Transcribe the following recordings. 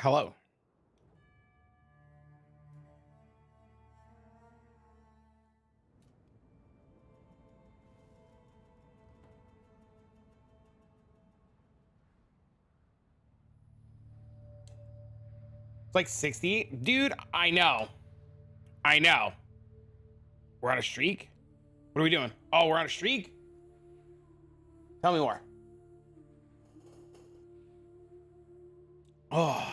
Hello. It's like 60. Dude, I know. I know. We're on a streak? What are we doing? Oh, we're on a streak? Tell me more. Oh,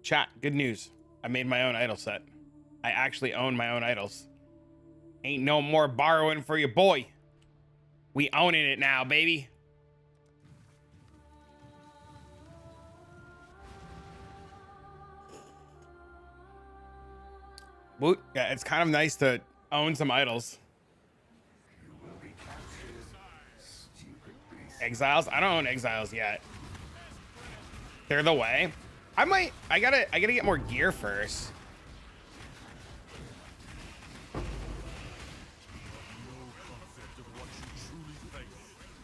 chat, good news. I made my own idol set. I actually own my own idols. Ain't no more borrowing for your boy. We owning it now, baby. Woot. Yeah, it's kind of nice to own some idols. Exiles? I don't own exiles yet. They're the way. I gotta get more gear first.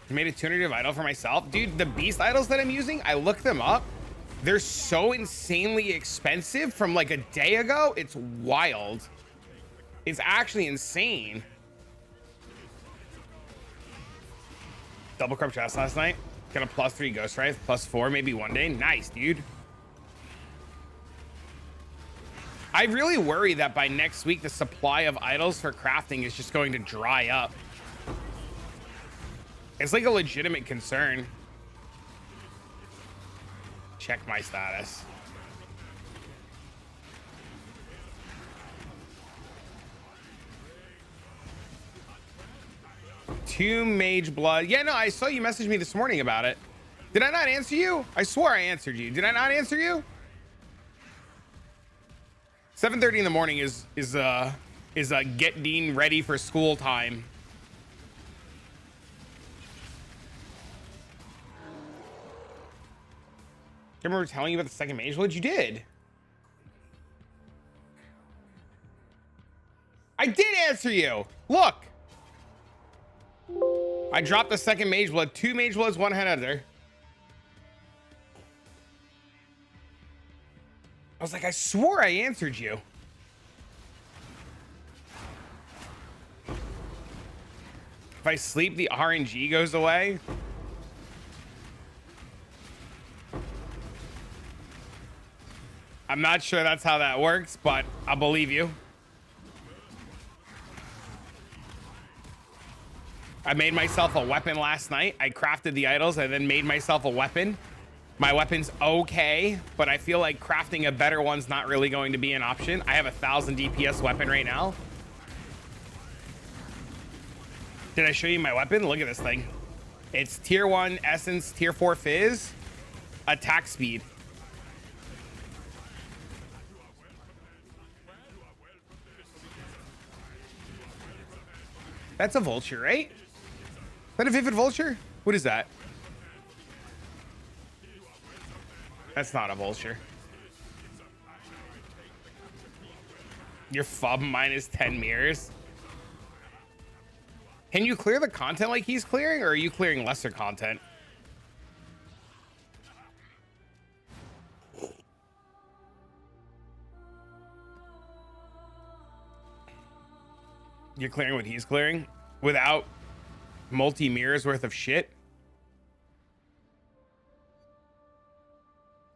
I made a 200 idol for myself. Dude, the beast idols that I'm using, I looked them up. They're so insanely expensive from like a day ago. It's wild. It's actually insane. Double crop chest last night. Got a +3 ghost rise, +4 maybe one day. Nice, dude. I really worry that by next week, the supply of idols for crafting is just going to dry up. It's like a legitimate concern. Check my status. Two mage blood. Yeah, no, I saw you message me this morning about it. Did I not answer you? I swore I answered you. Did I not answer you? 7:30 in the morning is get Dean ready for school time. I remember telling you about the second mage blood. You did. I did answer you. Look. I dropped the second mage blood. 2 mage bloods, 1 head under. I was like, I swore I answered you. If I sleep, the RNG goes away. I'm not sure that's how that works, but I'll believe you. I made myself a weapon last night. I crafted the idols and then made myself a weapon. My weapon's okay, but I feel like crafting a better one's not really going to be an option. I have 1,000 DPS weapon right now. Did I show you my weapon? Look at this thing. It's tier 1 essence, tier 4 fizz, attack speed. That's a vulture, right? Is that a vivid vulture? What is that? That's not a vulture. Your fob minus 10 mirrors. Can you clear the content like he's clearing, or are you clearing lesser content? You're clearing what he's clearing without multi-mirrors worth of shit?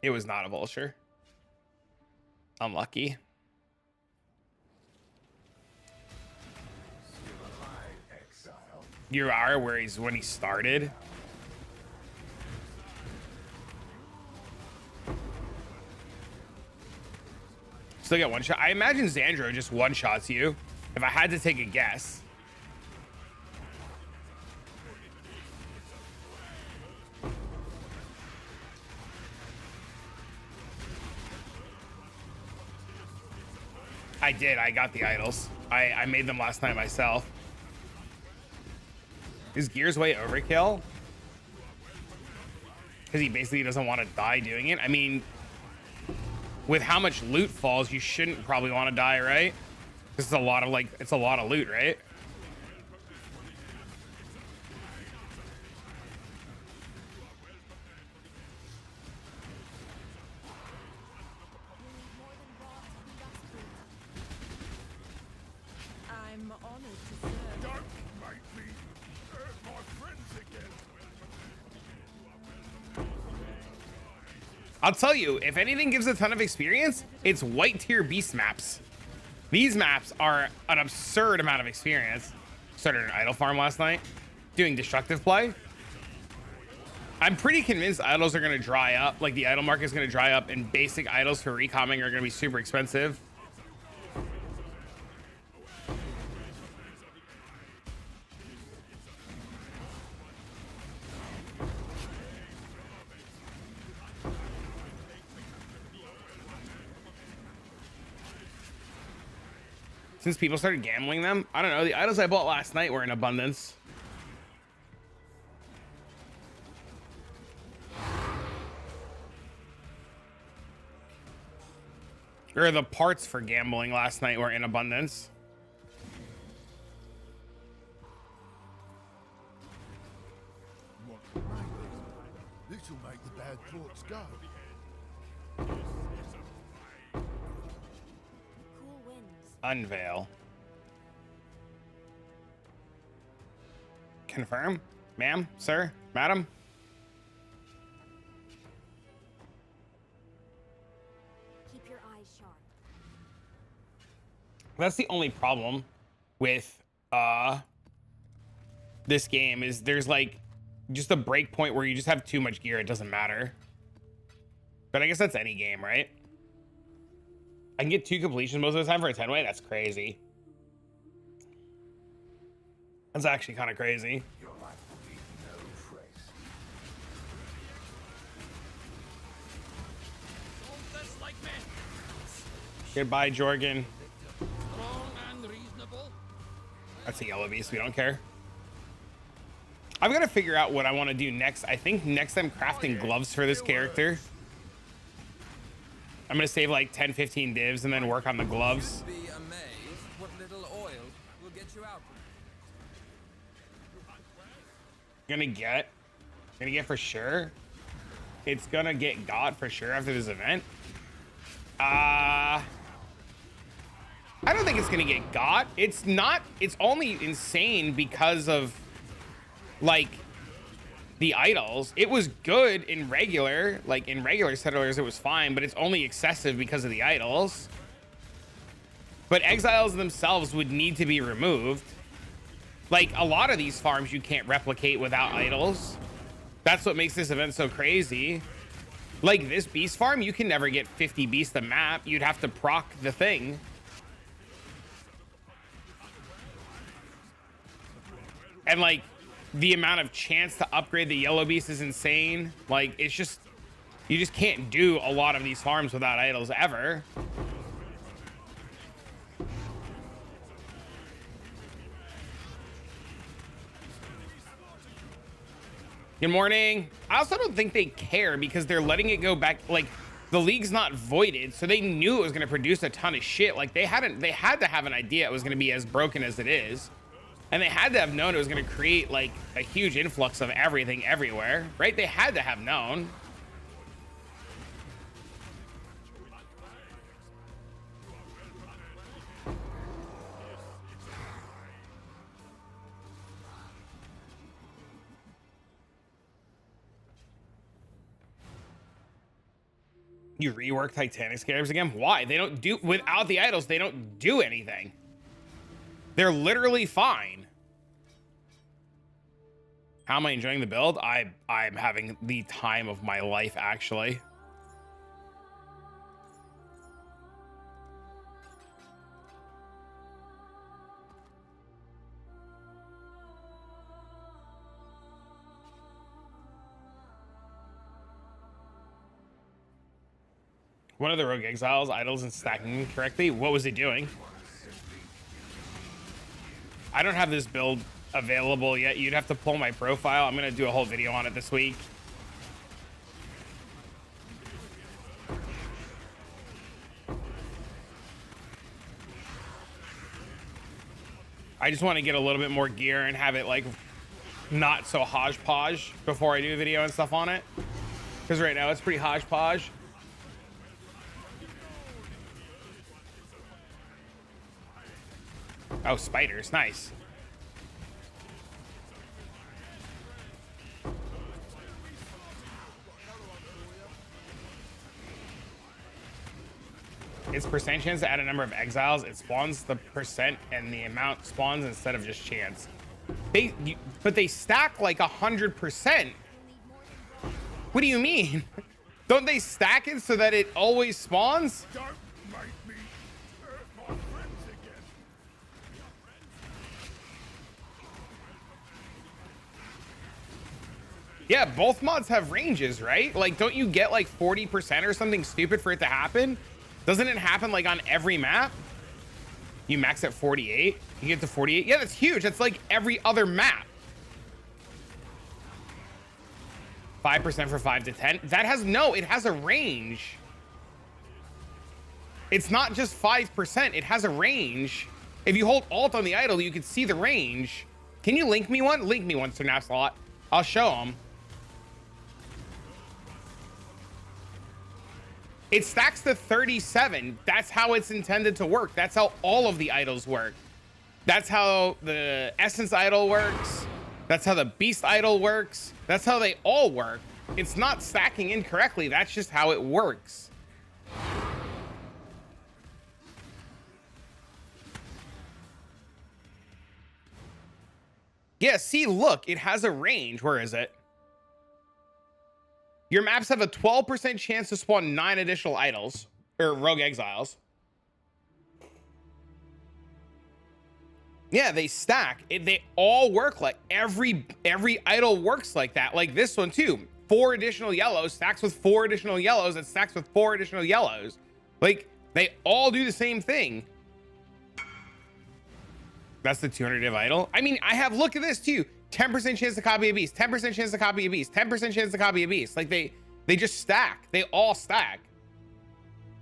It was not a vulture. Unlucky. You are where he's when he started. Still get one shot. I imagine Xandro just one shots you. If I had to take a guess. I did. I got the idols. I made them last night myself. Is Gears way overkill? Because he basically doesn't want to die doing it. I mean, with how much loot falls, you shouldn't probably want to die, right? This is a lot of it's a lot of loot, right? I'm honored to serve. Don't make me hurt my friends again. I'll tell you, if anything gives a ton of experience, it's white tier beast maps. These maps are an absurd amount of experience. Started an idle farm last night, doing destructive play. I'm pretty convinced idols are going to dry up. Like the idol market is going to dry up, and basic idols for recomming are going to be super expensive. Since people started gambling them, I don't know. The idols I bought last night were in abundance. Or the parts for gambling last night were in abundance. This will make the bad thoughts go. Cool winds. Unveil. Confirm? Ma'am? Sir? Madam? Keep your eyes sharp. That's the only problem with this game is there's like just a break point where you just have too much gear. It doesn't matter. But I guess that's any game, right? I can get 2 completions most of the time for a 10-way. That's crazy. That's actually kind of crazy. Your life will be no trace. Soldiers like men, Goodbye, Jorgen. strong and reasonable. That's a yellow beast. We don't care. I've got to figure out what I want to do next. I think next I'm crafting gloves for this character. I'm going to save like 10, 15 divs and then work on the gloves. Be amazed what little oil will get you out. Gonna get for sure. It's gonna get got for sure after this event. I don't think it's gonna get got. It's not. It's only insane because of like the idols. It was good in regular, like in regular settlers, it was fine, but it's only excessive because of the idols. But exiles themselves would need to be removed. Like a lot of these farms you can't replicate without idols. That's what makes this event so crazy. Like this beast farm, you can never get 50 beasts a map. You'd have to proc the thing. And like the amount of chance to upgrade the yellow beast is insane. Like it's just, you just can't do a lot of these farms without idols ever. Good morning. I also don't think they care because they're letting it go back. Like the league's not voided, so they knew it was going to produce a ton of shit. Like they had to have an idea it was going to be as broken as it is, and they had to have known it was going to create like a huge influx of everything everywhere, right? They had to have known. You rework Titanic scarabs again? Why? They don't do, without the idols, they don't do anything. They're literally fine. How am I enjoying the build? I'm having the time of my life, actually. One of the rogue exiles idols and stacking correctly. What was he doing? I don't have this build available yet. You'd have to pull my profile. I'm going to do a whole video on it this week. I just want to get a little bit more gear and have it like not so hodgepodge before I do a video and stuff on it. Because right now it's pretty hodgepodge. Oh, spiders. Nice. It's percent chance to add a number of exiles. It spawns the percent and the amount spawns instead of just chance. But they stack like 100%. What do you mean? Don't they stack it so that it always spawns? Don't make me hurt my friends again. Yeah, both mods have ranges, right? Like, don't you get like 40% or something stupid for it to happen? Doesn't it happen like on every map? You max at 48, you get to 48. Yeah, that's huge. That's like every other map. 5% for 5 to 10. That has it has a range. It's not just 5%. It has a range. If you hold Alt on the idol, you can see the range. Can you link me one? Link me one, Sir Napslot. I'll show them. It stacks to 37. That's how it's intended to work. That's how all of the idols work. That's how the Essence idol works. That's how the Beast idol works. That's how they all work. It's not stacking incorrectly. That's just how it works. Yeah, see, look, it has a range. Where is it? Your maps have a 12% chance to spawn 9 additional idols or rogue exiles. Yeah, they stack. They all work like every idol works like that. Like this one too. 4 additional yellows stacks with 4 additional yellows. It stacks with 4 additional yellows. Like they all do the same thing. That's the 200 div idol. I mean, I have, look at this too. 10% chance to copy a beast, 10% chance to copy a beast, 10% chance to copy a beast. Like they just stack. They all stack.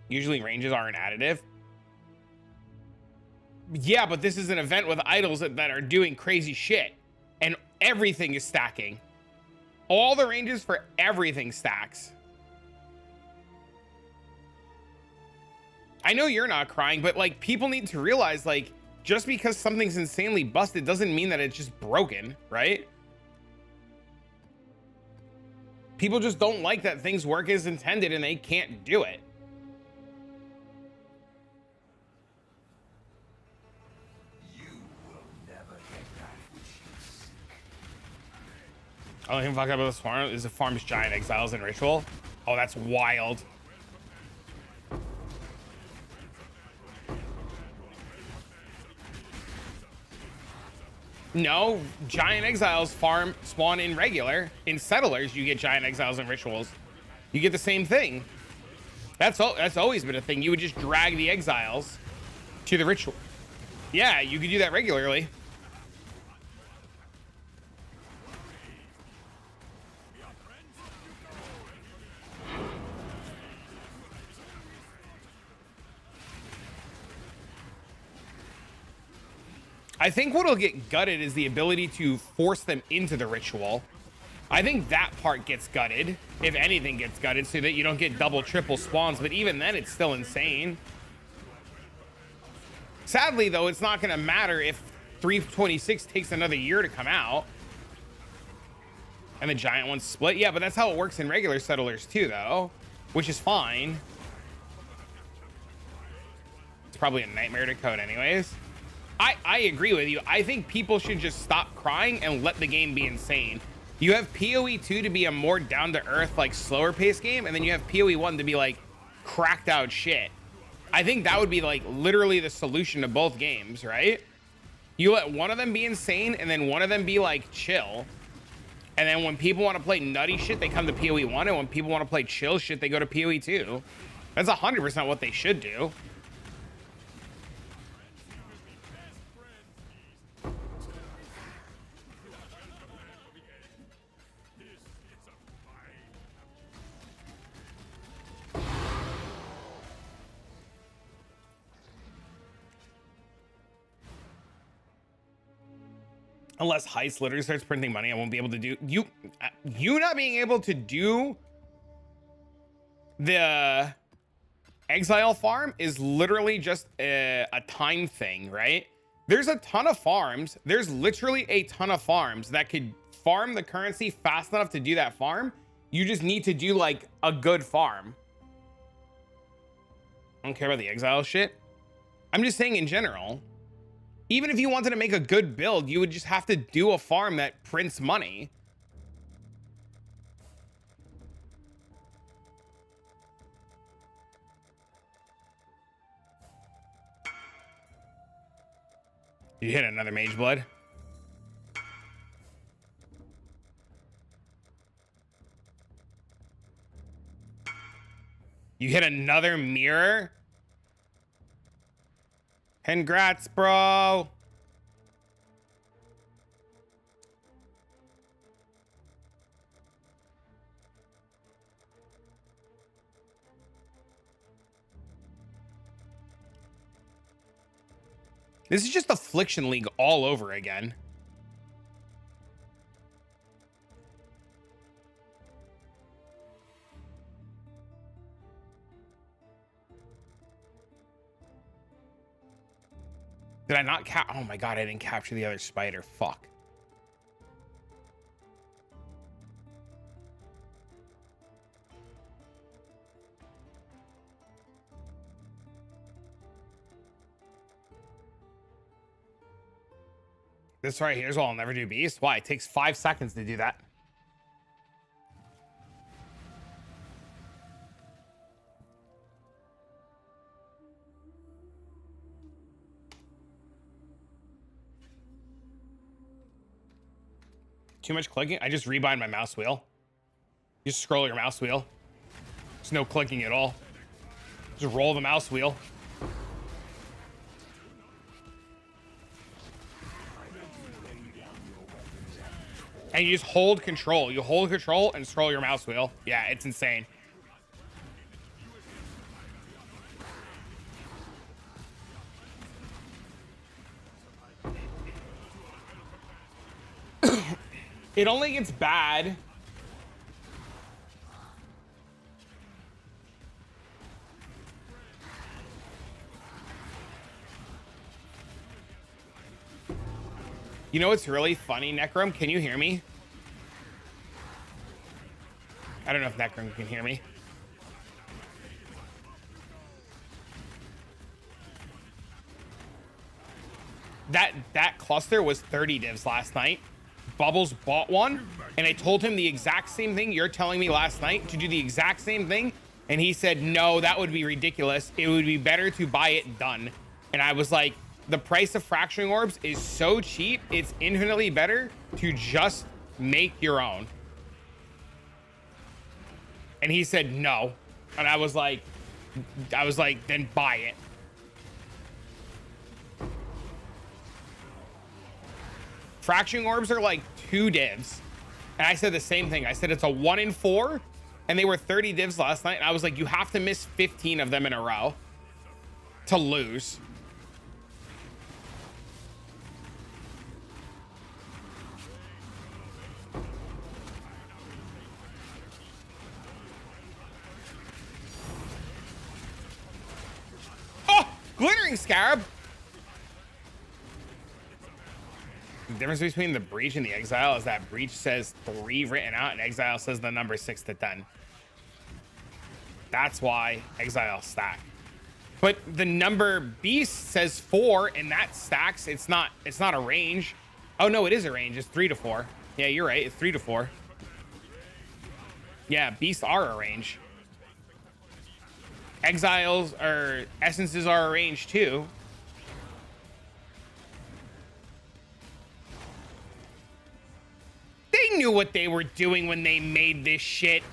Usually ranges aren't additive. Yeah, but this is an event with idols that are doing crazy shit and everything is stacking. All the ranges for everything stacks. I know you're not crying, but like people need to realize like just because something's insanely busted doesn't mean that it's just broken, right? People just don't like that things work as intended and they can't do it. Only thing fucked up about this farm is the farm's giant exiles and ritual. Oh, that's wild. No, giant exiles spawn in regular. In settlers, you get giant exiles and rituals. You get the same thing. That's always been a thing. You would just drag the exiles to the ritual. Yeah, you could do that regularly. I think what'll get gutted is the ability to force them into the ritual. I think that part gets gutted, if anything gets gutted, so that you don't get double, triple spawns, but even then it's still insane. Sadly, though, it's not gonna matter if 326 takes another year to come out. And the giant ones split. Yeah, but that's how it works in regular settlers too, though, which is fine. It's probably a nightmare to code anyways. I agree with you. I think people should just stop crying and let the game be insane. You have PoE 2 to be a more down-to-earth, like, slower paced game, and then you have PoE 1 to be, like, cracked out shit. I think that would be, like, literally the solution to both games, right? You let one of them be insane, and then one of them be, like, chill. And then when people want to play nutty shit, they come to PoE 1, and when people want to play chill shit, they go to PoE 2. That's 100% what they should do. Unless Heist literally starts printing money, I won't be able to do you not being able to do the exile farm is literally just a time thing, right? There's a ton of farms. There's literally a ton of farms that could farm the currency fast enough to do that farm. You just need to do like a good farm. I don't care about the exile shit. I'm just saying in general, even if you wanted to make a good build, you would just have to do a farm that prints money. You hit another Mage Blood. You hit another mirror. Congrats, bro. This is just Affliction League all over again. Did I not oh my god, I didn't capture the other spider. Fuck. This right here's all I'll never do beast. Why? It takes 5 seconds to do that. Too much clicking? I just rebind my mouse wheel. You just scroll your mouse wheel. There's no clicking at all. Just roll the mouse wheel. And you just hold control. You hold control and scroll your mouse wheel. Yeah, it's insane. It only gets bad. You know what's really funny, Necrom? Can you hear me? I don't know if Necrom can hear me. That cluster was 30 divs last night. Bubbles bought one, and I told him the exact same thing you're telling me last night, to do the exact same thing, and he said, no, that would be ridiculous. It would be better to buy it done. And I was like, the price of fracturing orbs is so cheap, it's infinitely better to just make your own. And he said no. And I was like, then buy it. Fracturing orbs are like 2 divs. And I said the same thing. I said it's a 1 in 4, and they were 30 divs last night. And I was like, you have to miss 15 of them in a row to lose. Oh, glittering scarab. The difference between the breach and the exile is that breach says 3 written out and exile says the number 6 to 10. That's why exile stack. But the number beast says 4 and that stacks. It's not a range. Oh no, it is a range. It's 3 to 4. Yeah, you're right. It's 3 to 4. Yeah, beasts are a range. Exiles or essences are a range too. They knew what they were doing when they made this shit.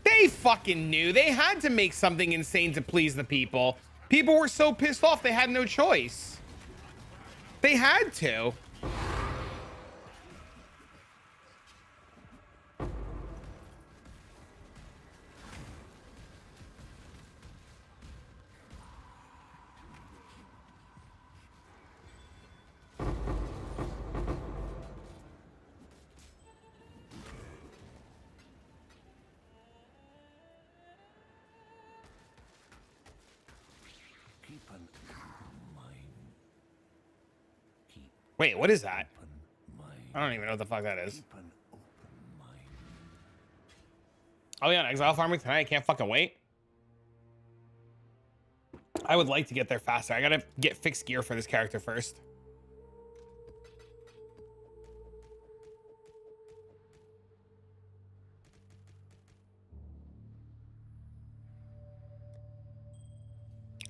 They fucking knew. They had to make something insane to please the people. People were so pissed off they had no choice. They had to. Wait, what is that? I don't even know what the fuck that is. Oh yeah, exile farming tonight. I can't fucking wait. I would like to get there faster. I gotta get fixed gear for this character first.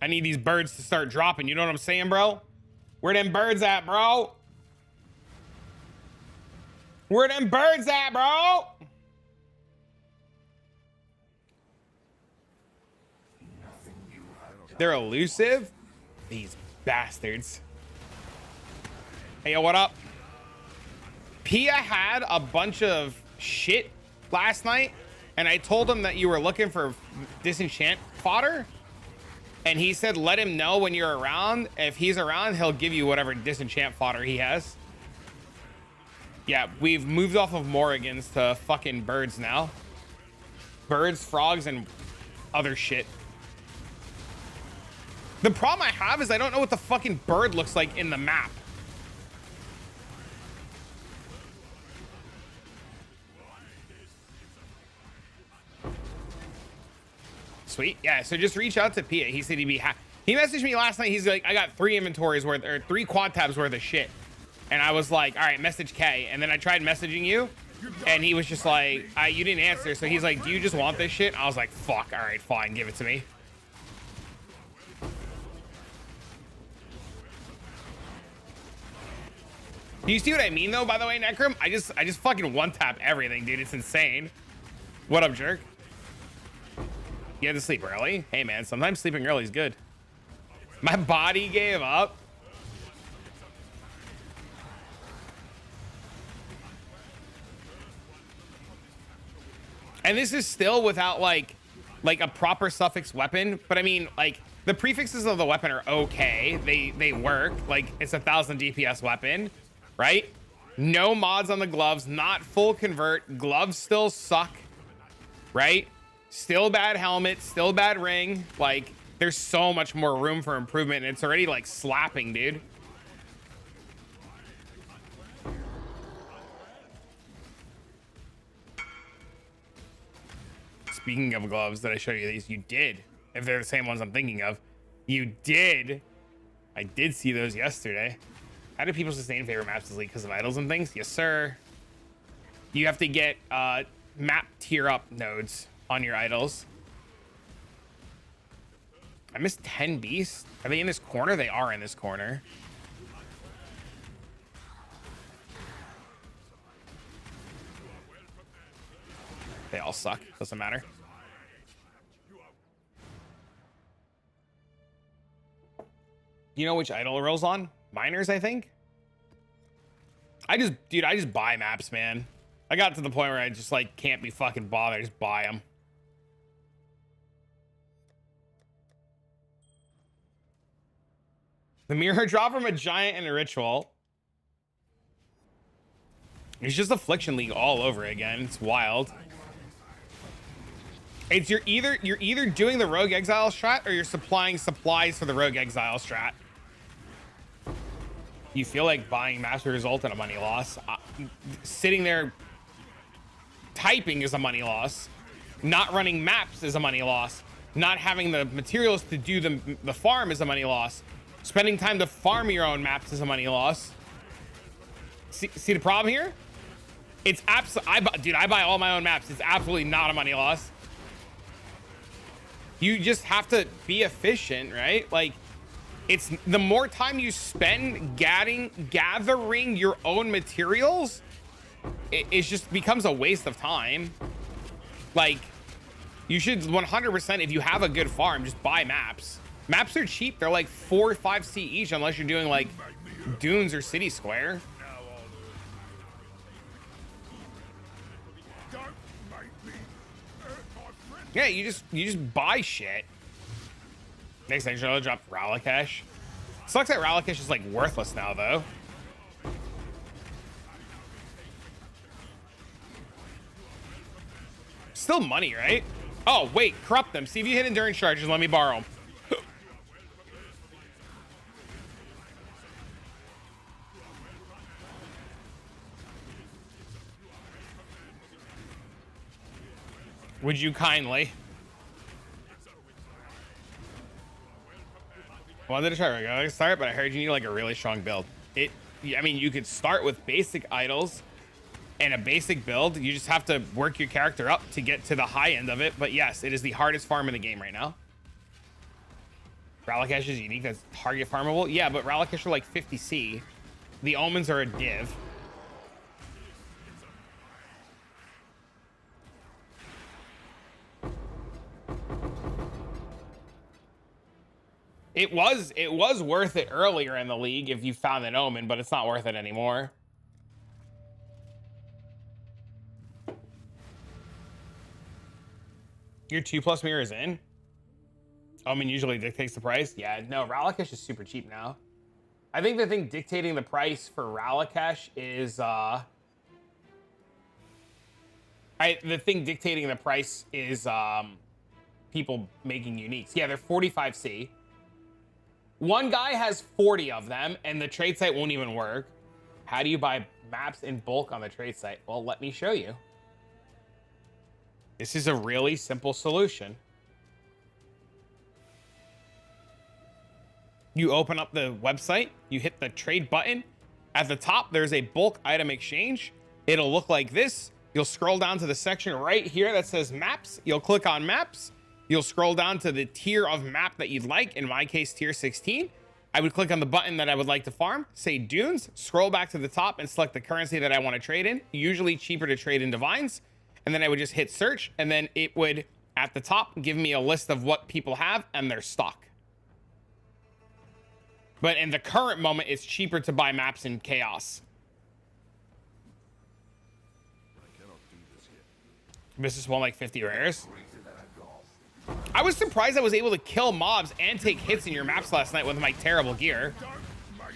I need these birds to start dropping. You know what I'm saying, bro? Where them birds at, bro? Where them birds at, bro? They're elusive? These bastards. Hey, yo, what up? Pia had a bunch of shit last night, and I told him that you were looking for disenchant fodder. And he said, let him know when you're around. If he's around, he'll give you whatever disenchant fodder he has. Yeah, we've moved off of Morrigan's to fucking birds now. Birds, frogs, and other shit. The problem I have is I don't know what the fucking bird looks like in the map. Sweet. Yeah, so just reach out to Pia. He said he'd be he messaged me last night. He's like, I got 3 inventories worth, or 3 quad tabs worth of shit. And I was like, all right, message K. And then I tried messaging you, and he was just like, you didn't answer. So he's like, do you just want this shit? I was like, fuck. All right, fine. Give it to me. Do you see what I mean, though, by the way, Necrum? I just fucking one-tap everything, dude. It's insane. What up, jerk? You had to sleep early? Hey, man, sometimes sleeping early is good. My body gave up. And this is still without, like a proper suffix weapon. But, I mean, like, the prefixes of the weapon are okay. They work. Like, it's 1,000 DPS weapon, right? No mods on the gloves. Not full convert. Gloves still suck, right? Still bad helmet, still bad ring. Like, there's so much more room for improvement, and it's already like slapping, dude. Speaking of gloves, did I show you these? You did. If they're the same ones I'm thinking of. You did. I did see those yesterday. How do people sustain favorite maps this league because of idols and things? Yes, sir. You have to get map tier up nodes on your idols. I missed 10 beasts. Are they in this corner? They are in this corner. They all suck. Doesn't matter. You know which idol rolls on? Miners, I think. I just buy maps, man. I got to the point where I just like can't be fucking bothered. I just buy them. The mirror drop from a giant and a ritual. It's just Affliction League all over again. It's wild. It's you're either doing the Rogue Exile strat or you're supplying supplies for the Rogue Exile strat. You feel like buying maps will result in a money loss. Sitting there typing is a money loss. Not running maps is a money loss. Not having the materials to do the farm is a money loss. Spending time to farm your own maps is a money loss. See the problem here? It's dude, I buy all my own maps. It's absolutely not a money loss. You just have to be efficient, right? Like, it's the more time you spend gathering your own materials, it just becomes a waste of time. Like, you should 100%, if you have a good farm, just buy maps. Maps are cheap. They're like 4 or 5C each, unless you're doing like Dunes or City Square. Yeah, you just buy shit. Next thing, I'll drop Ralakesh. Sucks that Ralakesh is like worthless now, though. Still money, right? Oh, wait, corrupt them. See if you hit endurance charges. Let me borrow them. Would you kindly? Wanted to try regular start, but I heard you need like a really strong build. I mean, you could start with basic idols and a basic build. You just have to work your character up to get to the high end of it. But yes, it is the hardest farm in the game right now. Ralakesh is unique. That's target farmable. Yeah, but Ralakesh are like 50C. The omens are a div. It was worth it earlier in the league if you found an omen, but it's not worth it anymore. Your 2+ mirror is in. Omen usually dictates the price. Yeah, no, Ralakesh is super cheap now. I think the thing dictating the price for Ralakesh is the thing dictating the price is people making uniques. Yeah, they're 45C. One guy has 40 of them, and the trade site won't even work. How do you buy maps in bulk on the trade site? Well, let me show you. This is a really simple solution. You open up the website, you hit the trade button. At the top, there's a bulk item exchange. It'll look like this. You'll scroll down to the section right here that says maps. You'll click on maps. You'll scroll down to the tier of map that you'd like. In my case, tier 16. I would click on the button that I would like to farm, say dunes, scroll back to the top and select the currency that I want to trade in. Usually cheaper to trade in divines. And then I would just hit search, and then it would, at the top, give me a list of what people have and their stock. But in the current moment, it's cheaper to buy maps in chaos. I cannot do this yet. This is one like 50 rares. I was surprised I was able to kill mobs and take hits in your maps last night with my terrible gear.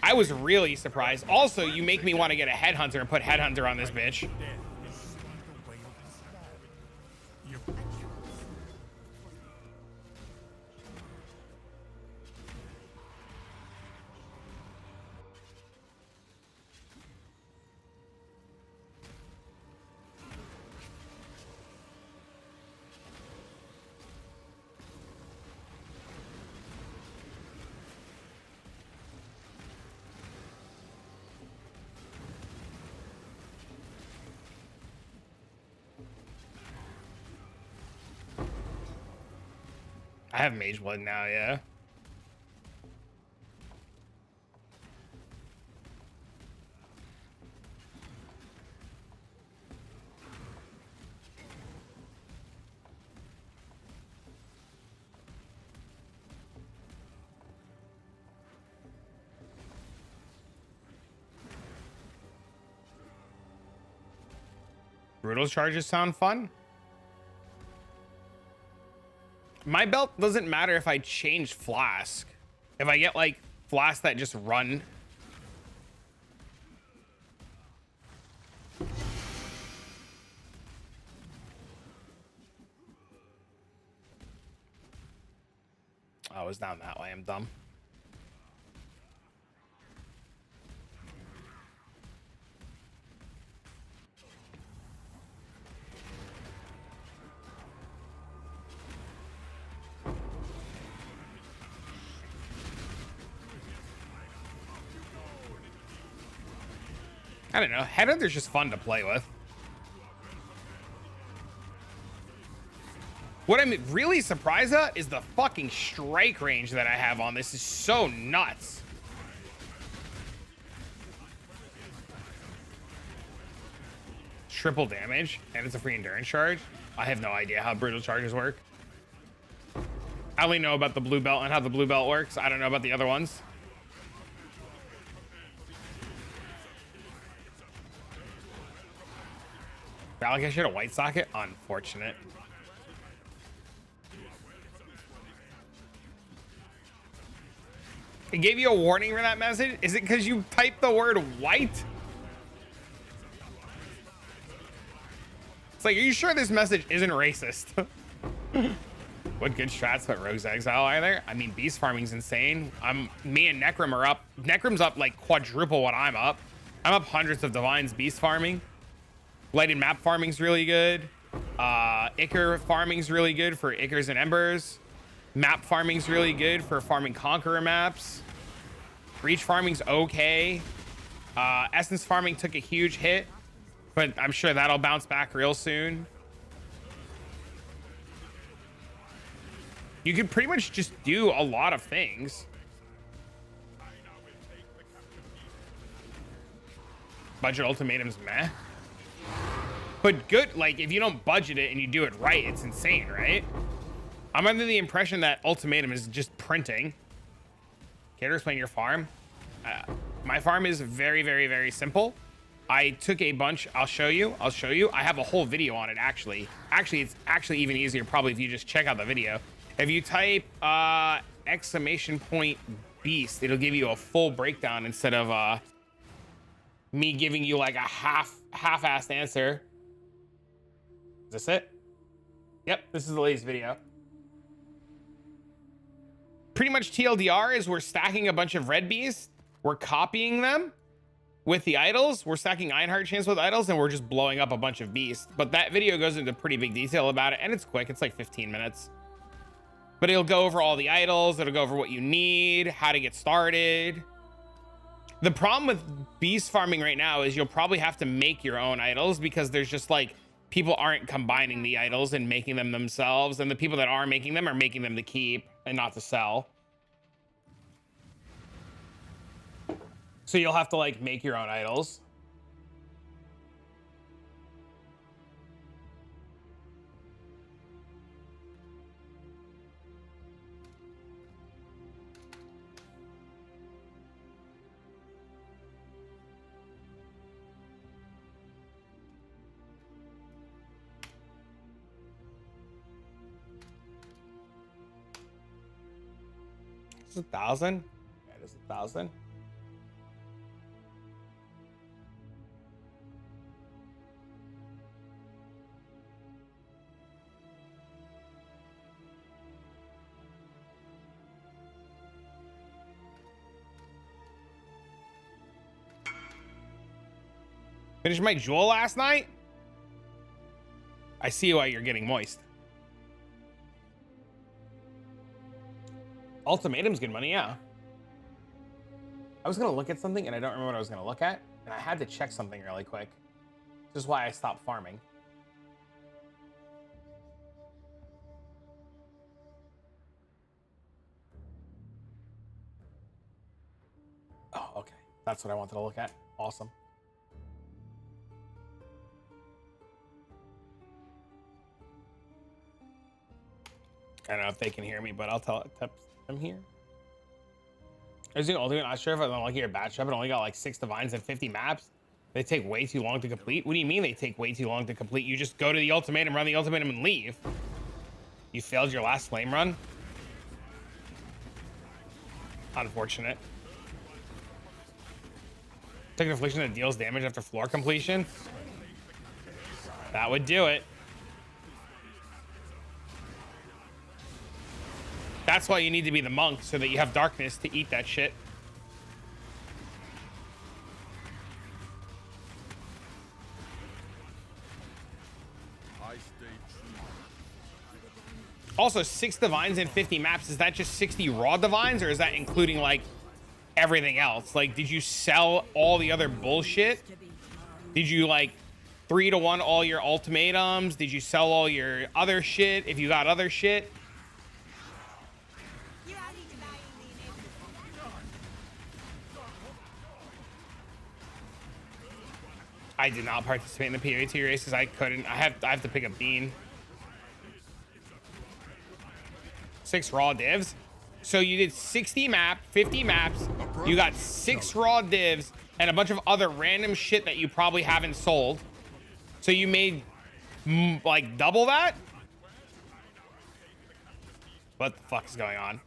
I was really surprised. Also, you make me want to get a headhunter and put headhunter on this bitch. I have Mage Blood now, yeah. Brutal charges sound fun. My belt doesn't matter if I change flask. If I get like flasks that just run. Oh, it was down that way. I'm dumb. I don't know. Headhunter's just fun to play with. What I'm really surprised at is the fucking strike range that I have on this is so nuts. Triple damage, and it's a free endurance charge. I have no idea how brutal charges work. I only know about the blue belt and how the blue belt works. I don't know about the other ones. Ralakesh hit a white socket? Unfortunate. It gave you a warning for that message? Is it because you typed the word white? It's like, are you sure this message isn't racist? What good strats but Rogue's Exile are there? I mean, beast farming's insane. Me and Necrom are up. Necrom's up like quadruple what I'm up. I'm up hundreds of divines beast farming. Lighted map farming's really good. Ichor farming's really good for Ichors and Embers. Map farming's really good for farming Conqueror maps. Reach farming's okay. Essence farming took a huge hit, but I'm sure that'll bounce back real soon. You can pretty much just do a lot of things. Budget ultimatums, meh. But good, like, if you don't budget it and you do it right, it's insane, right? I'm under the impression that ultimatum is just printing. Care to explain your farm? My farm is very, very, very simple. I took a bunch. I'll show you. I have a whole video on it, actually. It's actually even easier probably if you just check out the video. If you type exclamation point beast, it'll give you a full breakdown instead of me giving you like a half-assed answer. Is this it? Yep, this is the latest video. Pretty much TLDR is we're stacking a bunch of red beasts. We're copying them with the idols. We're stacking Ironheart chains with idols, and we're just blowing up a bunch of beasts. But that video goes into pretty big detail about it, and it's quick. It's like 15 minutes. But it'll go over all the idols. It'll go over what you need, how to get started. The problem with beast farming right now is you'll probably have to make your own idols because there's just like people aren't combining the idols and making them themselves, and the people that are making them to keep and not to sell. So you'll have to like make your own idols. It's 1,000. Yeah, it is 1,000. Finished my jewel last night. I see why you're getting moist. Ultimatum's good money, yeah. I was gonna look at something and I don't remember what I was gonna look at, and I had to check something really quick. This is why I stopped farming. Oh, okay. That's what I wanted to look at. Awesome. I don't know if they can hear me, but I'll tell them here. I was doing ultimate. Not sure if I'm lucky or bad trap, but only got like 6 divines and 50 maps. They take way too long to complete. What do you mean they take way too long to complete? You just go to the ultimatum, run the ultimatum, and leave. You failed your last flame run. Unfortunate. Take an affliction that deals damage after floor completion. That would do it. That's why you need to be the monk, so that you have darkness to eat that shit. I stay true. Also, 6 divines and 50 maps. Is that just 60 raw divines, or is that including like everything else? Like, did you sell all the other bullshit? Did you like 3-to-1 all your ultimatums? Did you sell all your other shit? If you got other shit. I did not participate in the POT races. I couldn't. I have to pick a bean. 6 raw divs. So you did 60 map, 50 maps. You got 6 raw divs and a bunch of other random shit that you probably haven't sold. So you made like double that? What the fuck is going on?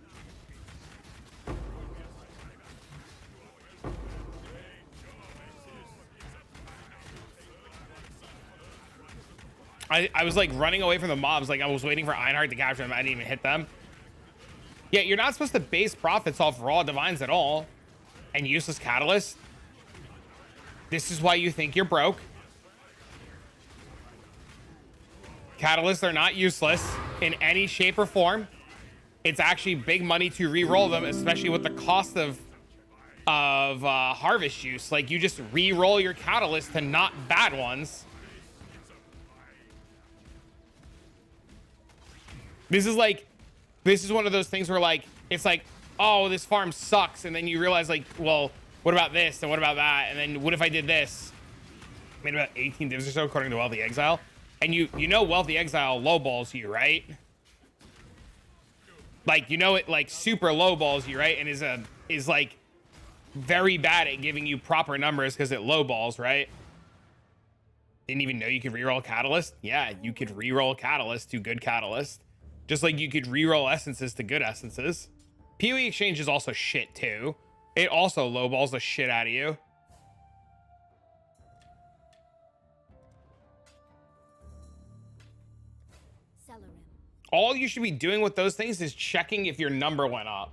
I was like running away from the mobs. Like I was waiting for Ironheart to capture them. I didn't even hit them. Yeah, you're not supposed to base profits off raw divines at all. And useless catalyst. This is why you think you're broke. Catalysts are not useless in any shape or form. It's actually big money to re-roll them, especially with the cost of harvest juice. Like, you just re-roll your catalyst to not bad ones. This is one of those things where, like, it's like, oh, this farm sucks, and then you realize, like, well, what about this and what about that, and then what if I did this? Made about 18 divs or so according to Wealthy Exile, and you know Wealthy Exile lowballs you, right? Like, you know it, like, super lowballs you, right? And is like very bad at giving you proper numbers because it lowballs, right? Didn't even know you could reroll Catalyst. Yeah, you could reroll Catalyst to good Catalyst, just like you could reroll essences to good essences. PoE Exchange is also shit too. It also lowballs the shit out of you. Celerim. All you should be doing with those things is checking if your number went up.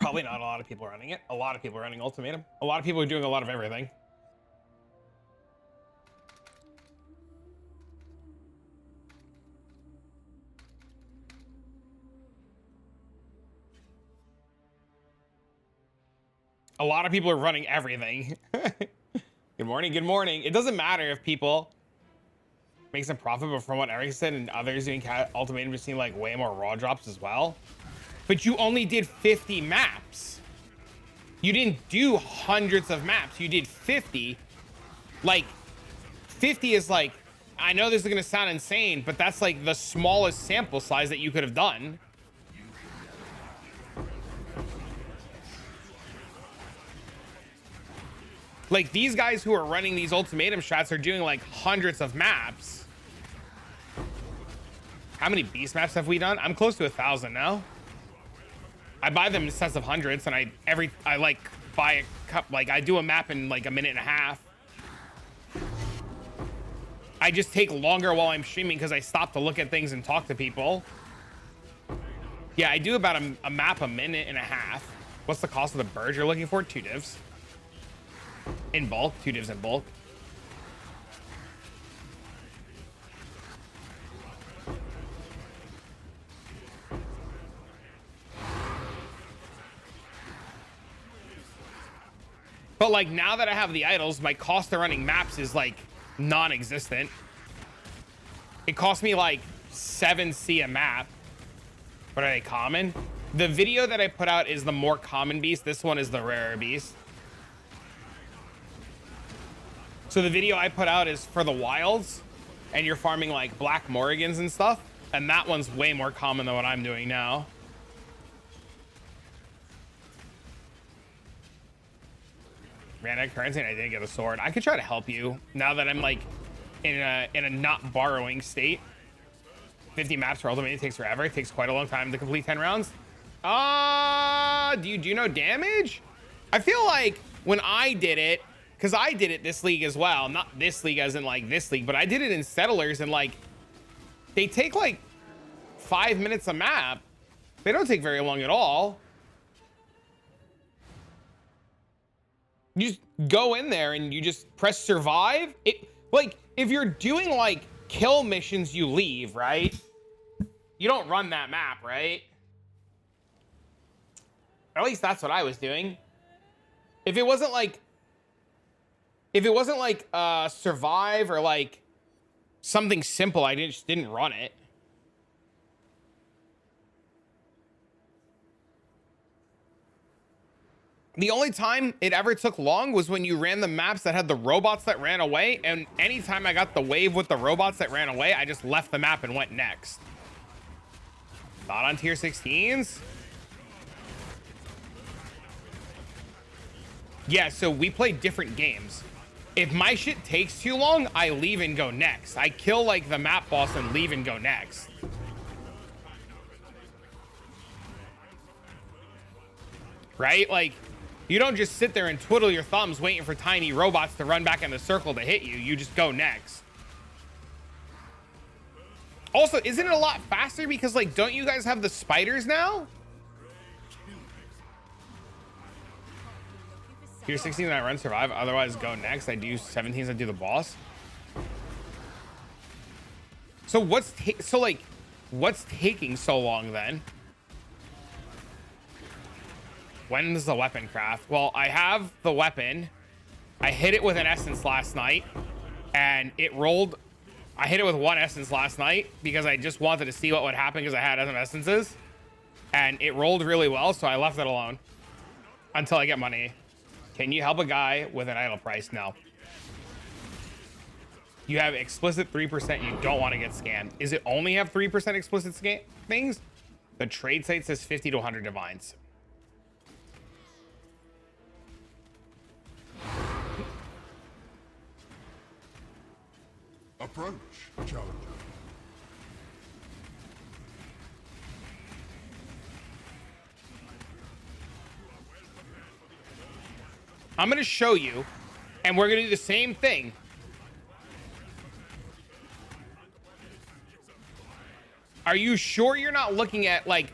Probably not a lot of people running it. A lot of people are running Ultimatum. A lot of people are doing a lot of everything. A lot of people are running everything. Good morning, good morning. It doesn't matter if people make some profit, but from what Eric said and others doing Ultimatum, just seeing like way more raw drops as well. But you only did 50 maps. You didn't do hundreds of maps. You did 50. Like, 50 is like, I know this is going to sound insane, but that's like the smallest sample size that you could have done. Like, these guys who are running these ultimatum strats are doing like hundreds of maps. How many beast maps have we done? I'm close to 1,000 now. I buy them in sets of hundreds, and I like buy a cup, like I do a map in like a minute and a half. I just take longer while I'm streaming because I stop to look at things and talk to people. Yeah, I do about a map a minute and a half. What's the cost of the bird you're looking for? 2 divs. In bulk, 2 divs in bulk. But like, now that I have the idols, my cost of running maps is like non-existent. It costs me like 7C a map. But are they common? The video that I put out is the more common beast. This one is the rarer beast. So the video I put out is for the wilds, and you're farming like black Morrigans and stuff. And that one's way more common than what I'm doing now. Ran out of currency and I didn't get a sword. I could try to help you now that I'm like in a not borrowing state. 50 maps for ultimate takes forever. It takes quite a long time to complete 10 rounds. Do you know damage? I feel like when I did it, because I did it this league as well, not this league as in like this league, but I did it in Settlers, and like they take like 5 minutes a map. They don't take very long at all. You just go in there and you just press survive. It, like, if you're doing like kill missions, you leave, right? You don't run that map, right? Or at least that's what I was doing. If it wasn't like survive or like something simple, I just didn't run it. The only time it ever took long was when you ran the maps that had the robots that ran away, and anytime I got the wave with the robots that ran away, I just left the map and went next. Not on tier 16s? Yeah, so we play different games. If my shit takes too long, I leave and go next. I kill like the map boss and leave and go next. Right? Like, you don't just sit there and twiddle your thumbs waiting for tiny robots to run back in the circle to hit you. You just go next. Also, isn't it a lot faster because, like, don't you guys have the spiders now? Tier 16 I run survive, otherwise go next. I do 17s, I do the boss. So what's taking so long then? When does the weapon craft? Well, I have the weapon. I hit it with an essence last night and it rolled. I hit it with one essence last night because I just wanted to see what would happen because I had some essences and it rolled really well. So I left it alone until I get money. Can you help a guy with an idle price? No. You have explicit 3%. You don't want to get scammed. Is it only have 3% explicit scam things? The trade site says 50 to 100 divines. Approach, challenger. I'm going to show you, and we're going to do the same thing. Are you sure you're not looking at, like,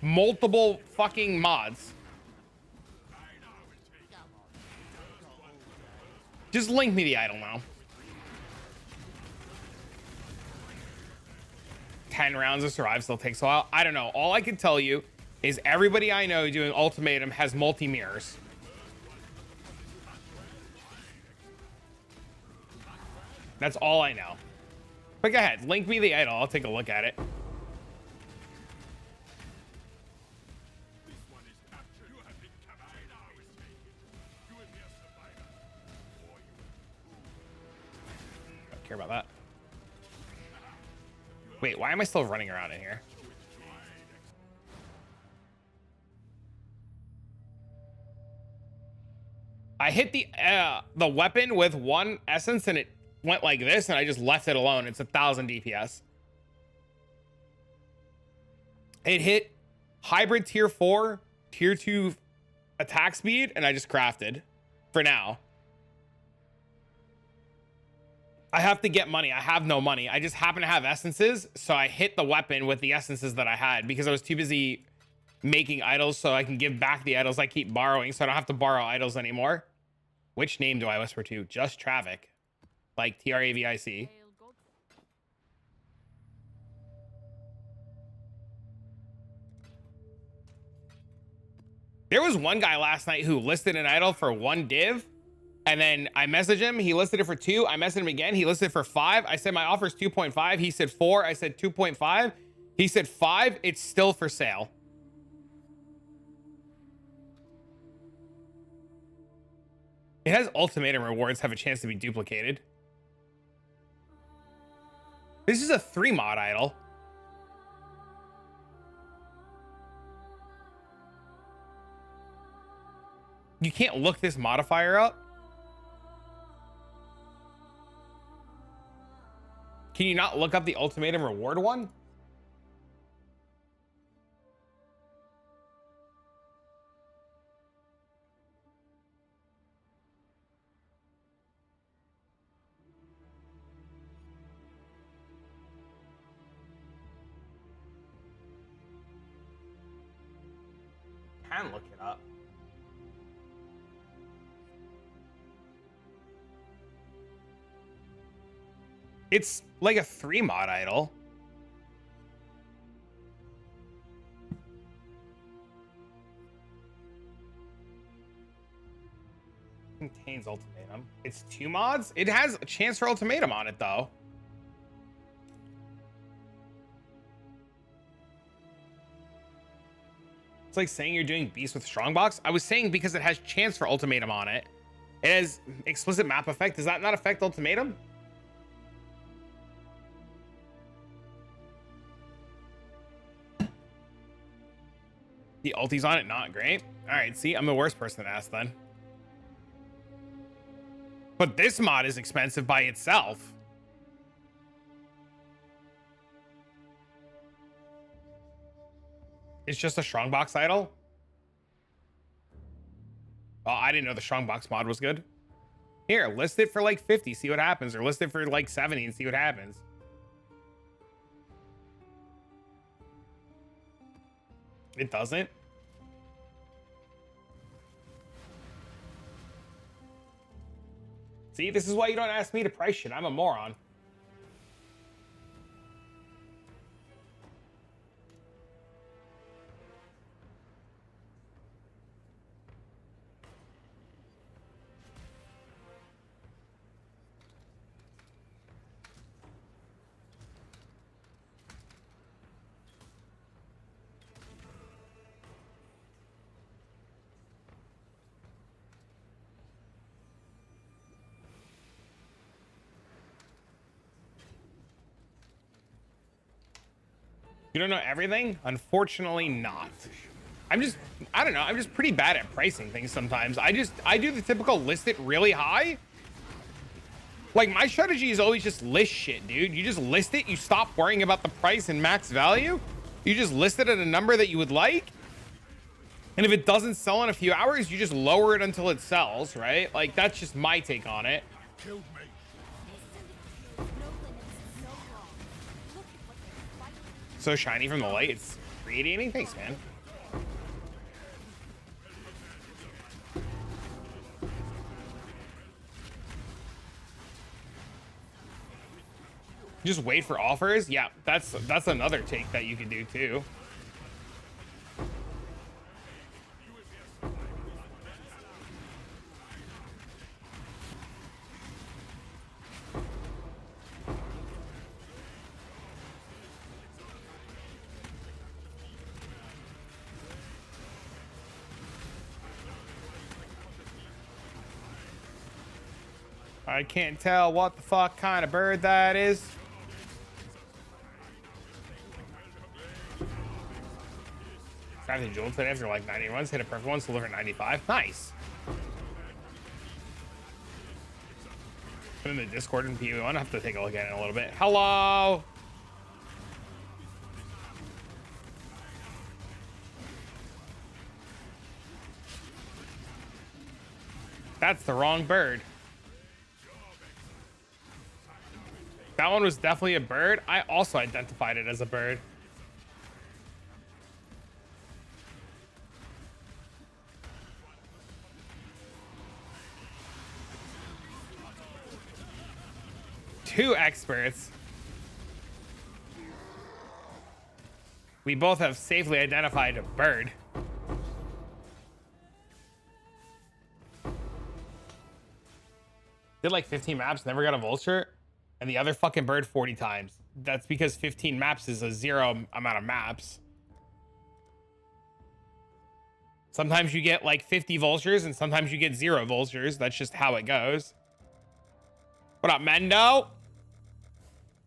multiple fucking mods? Just link me the idol now. 10 rounds of survive still takes a while. I don't know. All I can tell you is everybody I know doing ultimatum has multi-mirrors. That's all I know. But go ahead, link me the idol. I'll take a look at it. Don't care about that. Wait, why am I still running around in here? I hit the weapon with one essence and it went like this and I just left it alone. It's 1,000 DPS. It hit hybrid tier 4, tier 2 attack speed, and I just crafted for now. I have to get money. I have no money. I just happen to have essences, so I hit the weapon with the essences that I had because I was too busy making idols so I can give back the idols I keep borrowing so I don't have to borrow idols anymore. Which name do I whisper to? Just Travic. Like Travic. There was one guy last night who listed an idol for 1 div. And then I messaged him. He listed it for 2. I messaged him again. He listed it for 5. I said my offer is 2.5. He said 4. I said 2.5. He said 5. It's still for sale. It has ultimatum rewards have a chance to be duplicated. This is a 3 mod idol. You can't look this modifier up. Can you not look up the ultimatum reward one? Can look it up. It's like a 3 mod idol. Contains ultimatum. It's 2 mods. It has a chance for ultimatum on it though. It's like saying you're doing beast with strongbox. I was saying because it has chance for ultimatum on it. It has explicit map effect. Does that not affect ultimatum? The ulti's on it, not great. All right, see, I'm the worst person to ask then. But this mod is expensive by itself. It's just a strongbox idol. Oh, I didn't know the strongbox mod was good. Here, list it for like 50, see what happens, or list it for like 70 and see what happens. It doesn't. See, this is why you don't ask me to price shit. I'm a moron. You don't know everything? Unfortunately not. I don't know, I'm just pretty bad at pricing things sometimes. I do the typical list it really high. Like my strategy is always just list shit, dude. You just list it, you stop worrying about the price and max value. You just list it at a number that you would like. And if it doesn't sell in a few hours, you just lower it until it sells, right? Like that's just my take on it. Killed me. No limits so long. Look at what they're fighting. So shiny from the light, it's radiating. Thanks, man. Just wait for offers. Yeah, that's another take that you can do too. I can't tell what the fuck kind of bird that is. Grab the jewel today after like 90 runs, hit a perfect one, deliver 95. Nice. Put in the Discord and PU1. I have to take a look at it in a little bit. Hello. That's the wrong bird. That one was definitely a bird. I also identified it as a bird. Two experts. We both have safely identified a bird. Did like 15 maps, never got a vulture, and the other fucking bird 40 times. That's because 15 maps is a zero amount of maps. Sometimes you get like 50 vultures and sometimes you get 0 vultures. That's just how it goes. What up, Mendo?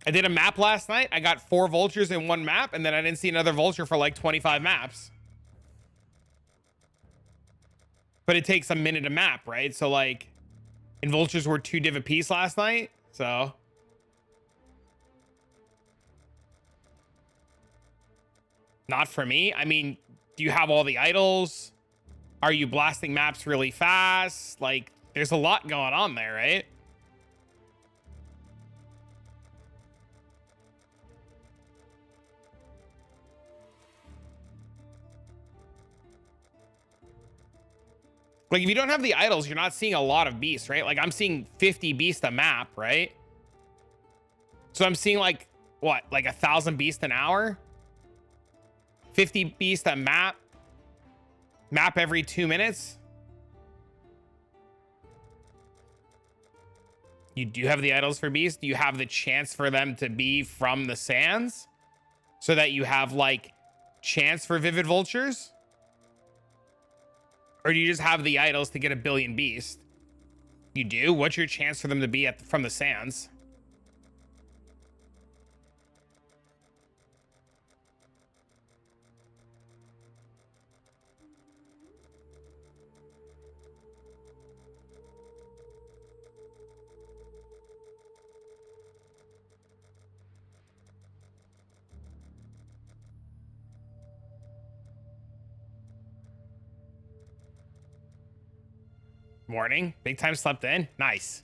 I did a map last night. I got 4 vultures in one map, and then I didn't see another vulture for like 25 maps. But it takes a minute a map, right? So like, and vultures were 2 div a piece last night, so. Not for me. I mean, do you have all the idols? Are you blasting maps really fast? Like, there's a lot going on there, right? Like, if you don't have the idols, you're not seeing a lot of beasts, right? Like, I'm seeing 50 beasts a map, right? So I'm seeing, like, what? Like 1,000 beasts an hour? 50 beasts a map? Map every 2 minutes? You do have the idols for beasts? Do you have the chance for them to be from the sands? So that you have, like, chance for vivid vultures? Or do you just have the idols to get a billion beasts? You do? What's your chance for them to be from the sands? Morning. Big time slept in. Nice.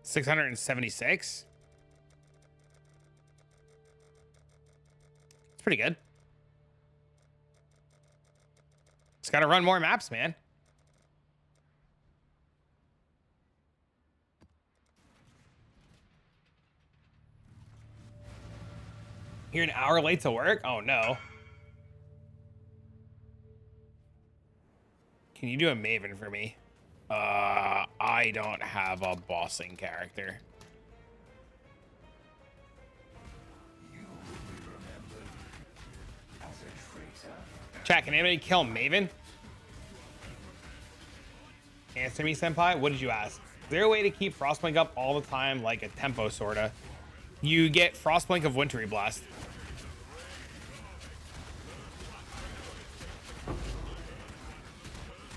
$676. It's pretty good. Just gotta run more maps, man. You're an hour late to work? Oh no. Can you do a Maven for me? I don't have a bossing character. Chat, can anybody kill Maven? Answer me, senpai. What did you ask? Is there a way to keep Frostblink up all the time, like a tempo sorta? You get Frostblink of Wintry Blast.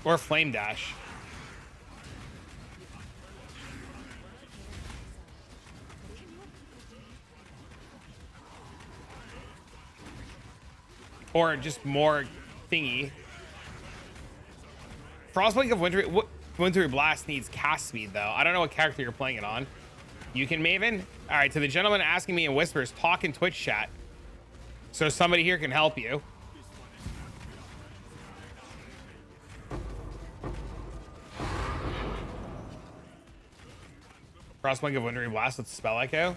Or Flame Dash. Or just more thingy. Frostblink of Wintry Blast needs cast speed, though. I don't know what character you're playing it on. You can Maven? All right, to the gentleman asking me in whispers, talk in Twitch chat. So somebody here can help you. Frostblink of Wintry Blast with Spell Echo.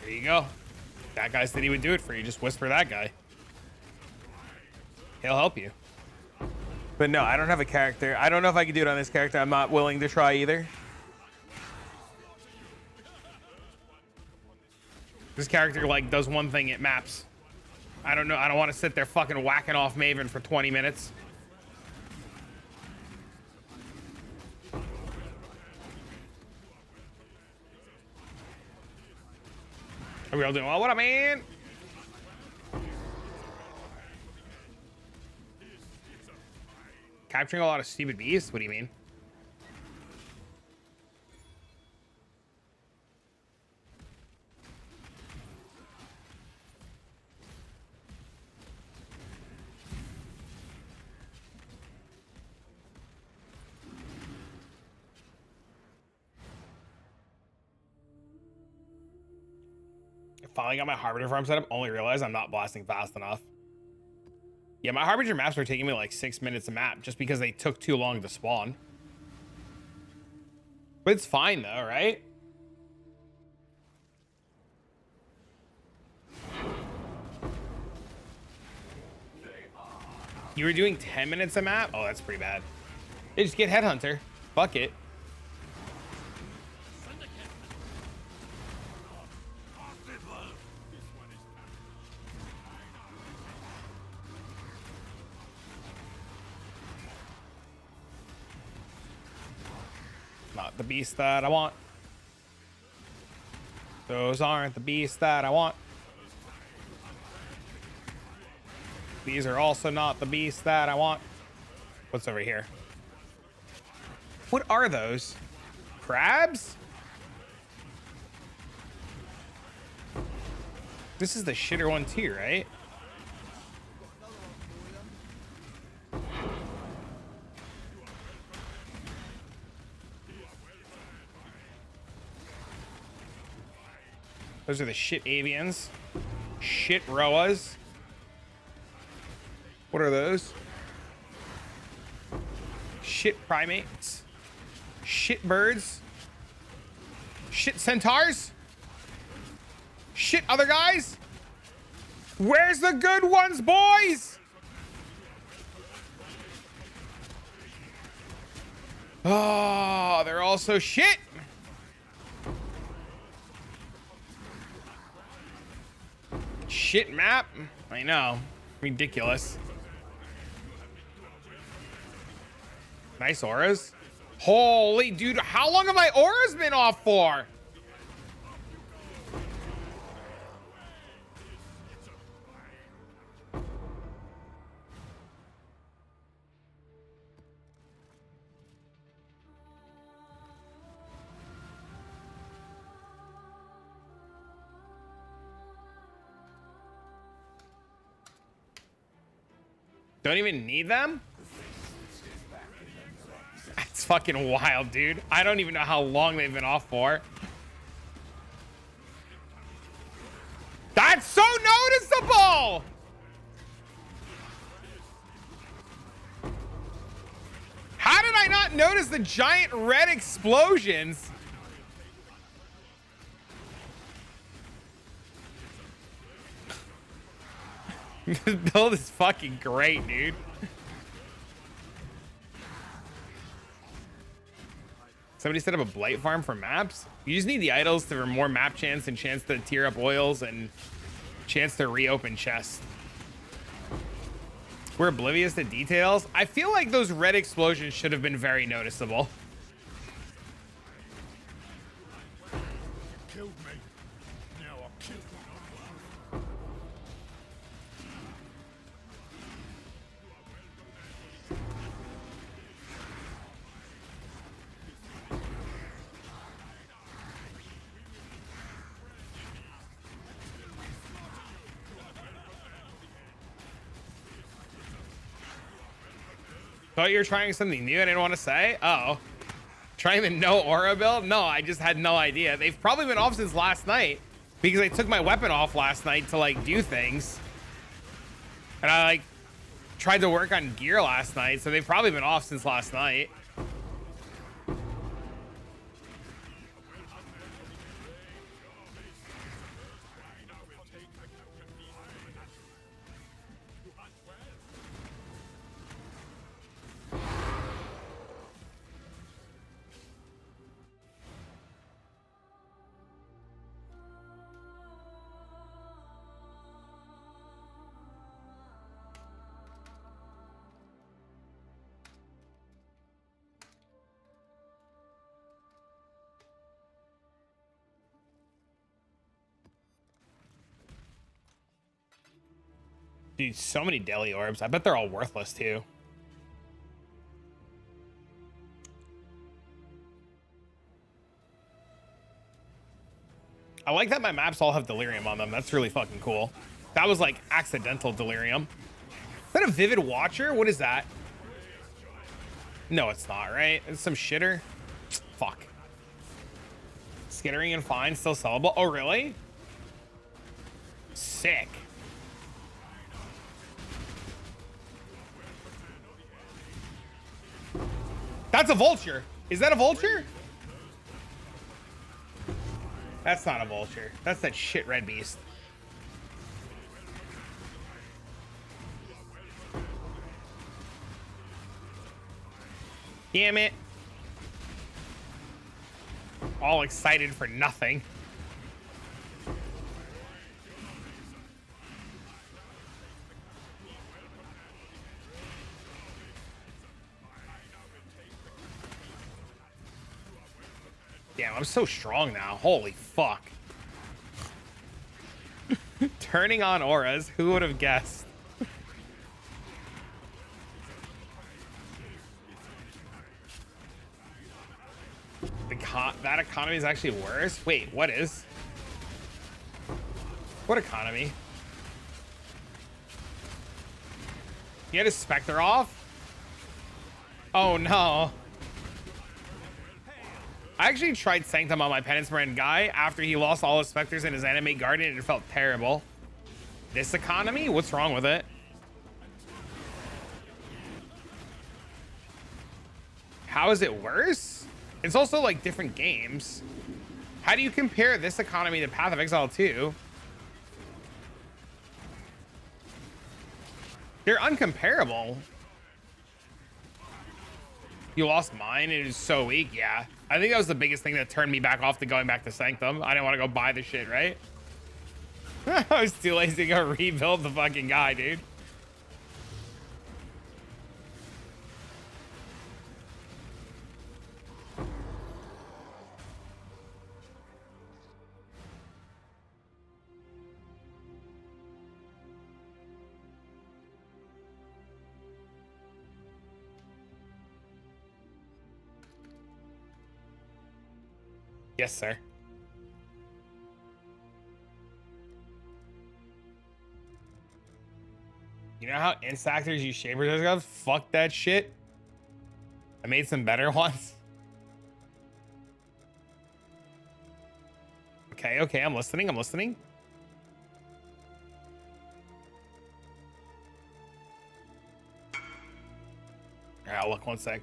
There you go. That guy said he would do it for you. Just whisper that guy. He'll help you. But no, I don't have a character. I don't know if I can do it on this character. I'm not willing to try either. This character, like, does one thing. It maps. I don't know. I don't want to sit there fucking whacking off Maven for 20 minutes. Are we all doing well? What up, man? Capturing a lot of stupid beasts? What do you mean? Finally got my Harbinger farm set up. Only realized I'm not blasting fast enough. Yeah, my Harbinger maps were taking me like 6 minutes a map just because they took too long to spawn. But it's fine though, right? You were doing 10 minutes a map? Oh, that's pretty bad. Hey, just get Headhunter. Fuck it. Not the beast that I want. Those aren't the beasts that I want. These are also not the beasts that I want. What's over here? What are those? Crabs? This is the shitter one too, right? Those are the shit avians. Shit roas. What are those? Shit primates. Shit birds. Shit centaurs. Shit other guys. Where's the good ones, boys? Oh, they're all so shit. Shit map. I know. Ridiculous. Nice auras. Holy dude, how long have my auras been off for? Don't even need them? That's fucking wild, dude. I don't even know how long they've been off for. That's so noticeable! How did I not notice the giant red explosions? This build is fucking great, dude. Somebody set up a blight farm for maps. You just need the idols for more map chance and chance to tier up oils and chance to reopen chests. We're oblivious to details. I feel like those red explosions should have been very noticeable. Killed me. Now I'll kill you. Thought you were trying something new I didn't want to say? Oh. Trying the no aura build? No, I just had no idea. They've probably been off since last night because I took my weapon off last night to like do things. And I like tried to work on gear last night, so they've probably been off since last night. Dude, so many deli orbs. I bet they're all worthless too. I like that my maps all have delirium on them. That's really fucking cool. That was like accidental delirium. Is that a vivid watcher? What is that? No, it's not, right? It's some shitter. Fuck. Skittering and fine, still sellable. Oh, really? Sick. That's a vulture. Is that a vulture? That's not a vulture. That's that shit red beast. Damn it. All excited for nothing. Damn, I'm so strong now. Holy fuck. Turning on auras. Who would have guessed? That economy is actually worse? Wait, what is? What economy? He had his Spectre off? Oh no. I actually tried Sanctum on my Penance Brand guy after he lost all his Spectres in his Animate Guardian and it felt terrible. This economy? What's wrong with it? How is it worse? It's also like different games. How do you compare this economy to Path of Exile 2? They're uncomparable. You lost mine. It is so weak. Yeah. I think that was the biggest thing that turned me back off to going back to Sanctum. I didn't want to go buy the shit, right? I was too lazy to go rebuild the fucking guy, dude. Yes, sir. You know how Instactors use shapers? Guys, fuck that shit. I made some better ones. Okay, okay, I'm listening. I'm listening. All right, I'll look one sec.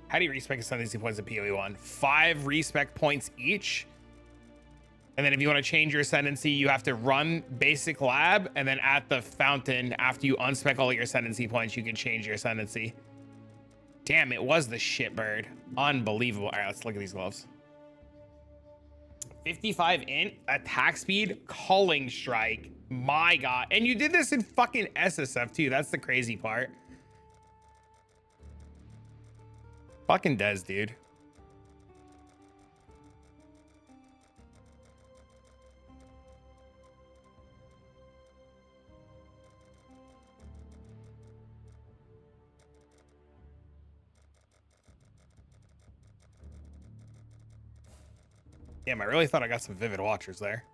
How do you respec ascendancy points in PoE 1? 5 respec points each. And then if you want to change your ascendancy, you have to run basic lab. And then at the fountain, after you unspec all your ascendancy points, you can change your ascendancy. Damn, it was the shitbird. Unbelievable. All right, let's look at these gloves. 55 int, attack speed, culling strike. My God. And you did this in fucking SSF too. That's the crazy part. Fucking Des, dude. Damn, I really thought I got some Vivid Watchers there.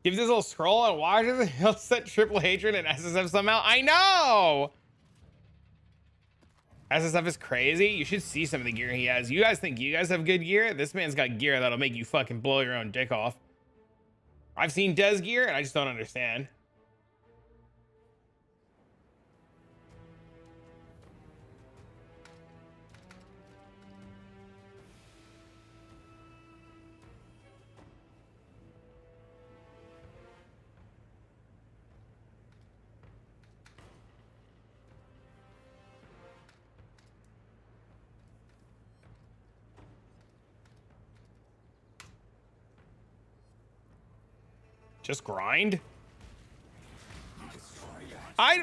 Give this little scroll and watch it. He'll set triple hatred and SSF somehow. I know. SSF is crazy. You should see some of the gear he has. You guys think you guys have good gear? This man's got gear that'll make you fucking blow your own dick off. I've seen Des gear and I just don't understand. Just grind.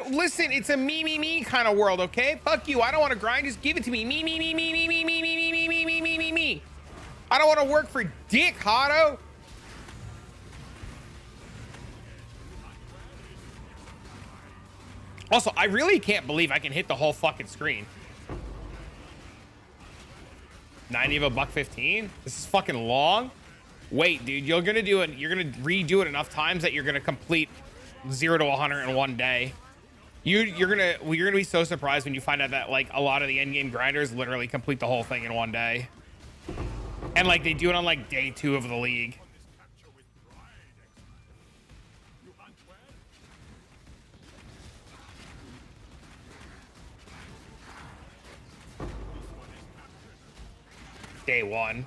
Listen, it's a me kind of world, okay? Fuck you. I don't want to grind. Just give it to me. Me. I don't want to work for dick, Hotto. Also, I really can't believe I can hit the whole fucking screen. 90 of a $1.15. This is fucking long. Wait, dude, you're gonna do it. You're gonna redo it enough times that you're gonna complete 0 to 100 in one day. You're gonna be so surprised when you find out that like a lot of the end game grinders literally complete the whole thing in one day, and like they do it on like day 2 of the league. Day 1.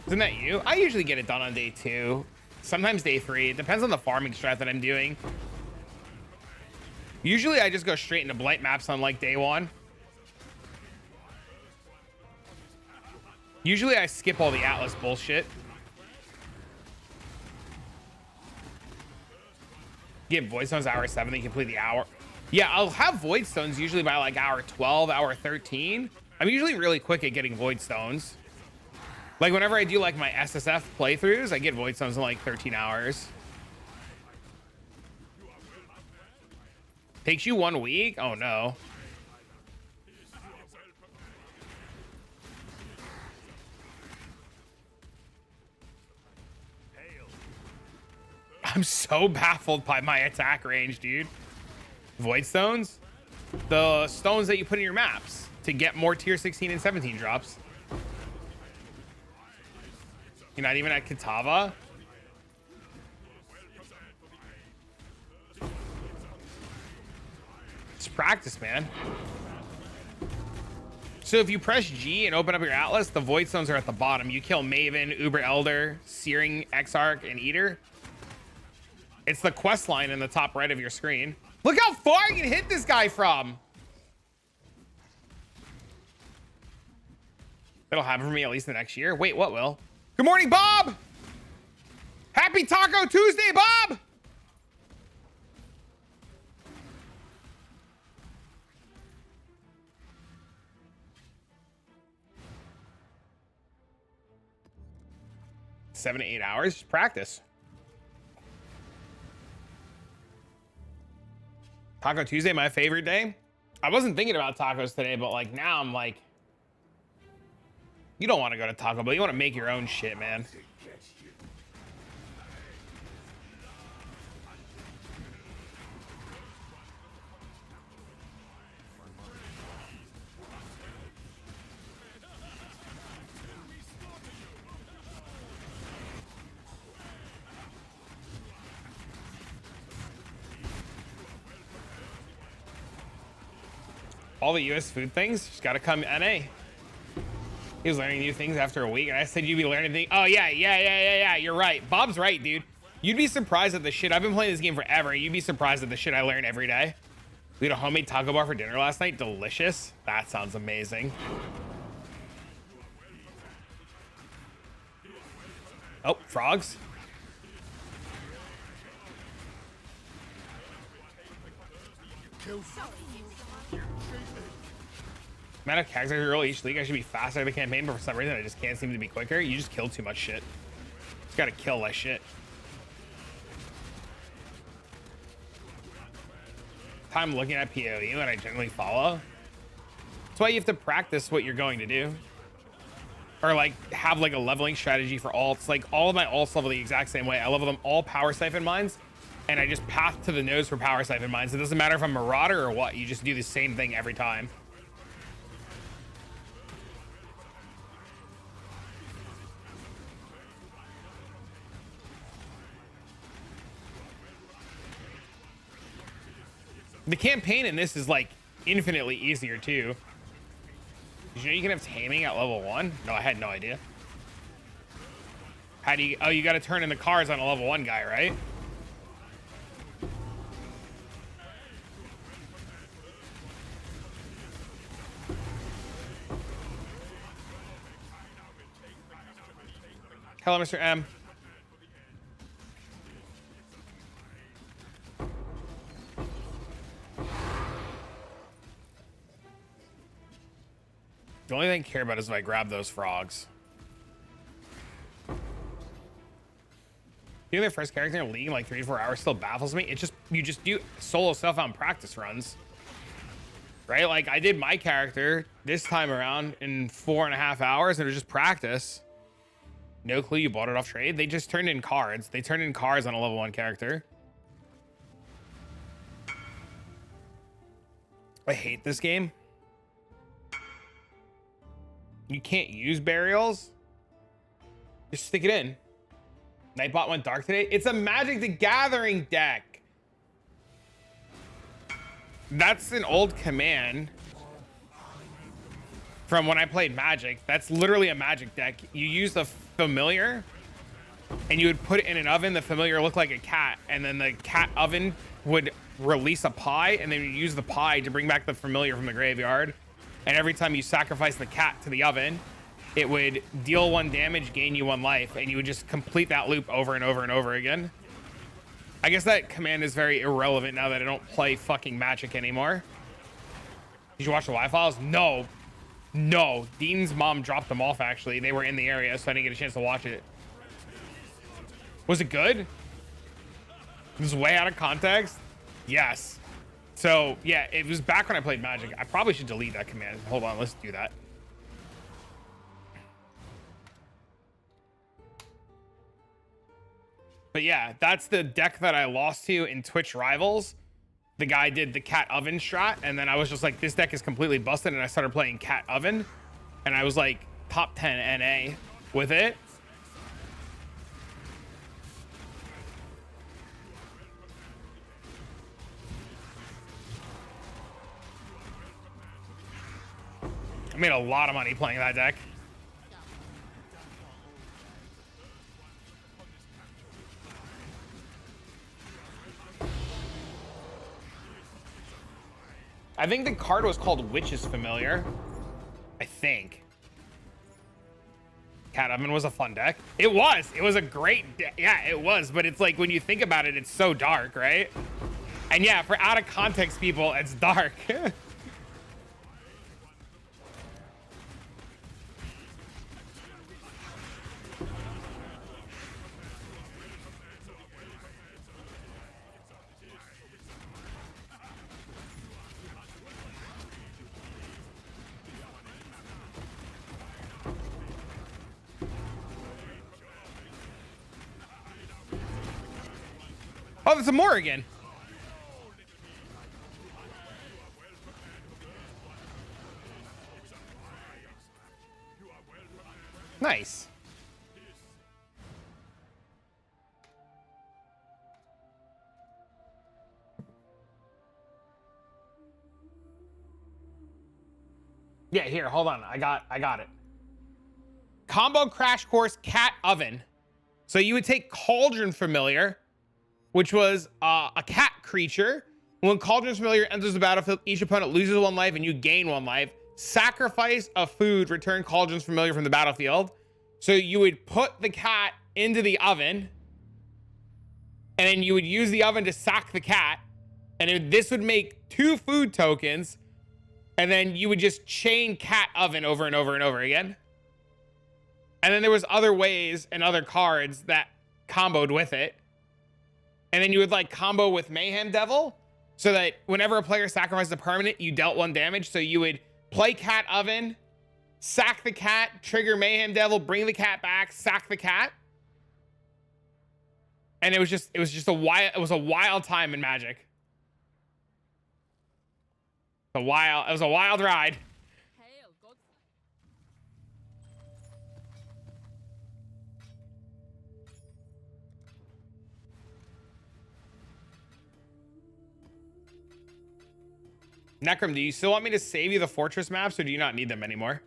Isn't that you? I usually get it done on day 2. Sometimes day 3. It depends on the farming strat that I'm doing. Usually I just go straight into blight maps on like day 1. Usually I skip all the Atlas bullshit. Get Void Stones hour 7, then you complete the hour. Yeah, I'll have Void Stones usually by like hour 12, hour 13. I'm usually really quick at getting Void Stones. Like whenever I do like my SSF playthroughs, I get Void Stones in like 13 hours. Takes you 1 week? Oh no. I'm so baffled by my attack range, dude. Void Stones? The stones that you put in your maps to get more tier 16 and 17 drops. You're not even at Kitava? It's practice, man. So if you press G and open up your atlas, the void stones are at the bottom. You kill Maven, Uber Elder, Searing Exarch, and Eater. It's the quest line in the top right of your screen. Look how far I can hit this guy from. That'll happen for me at least the next year. Wait, what will? Good morning, Bob. Happy Taco Tuesday, Bob. Seven to 8 hours, just practice. Taco Tuesday, my favorite day. I wasn't thinking about tacos today, but like now I'm like, you don't want to go to Taco Bell. You want to make your own shit, man. All the US food things just gotta come NA. He was learning new things after a week, and I said you'd be learning things. Oh yeah, you're right. Bob's right, dude. You'd be surprised at the shit. I've been playing this game forever. You'd be surprised at the shit I learn every day. We had a homemade taco bar for dinner last night. Delicious. That sounds amazing. Oh, frogs. Amount of characters roll each league, I should be faster in the campaign, but for some reason I just can't seem to be quicker. You just kill too much shit. Just gotta kill less shit. Time looking at PoE that I generally follow. That's why you have to practice what you're going to do. Or like have like a leveling strategy for alts. Like all of my alts level the exact same way. I level them all power siphon mines, and I just path to the nose for power siphon mines. It doesn't matter if I'm Marauder or what, you just do the same thing every time. The campaign in this is like infinitely easier too. Did you know you can have taming at level 1? No, I had no idea. How do you, oh, you got to turn in the cars on a level 1 guy, right? Hello, Mr. M. The only thing I care about is if I grab those frogs. Being the first character in League in like 3 to 4 hours still baffles me. It's just, you just do solo stuff on practice runs. Right? Like I did my character this time around in 4.5 hours and it was just practice. No clue you bought it off trade. They just turned in cards. They turned in cards on a level 1 character. I hate this game. You can't use burials. Just stick it in. Nightbot went dark today. It's a Magic the Gathering deck. That's an old command from when I played Magic. That's literally a Magic deck. You use the familiar and you would put it in an oven. The familiar looked like a cat, and then the cat oven would release a pie, and then you use the pie to bring back the familiar from the graveyard. And every time you sacrifice the cat to the oven, it would deal 1 damage, gain you 1 life, and you would just complete that loop over and over and over again. I guess that command is very irrelevant now that I don't play fucking Magic anymore. Did you watch the live files? No. No. Dean's mom dropped them off, actually. They were in the area, so I didn't get a chance to watch it. Was it good? This is way out of context? Yes. So, yeah, it was back when I played Magic. I probably should delete that command. Hold on, let's do that. But yeah, that's the deck that I lost to in Twitch Rivals. The guy did the cat oven strat, and then I was just like, this deck is completely busted, and I started playing cat oven, and I was like top 10 NA with it. Made a lot of money playing that deck. I think the card was called Witch's Familiar. I think. Cat Oven was a fun deck. It was. It was a great deck. Yeah, it was. But it's like when you think about it, it's so dark, right? And yeah, for out of context people, it's dark. Oh, there's a Morrigan. Nice. Yeah, here, hold on. I got it. Combo Crash Course Cat Oven. So you would take Cauldron Familiar, which was a cat creature. When Cauldron Familiar enters the battlefield, each opponent loses 1 life and you gain 1 life. Sacrifice a food, return Cauldron's Familiar from the battlefield. So you would put the cat into the oven, and then you would use the oven to sack the cat, and this would make 2 food tokens, and then you would just chain cat oven over and over and over again. And then there was other ways and other cards that comboed with it. And then you would like combo with Mayhem Devil, so that whenever a player sacrificed a permanent, you dealt 1 damage. So you would play Cat Oven, sack the cat, trigger Mayhem Devil, bring the cat back, sack the cat. And it was just a wild time in Magic. It was a wild ride. Hail, God. Necrom, do you still want me to save you the fortress maps, or do you not need them anymore?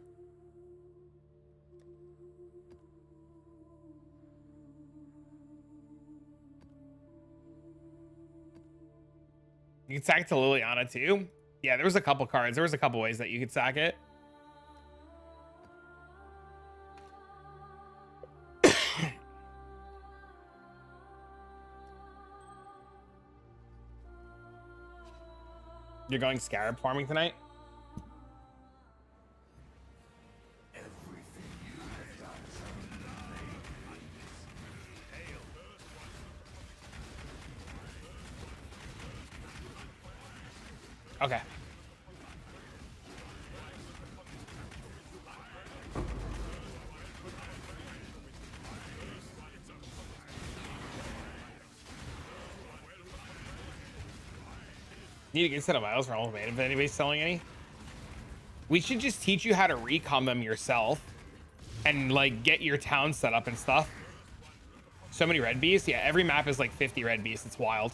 You can sack it to Liliana too. Yeah, there was a couple cards. There was a couple ways that you could sack it. You're going scarab farming tonight? Okay. Need a good set of vials for ultimate if anybody's selling any. We should just teach you how to recom them yourself and like get your town set up and stuff. So many red beasts. Yeah, every map is like 50 red beasts. It's wild.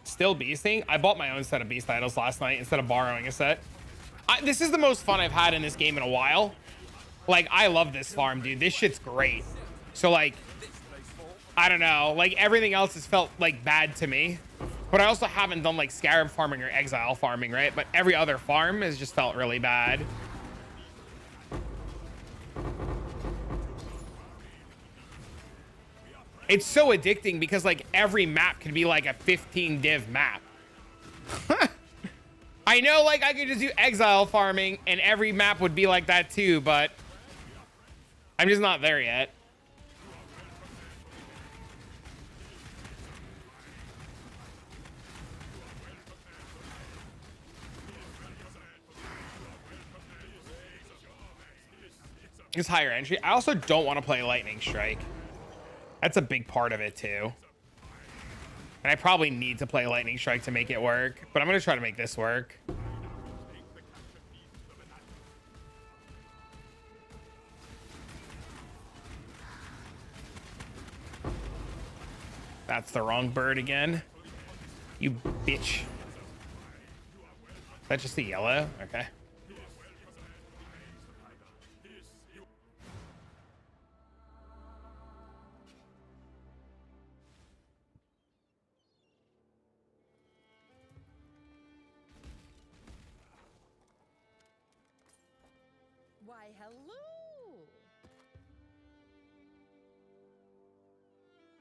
Still beasting? I bought my own set of beast titles last night instead of borrowing a set. This is the most fun I've had in this game in a while. Like, I love this farm, dude. This shit's great. So, like, I don't know. Like, everything else has felt, like, bad to me. But I also haven't done, like, scarab farming or exile farming, right? But every other farm has just felt really bad. It's so addicting because, like, every map can be, like, a 15 div map. I know, like, I could just do exile farming and every map would be like that too, but I'm just not there yet. It's higher entry. I also don't want to play Lightning Strike. That's a big part of it too. And I probably need to play Lightning Strike to make it work, but I'm going to try to make this work. That's the wrong bird again. You bitch. Is that just a yellow? Okay. Why, hello.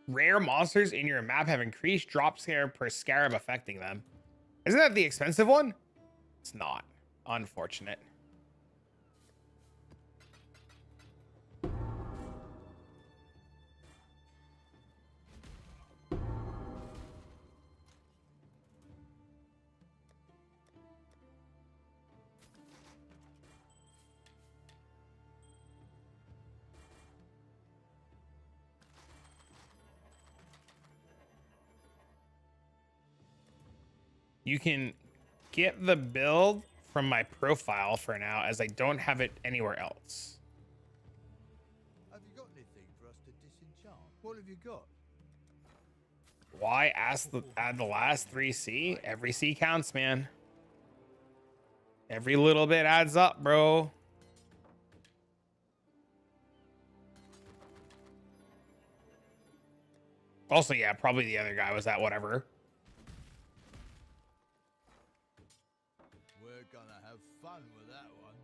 Rare monsters in your map have increased drop scare per scarab affecting them. Isn't that the expensive one? It's not. Unfortunate. You can get the build from my profile for now, as I don't have it anywhere else. Have you got anything for us to disenchant? What have you got? Why add the last 3 C? Every C counts, man. Every little bit adds up, bro. Also, yeah, probably the other guy was at whatever. We're gonna have fun with that one.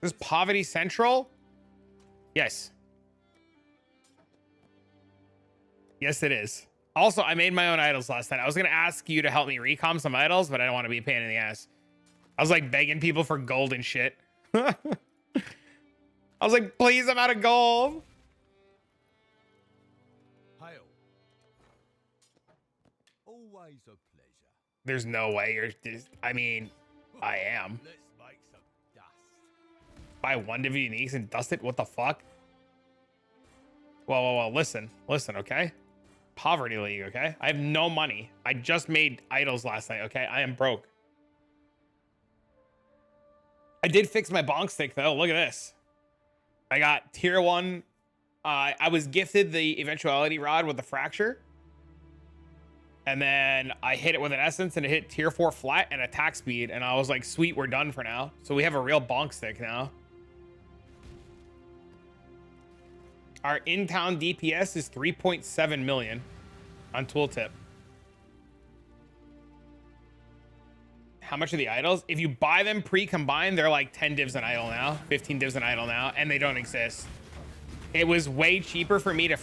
This is Poverty Central? Yes. Yes, it is. Also, I made my own idols last night. I was going to ask you to help me recom some idols, but I don't want to be a pain in the ass. I was like begging people for gold and shit. I was like, please, I'm out of gold. Hail. Always a pleasure. There's no way you're just, I mean, I am. Let's make some dust. Buy 1 div uniques and dust it? What the fuck? Whoa, listen, okay? Poverty League, okay? I have no money. I just made idols last night, okay? I am broke. I did fix my bonk stick, though. Look at this. I got tier 1. I was gifted the eventuality rod with the fracture. And then I hit it with an essence and it hit tier 4 flat and attack speed. And I was like, sweet, we're done for now. So we have a real bonk stick now. Our in-town DPS is 3.7 million on tooltip. How much are the idols? If you buy them pre-combined, they're like 10 divs an idol now, 15 divs an idol now, and they don't exist. It was way cheaper for me to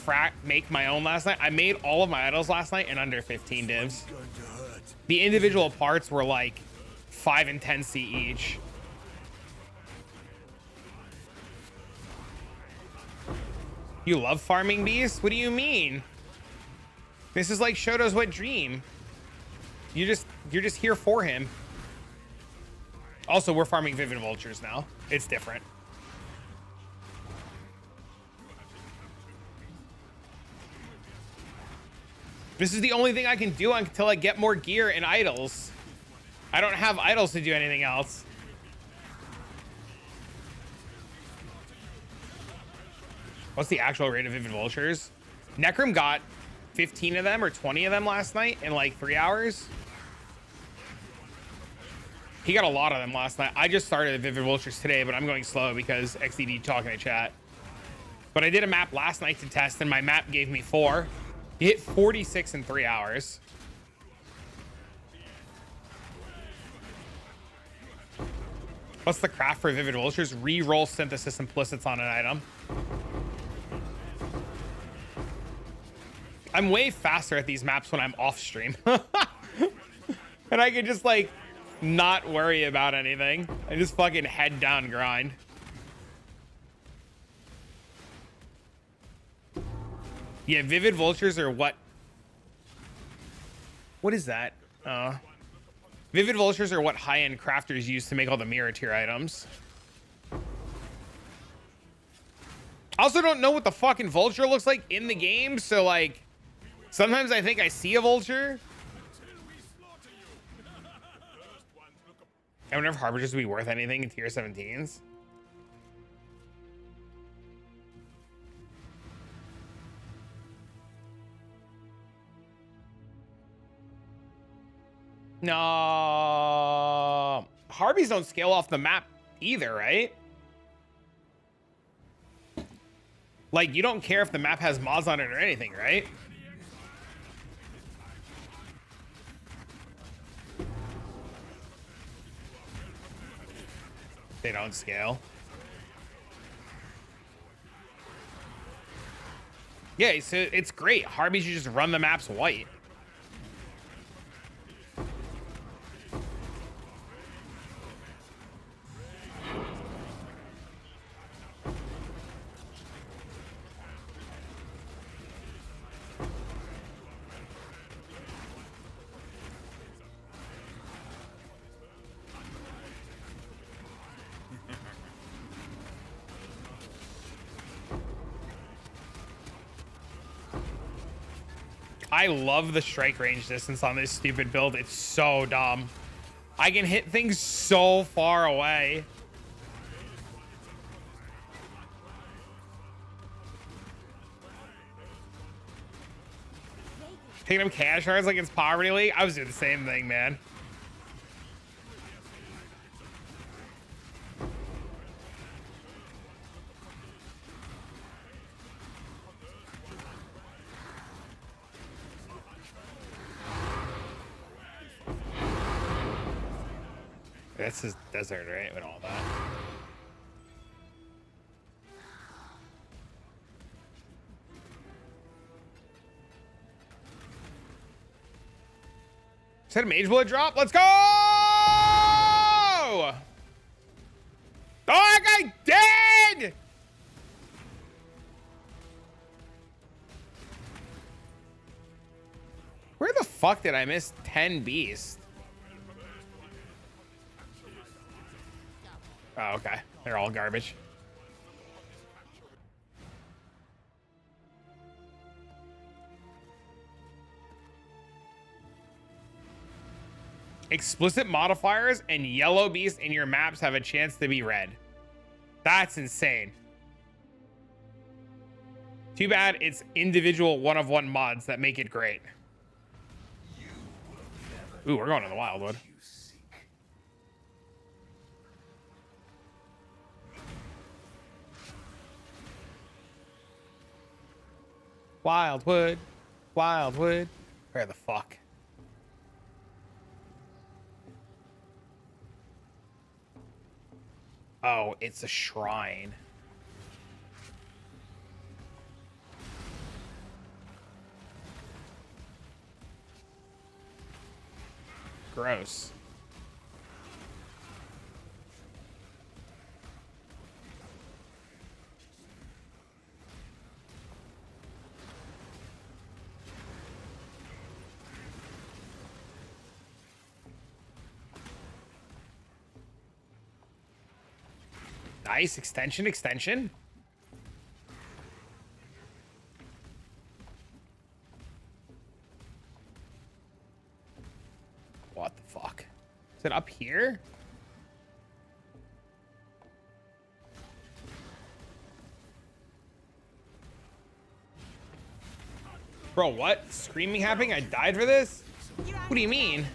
make my own last night. I made all of my idols last night in under 15 divs. The individual parts were like 5 and 10 C each. You love farming beasts? What do you mean? This is like Shoto's wet dream. You're just here for him. Also, we're farming Vivid Vultures now. It's different. This is the only thing I can do until I get more gear and idols. I don't have idols to do anything else. What's the actual rate of Vivid Vultures? Necrom got 15 of them or 20 of them last night in like 3 hours. He got a lot of them last night. I just started the Vivid Vultures today, but I'm going slow because XDD talking to chat. But I did a map last night to test, and my map gave me 4. He hit 46 in 3 hours. What's the craft for Vivid Vultures? Reroll Synthesis Implicits on an item. I'm way faster at these maps when I'm off stream. And I can just like not worry about anything. I just fucking head down grind. Yeah, Vivid Vultures are what is that? Vivid Vultures are what high-end crafters use to make all the mirror tier items. I also don't know what the fucking vulture looks like in the game, so like sometimes I think I see a vulture. I wonder if Harbingers would be worth anything in tier 17s. No. Harpies don't scale off the map either, right? Like, you don't care if the map has mods on it or anything, right? They don't scale. Yeah, so it's great. Harpies, you just run the maps white. I love the strike range distance on this stupid build. It's so dumb. I can hit things so far away. Picking up cash cards like it's Poverty League. I was doing the same thing, man. This is desert, right? With all that. Is that a mage bullet drop? Let's go! Oh, that guy dead! Where the fuck did I miss 10 beasts? Oh, okay. They're all garbage. Explicit modifiers and yellow beasts in your maps have a chance to be red. That's insane. Too bad it's individual one-of-one mods that make it great. Ooh, we're going to the Wildwood. Wildwood. Wildwood. Where the fuck? Oh, it's a shrine. Gross. Nice extension. What the fuck? Is it up here? Bro, what? Screaming happening? I died for this? What do you mean?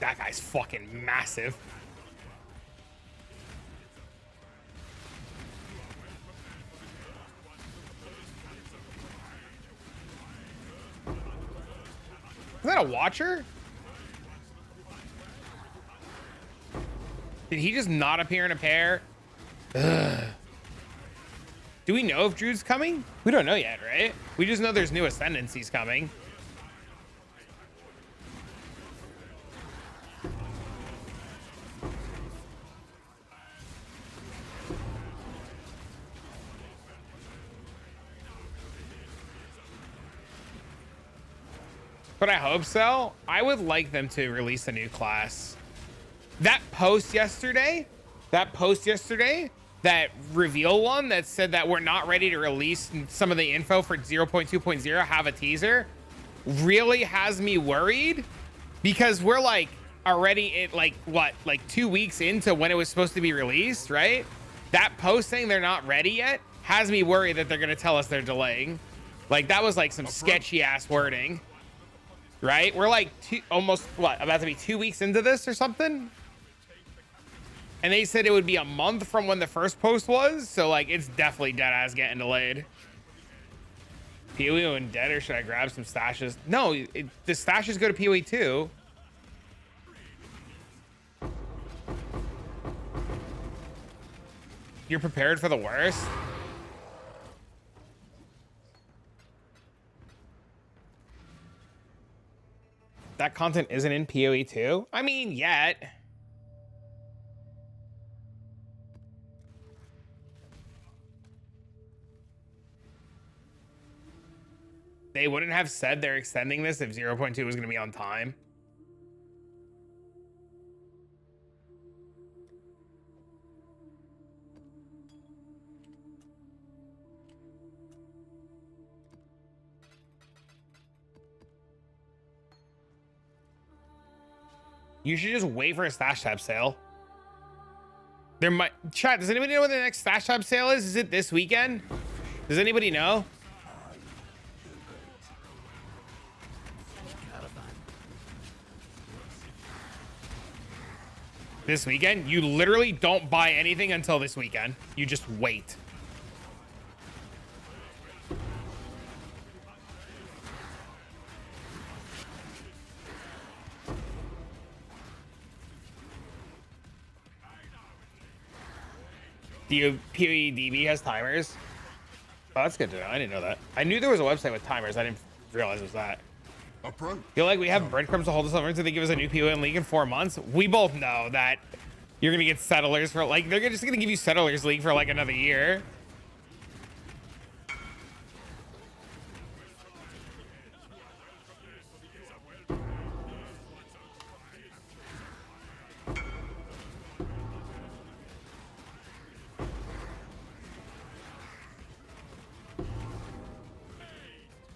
That guy's fucking massive. Is that a watcher? Did he just not appear in a pair? Ugh. Do we know if Drew's coming? We don't know yet, right? We just know there's new ascendancies coming. But I hope so. I would like them to release a new class. That post yesterday, that reveal one that said that we're not ready to release some of the info for 0.2.0, have a teaser, really has me worried because we're like already at like what, like 2 weeks into when it was supposed to be released, right? That post saying they're not ready yet has me worried that they're going to tell us they're delaying. Like that was like some sketchy ass wording, right? We're like almost what, about to be 2 weeks into this or something. And they said it would be a month from when the first post was. So like, it's definitely dead ass getting delayed. PoE and dead, or should I grab some stashes? No, the stashes go to PoE too. You're prepared for the worst? That content isn't in PoE too? I mean, yet. They wouldn't have said they're extending this if 0.2 was going to be on time. You should just wait for a stash tab sale. There might... Chat, does anybody know when the next stash tab sale is? Is it this weekend? Does anybody know? This weekend? You literally don't buy anything until this weekend. You just wait. PoEDB has timers. Oh, that's good to know. I didn't know that. I knew there was a website with timers. I didn't realize it was that. Feel like we have breadcrumbs to hold us over until they give us a new PoE in League in 4 months. We both know that you're gonna get settlers for like, they're just gonna give you settlers League for like another year.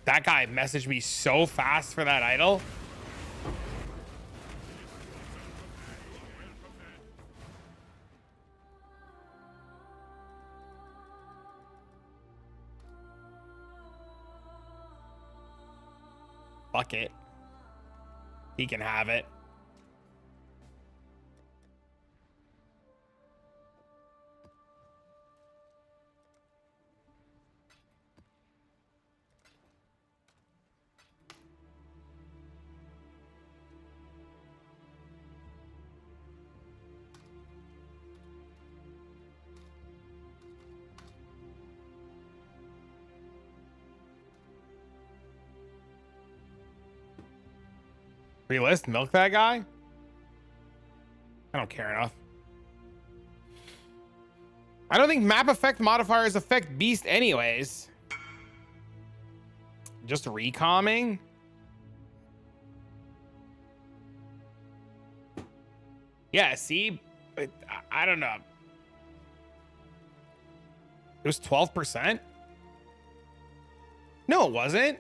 That guy messaged me so fast for that idol. Fuck it. He can have it. Relist, milk that guy? I don't care enough. I don't think map effect modifiers affect beast anyways. Just recomming? Yeah, see? I don't know. It was 12%? No, it wasn't.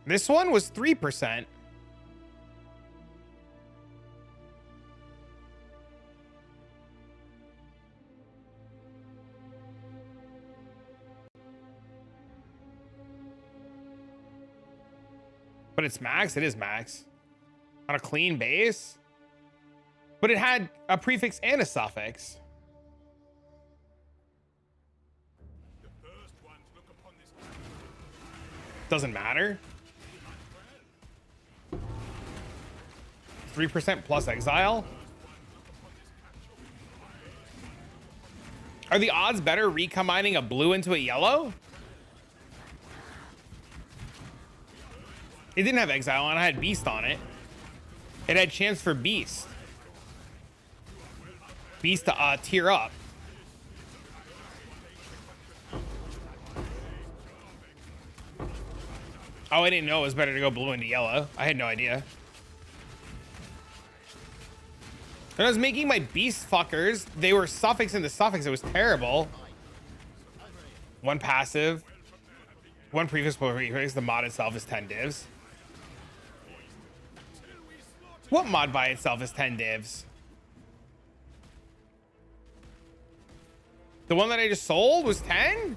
This one was 3%. But it's max. It is max on a clean base, but it had a prefix and a suffix. Doesn't matter. 3% plus exile. Are the odds better recombining a blue into a yellow? It didn't have exile and I had beast on it. It had chance for beast. Beast to tier up. Oh, I didn't know it was better to go blue into yellow. I had no idea. When I was making my beast fuckers, they were suffix into suffix. It was terrible. One passive. One prefix, the mod itself is 10 divs. What mod by itself is 10 divs? The one that I just sold was 10?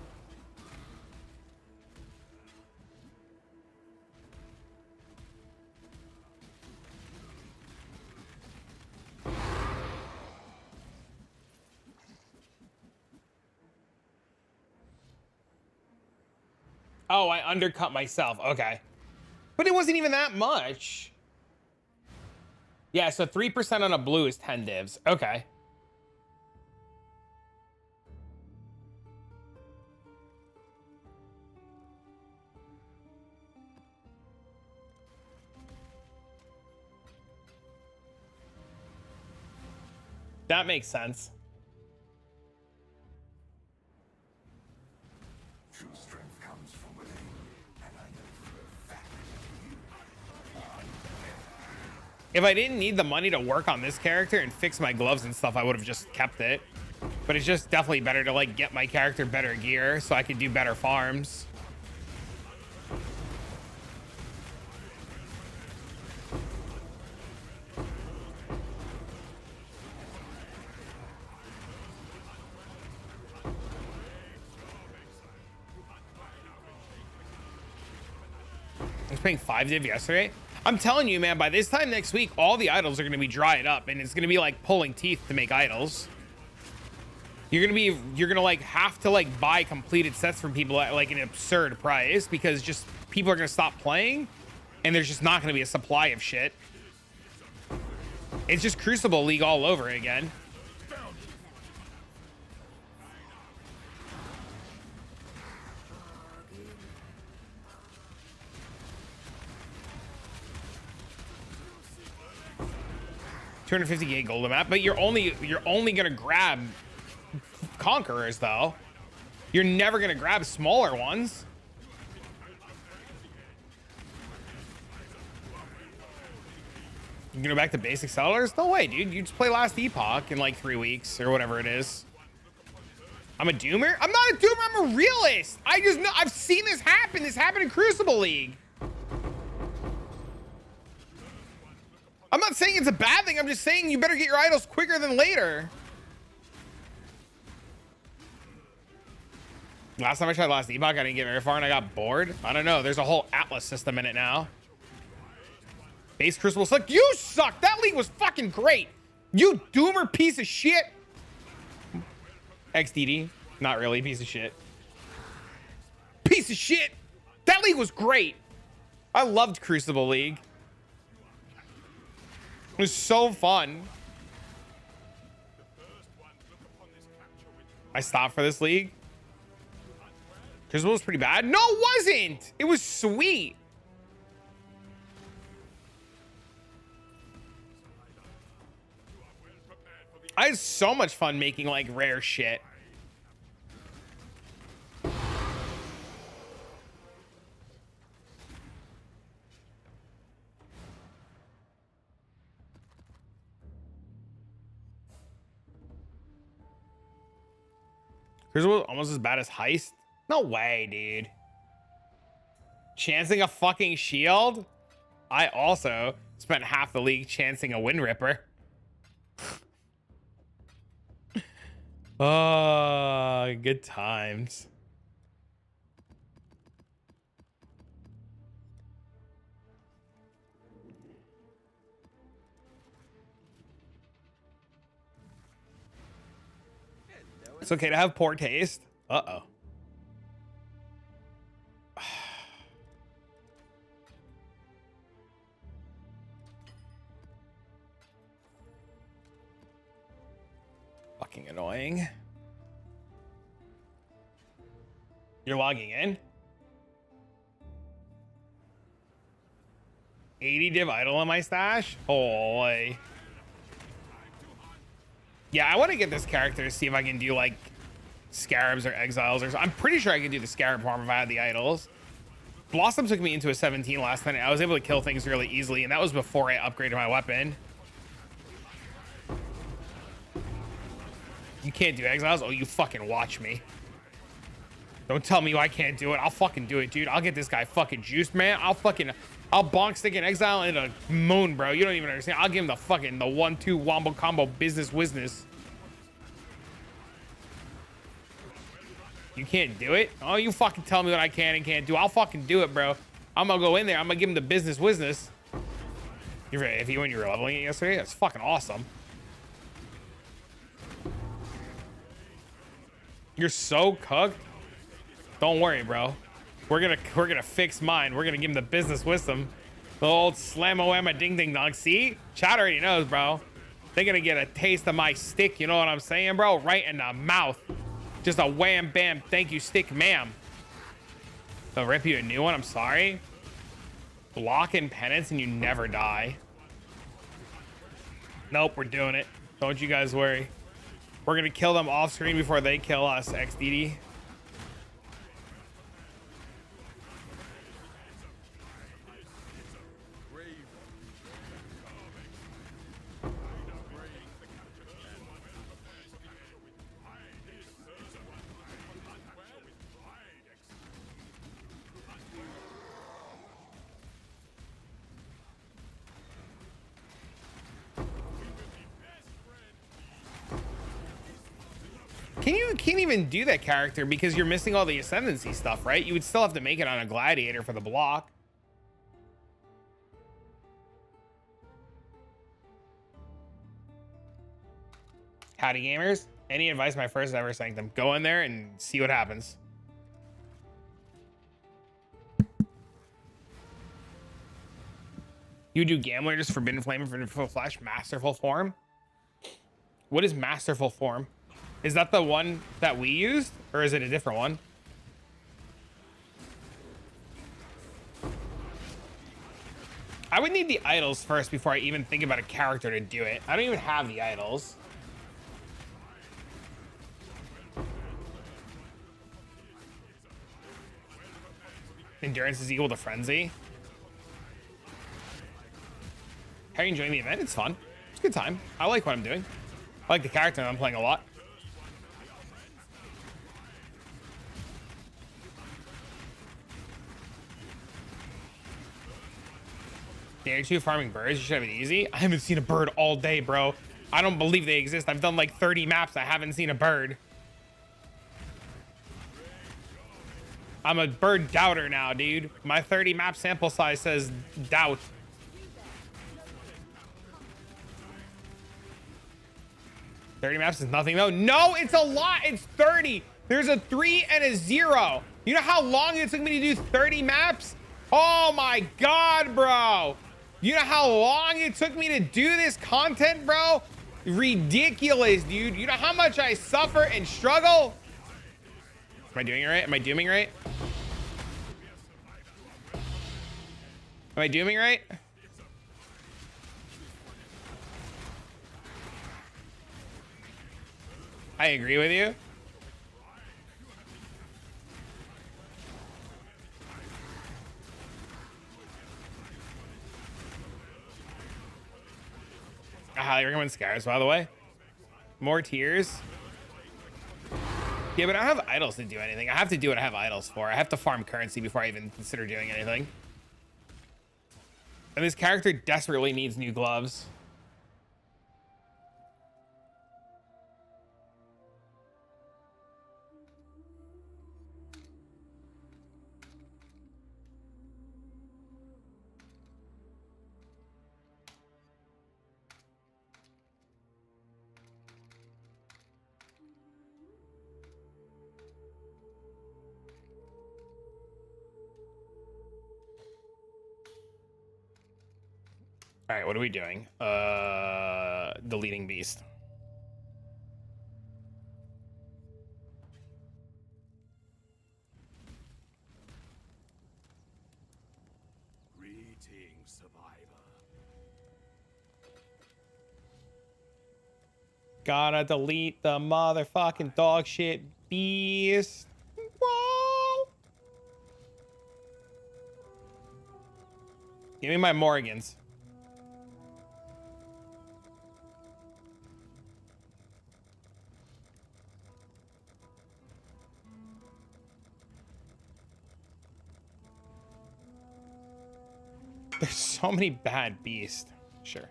Oh, I undercut myself. Okay. But it wasn't even that much. Yeah, so 3% on a blue is 10 divs. Okay. That makes sense. True strength comes from within, and I know for a fact. If I didn't need the money to work on this character and fix my gloves and stuff, I would have just kept it. But it's just definitely better to like get my character better gear so I can do better farms. I was paying 5 div yesterday. I'm telling you, man, by this time next week, all the idols are going to be dried up and it's going to be like pulling teeth to make idols. You're going to like have to like buy completed sets from people at like an absurd price because just people are going to stop playing and there's just not going to be a supply of shit. It's just Crucible League all over again. $250K gold map, but you're only gonna grab conquerors though. You're never gonna grab smaller ones. You can go back to basic sellers? No way, dude. You just play Last Epoch in like 3 weeks or whatever it is. I'm a doomer? I'm not a doomer, I'm a realist. I just know, I've seen this happen. This happened in Crucible League. I'm not saying it's a bad thing. I'm just saying you better get your idols quicker than later. Last time I tried Last Epoch, I didn't get very far and I got bored. I don't know. There's a whole Atlas system in it now. Base Crucible suck. You suck. That league was fucking great. You doomer piece of shit. XDD. Not really. Piece of shit. Piece of shit. That league was great. I loved Crucible League. It was so fun. I stopped for this league. Crucible was pretty bad. No, it wasn't. It was sweet. I had so much fun making like rare shit. Crucible almost as bad as Heist? No way, dude. Chancing a fucking shield? I also spent half the league chancing a Wind Ripper. Oh, good times. It's okay to have poor taste. Uh-oh. Fucking annoying. You're logging in? 80 div idol in my stash? Holy. Yeah, I want to get this character to see if I can do like scarabs or exiles or I'm pretty sure I could do the scarab farm if I had the idols. Blossom took me into a 17 last night. I was able to kill things really easily, and that was before I upgraded my weapon. You can't do exiles? Oh, you fucking watch me. Don't tell me I can't do it. I'll fucking do it, dude. I'll get this guy fucking juiced, man. I'll bonk stick in exile in a moon, bro. You don't even understand. I'll give him the 1-2 wombo combo business. You can't do it? Oh, you fucking tell me what I can and can't do. I'll fucking do it, bro. I'm gonna go in there. I'm gonna give him the business. If you when you were leveling it yesterday, that's fucking awesome. You're so cooked. Don't worry, bro. We're gonna fix mine. We're gonna give him the business wisdom. The old slam-o-whamma ding-ding-dong. See? Chat already knows, bro. They're gonna get a taste of my stick. You know what I'm saying, bro? Right in the mouth. Just a wham, bam, thank you, stick, ma'am. They'll rip you a new one. I'm sorry. Block and penance and you never die. Nope, we're doing it. Don't you guys worry. We're gonna kill them off screen before they kill us, XDD. You can't even do that character because you're missing all the ascendancy stuff, right? You would still have to make it on a gladiator for the block. Howdy gamers. Any advice? My first ever sanctum. Go in there and see what happens. You do Gambler, just Forbidden Flame, Forbidden Flash, Masterful Form? What is Masterful Form? Is that the one that we used, or is it a different one? I would need the idols first before I even think about a character to do it. I don't even have the idols. Endurance is equal to frenzy. How are you enjoying the event? It's fun. It's a good time. I like what I'm doing. I like the character I'm playing a lot. Day 2 farming birds. You should have it easy. I haven't seen a bird all day, bro. I don't believe they exist. I've done like 30 maps. I haven't seen a bird. I'm a bird doubter now, dude. My 30 map sample size says doubt. $30 maps is nothing though. No, it's a lot. It's 30. There's a 3 and a 0. You know how long it took me to do 30 maps? Oh my God, bro. You know how long it took me to do this content, bro? Ridiculous, dude. You know how much I suffer and struggle? Am I doing it right? Am I dooming right? Am I dooming right? I agree with you. I highly recommend Scaris, by the way. More tiers. Yeah, but I don't have idols to do anything. I have to do what I have idols for. I have to farm currency before I even consider doing anything. And this character desperately needs new gloves. All right, what are we doing? Deleting beast. Greetings, survivor. Gotta delete the motherfucking dog shit beast. Whoa. Give me my Morgans. There's so many bad beasts. Sure.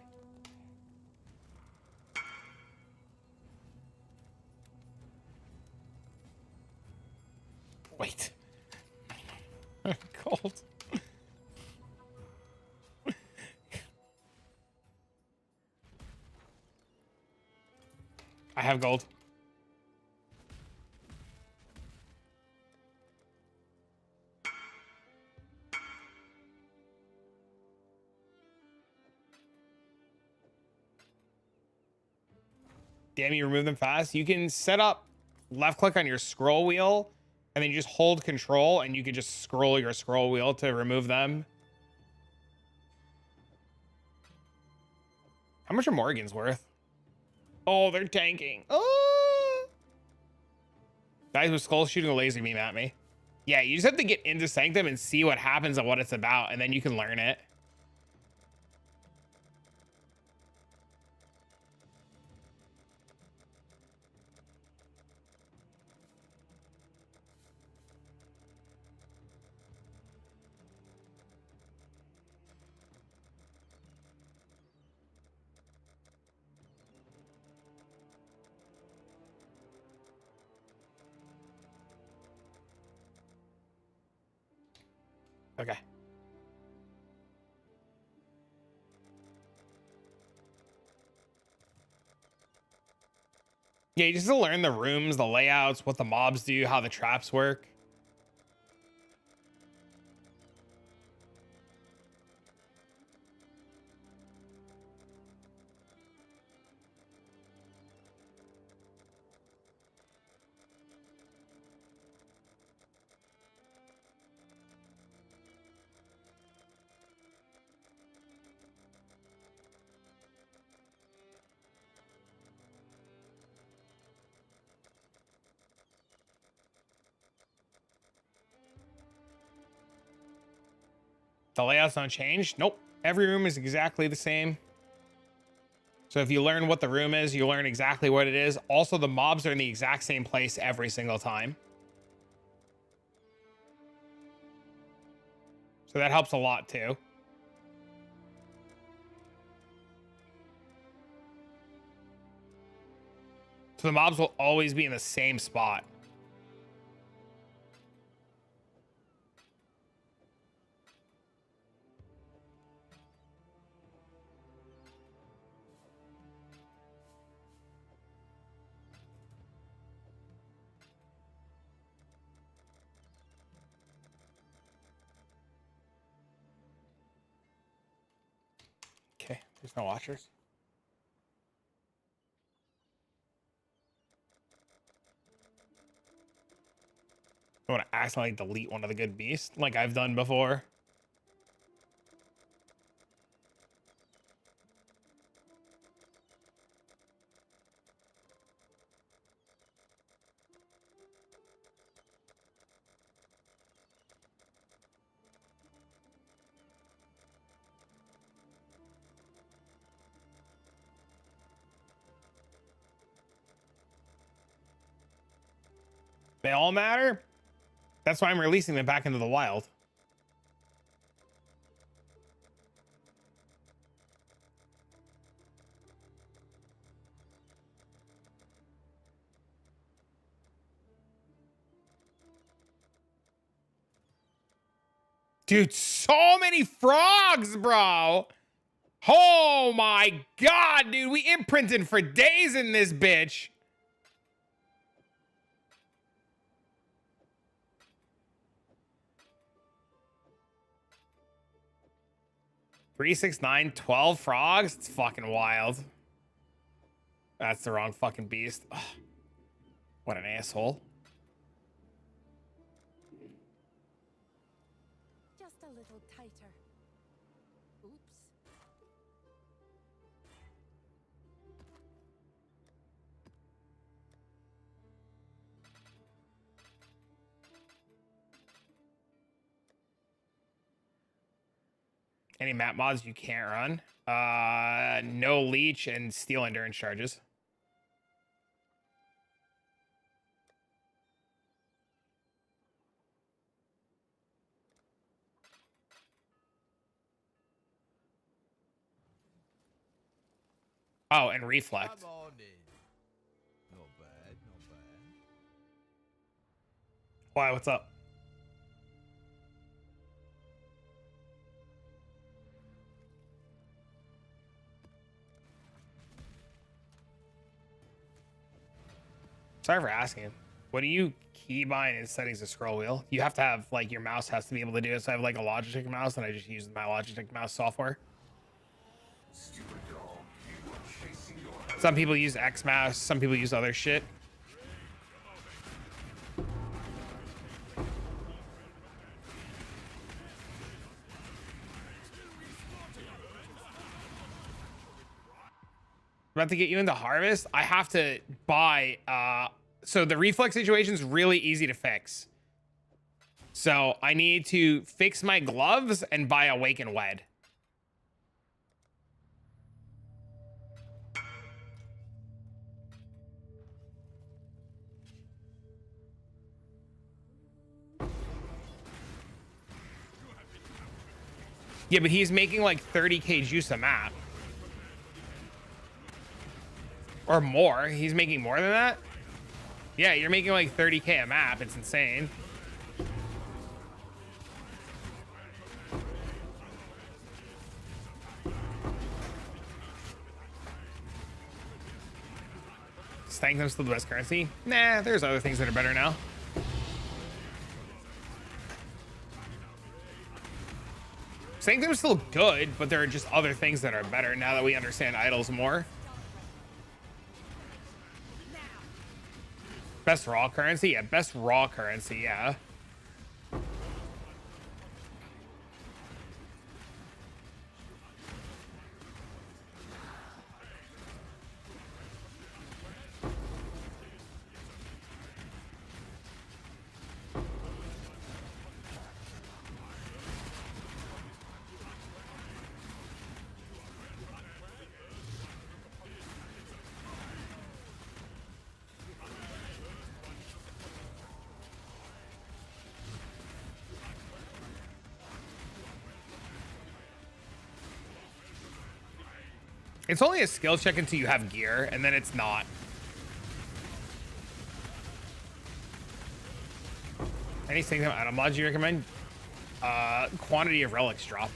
Wait. Cold. I have gold. Damn, you remove them fast. You can set up left click on your scroll wheel and then you just hold control and you can just scroll your scroll wheel to remove them. How much are Morgan's worth? Oh, they're tanking. Oh! Guys with skulls shooting a laser beam at me. Yeah, you just have to get into Sanctum and see what happens and what it's about, and then you can learn it. Okay. Yeah, you just have to learn the rooms, the layouts, what the mobs do, how the traps work. The layouts don't change. Nope. Every room is exactly the same. So if you learn what the room is, you learn exactly what it is. Also, the mobs are in the exact same place every single time. So that helps a lot too. So the mobs will always be in the same spot. Okay, there's no watchers. I want to accidentally delete one of the good beasts like I've done before. They all matter. That's why I'm releasing them back into the wild. Dude, so many frogs, bro. Oh my God, dude. We imprinted for days in this bitch. Three, 6, 9, 12 frogs. It's fucking wild. That's the wrong fucking beast. Ugh. What an asshole. Just a little tighter. Oops. Any map mods you can't run? No leech and steel endurance charges. Oh, and reflect. Come on in. Not bad, not bad. Why? What's up? Sorry for asking. What do you keybind in settings of scroll wheel? You have to have like your mouse has to be able to do it. So I have like a Logitech mouse, and I just use my Logitech mouse software. Stupid dog, you are chasing your Some people use X mouse. Some people use other shit. About to get you into harvest. I have to buy so the reflex situation is really easy to fix. So I need to fix my gloves and buy Awaken Wed. Yeah, but he's making like 30k juice a map. Or more. He's making more than that? Yeah, you're making like 30k a map. It's insane. Stank still the best currency? Nah, there's other things that are better now. Sanctum's still good, but there are just other things that are better now that we understand idols more. Best raw currency? Yeah, best raw currency, yeah. It's only a skill check until you have gear, and then it's not. Any single item mods you recommend? Quantity of relics drop.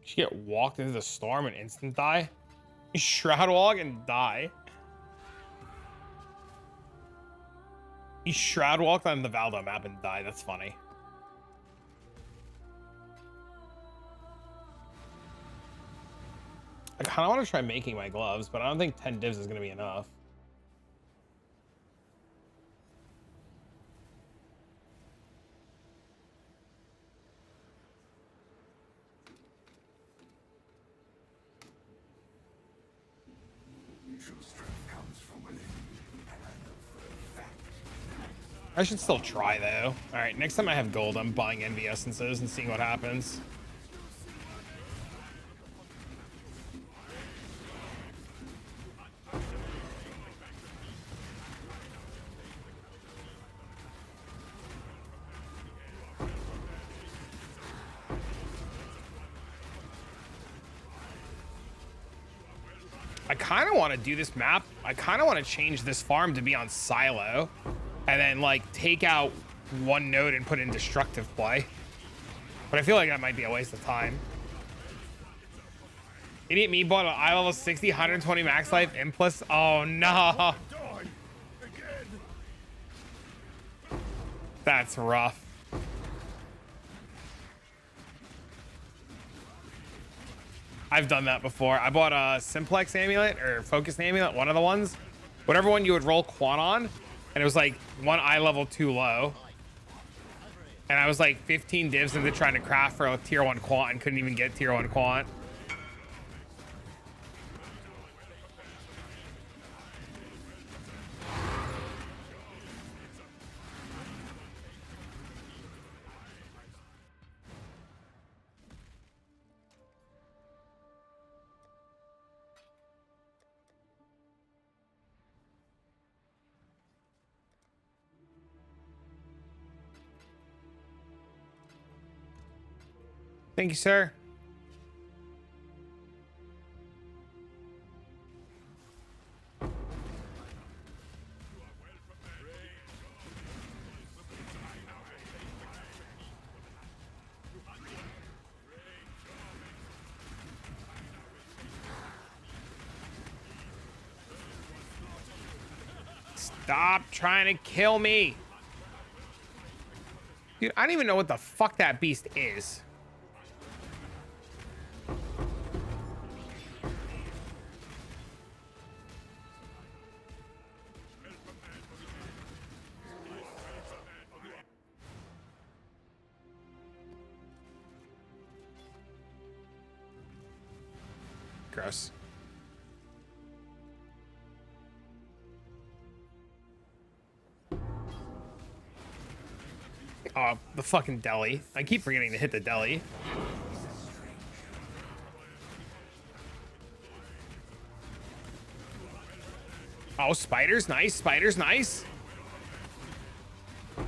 She get walked into the storm and instant die. Shroud walk and die. He shroud walked on the Valdo map and died. That's funny. I kind of want to try making my gloves, but I don't think 10 divs is going to be enough. true strength comes from within, and I know for a fact. I should still try though. All right, next time I have gold, I'm buying envy essences and seeing what happens. I kind of want to do this map. I kind of want to change this farm to be on silo and then like take out one node and put in destructive play. But I feel like that might be a waste of time. Idiot me bought an eye level 60, 120 max life impulse. Oh no. That's rough. I've done that before. I bought a simplex amulet or focus amulet, one of the ones, whatever one you would roll quant on, and it was like one eye level too low. And I was like 15 divs into trying to craft for a tier 1 quant and couldn't even get tier 1 quant. Thank you, sir. Stop trying to kill me. Dude, I don't even know what the fuck that beast is. Gross. Oh, the fucking deli. I keep forgetting to hit the deli. Oh, spiders, nice. Spiders, nice. I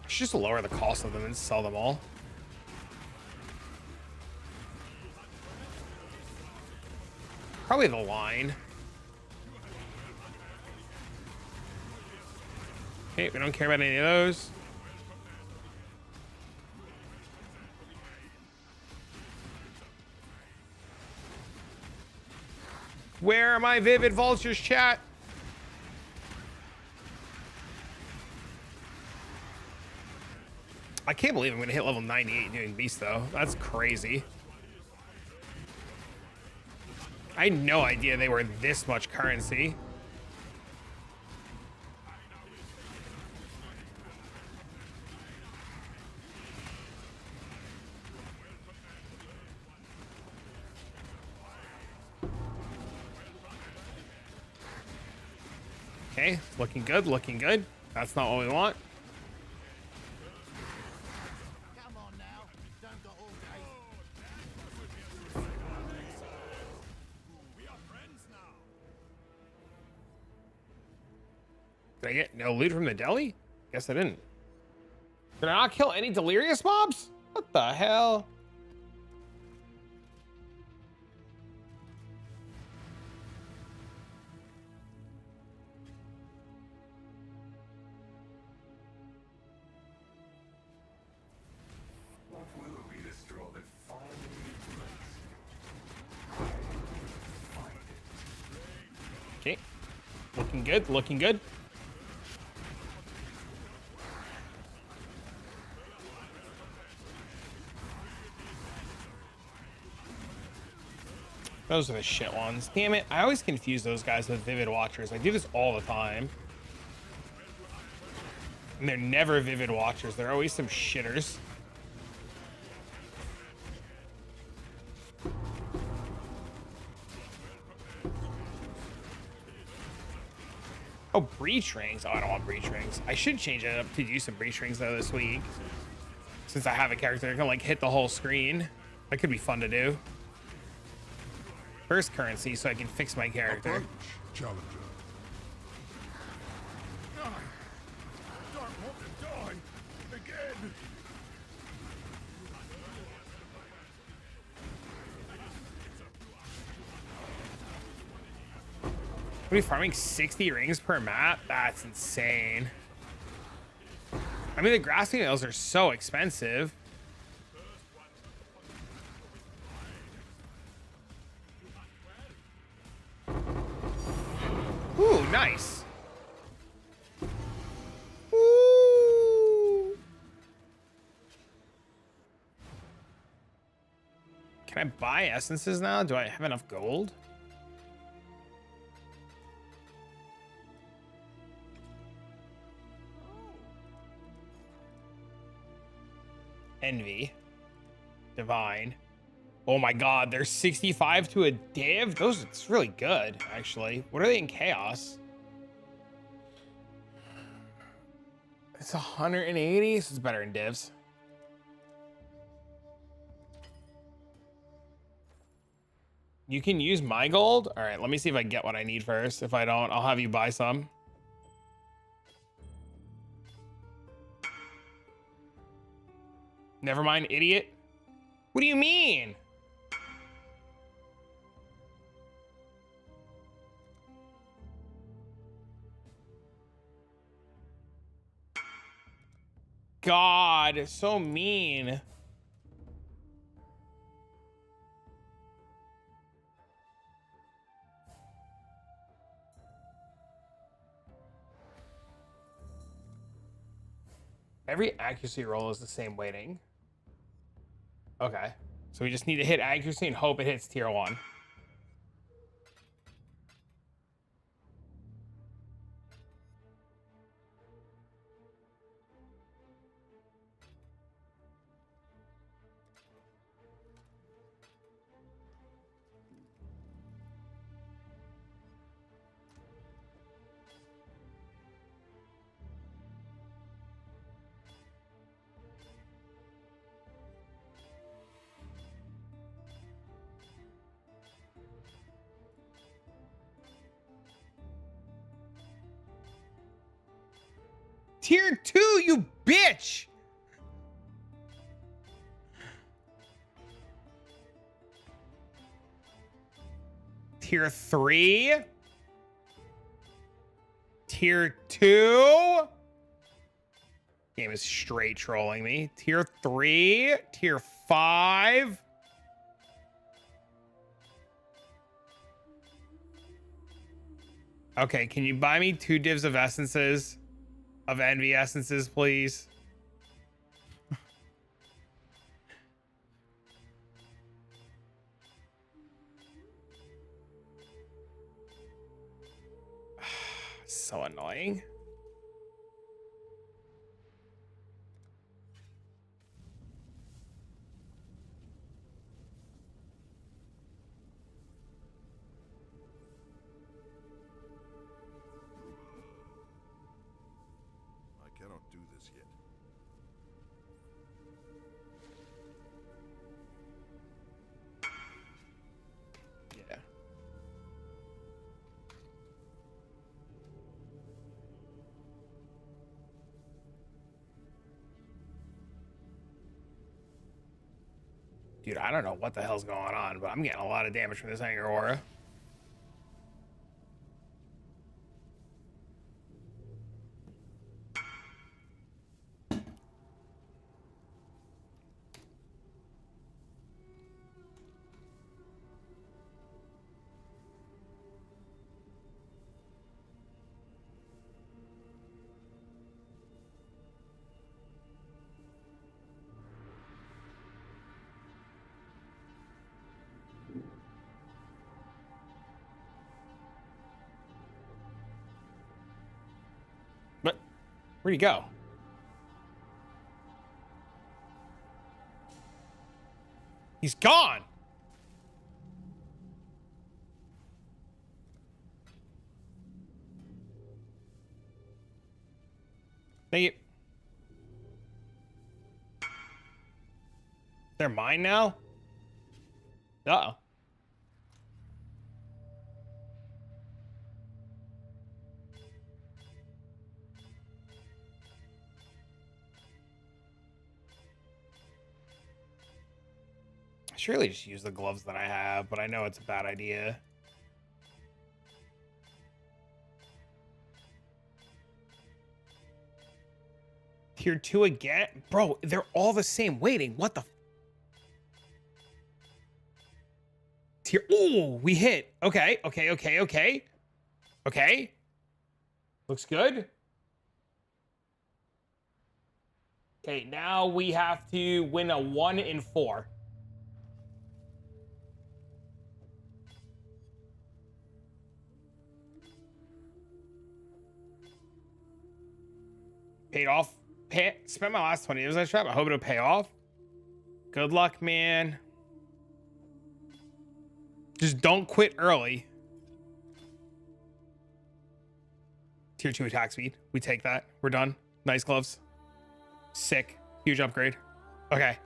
should just lower the cost of them and sell them all. Probably the line. Okay, we don't care about any of those. Where are my vivid vultures, chat? I can't believe I'm gonna hit level 98 doing beast though. That's crazy. I had no idea they were this much currency. Okay, looking good, looking good. That's not what we want. Come on now. Don't got all day. We are friends now. Did I get no loot from the deli? Guess I didn't. Did I not kill any delirious mobs? What the hell? What will be the straw that finally breaks? Okay. Looking good, looking good. Those are the shit ones. Damn it. I always confuse those guys with Vivid Watchers. I do this all the time. And they're never Vivid Watchers. They're always some shitters. Oh, breach rings. Oh, I don't want breach rings. I should change it up to do some breach rings though this week. Since I have a character that can like hit the whole screen. That could be fun to do. First currency so I can fix my character. Approach, challenger. Die. Don't want to die. Again. Are we farming 60 rings per map? That's insane. I mean, the grasping nails are so expensive. Ooh, nice. Ooh. Can I buy essences now? Do I have enough gold? Envy. Divine. Oh my god, there's 65 to a div? It's really good, actually. What are they in chaos? It's 180, so it's better in divs. You can use my gold? All right, let me see if I get what I need first. If I don't, I'll have you buy some. Never mind, idiot. What do you mean? God, so mean. Every accuracy roll is the same weighting. Okay. So we just need to hit accuracy and hope it hits tier 1. Tier 2, you bitch! Tier 3? Tier 2? Game is straight trolling me. Tier 3? Tier 5? Okay, can you buy me 2 divs of essences? Of envy essences, please. So annoying. I cannot do this yet. Yeah. Dude, I don't know what the hell's going on, but I'm getting a lot of damage from this Anger Aura. But where'd he go? He's gone. Thank you. They're mine now? Uh-oh. I should really just use the gloves that I have, but I know it's a bad idea. Tier 2 again? Bro, they're all the same weighting. What the? Tier. Oh, we hit. Okay, okay, okay, okay. Okay. Looks good. Okay, now we have to win a 1 in 4. Paid off. Spent my last 20 years on that trap. I hope it'll pay off. Good luck, man. Just don't quit early. Tier 2 attack speed. We take that. We're done. Nice gloves. Sick. Huge upgrade. Okay.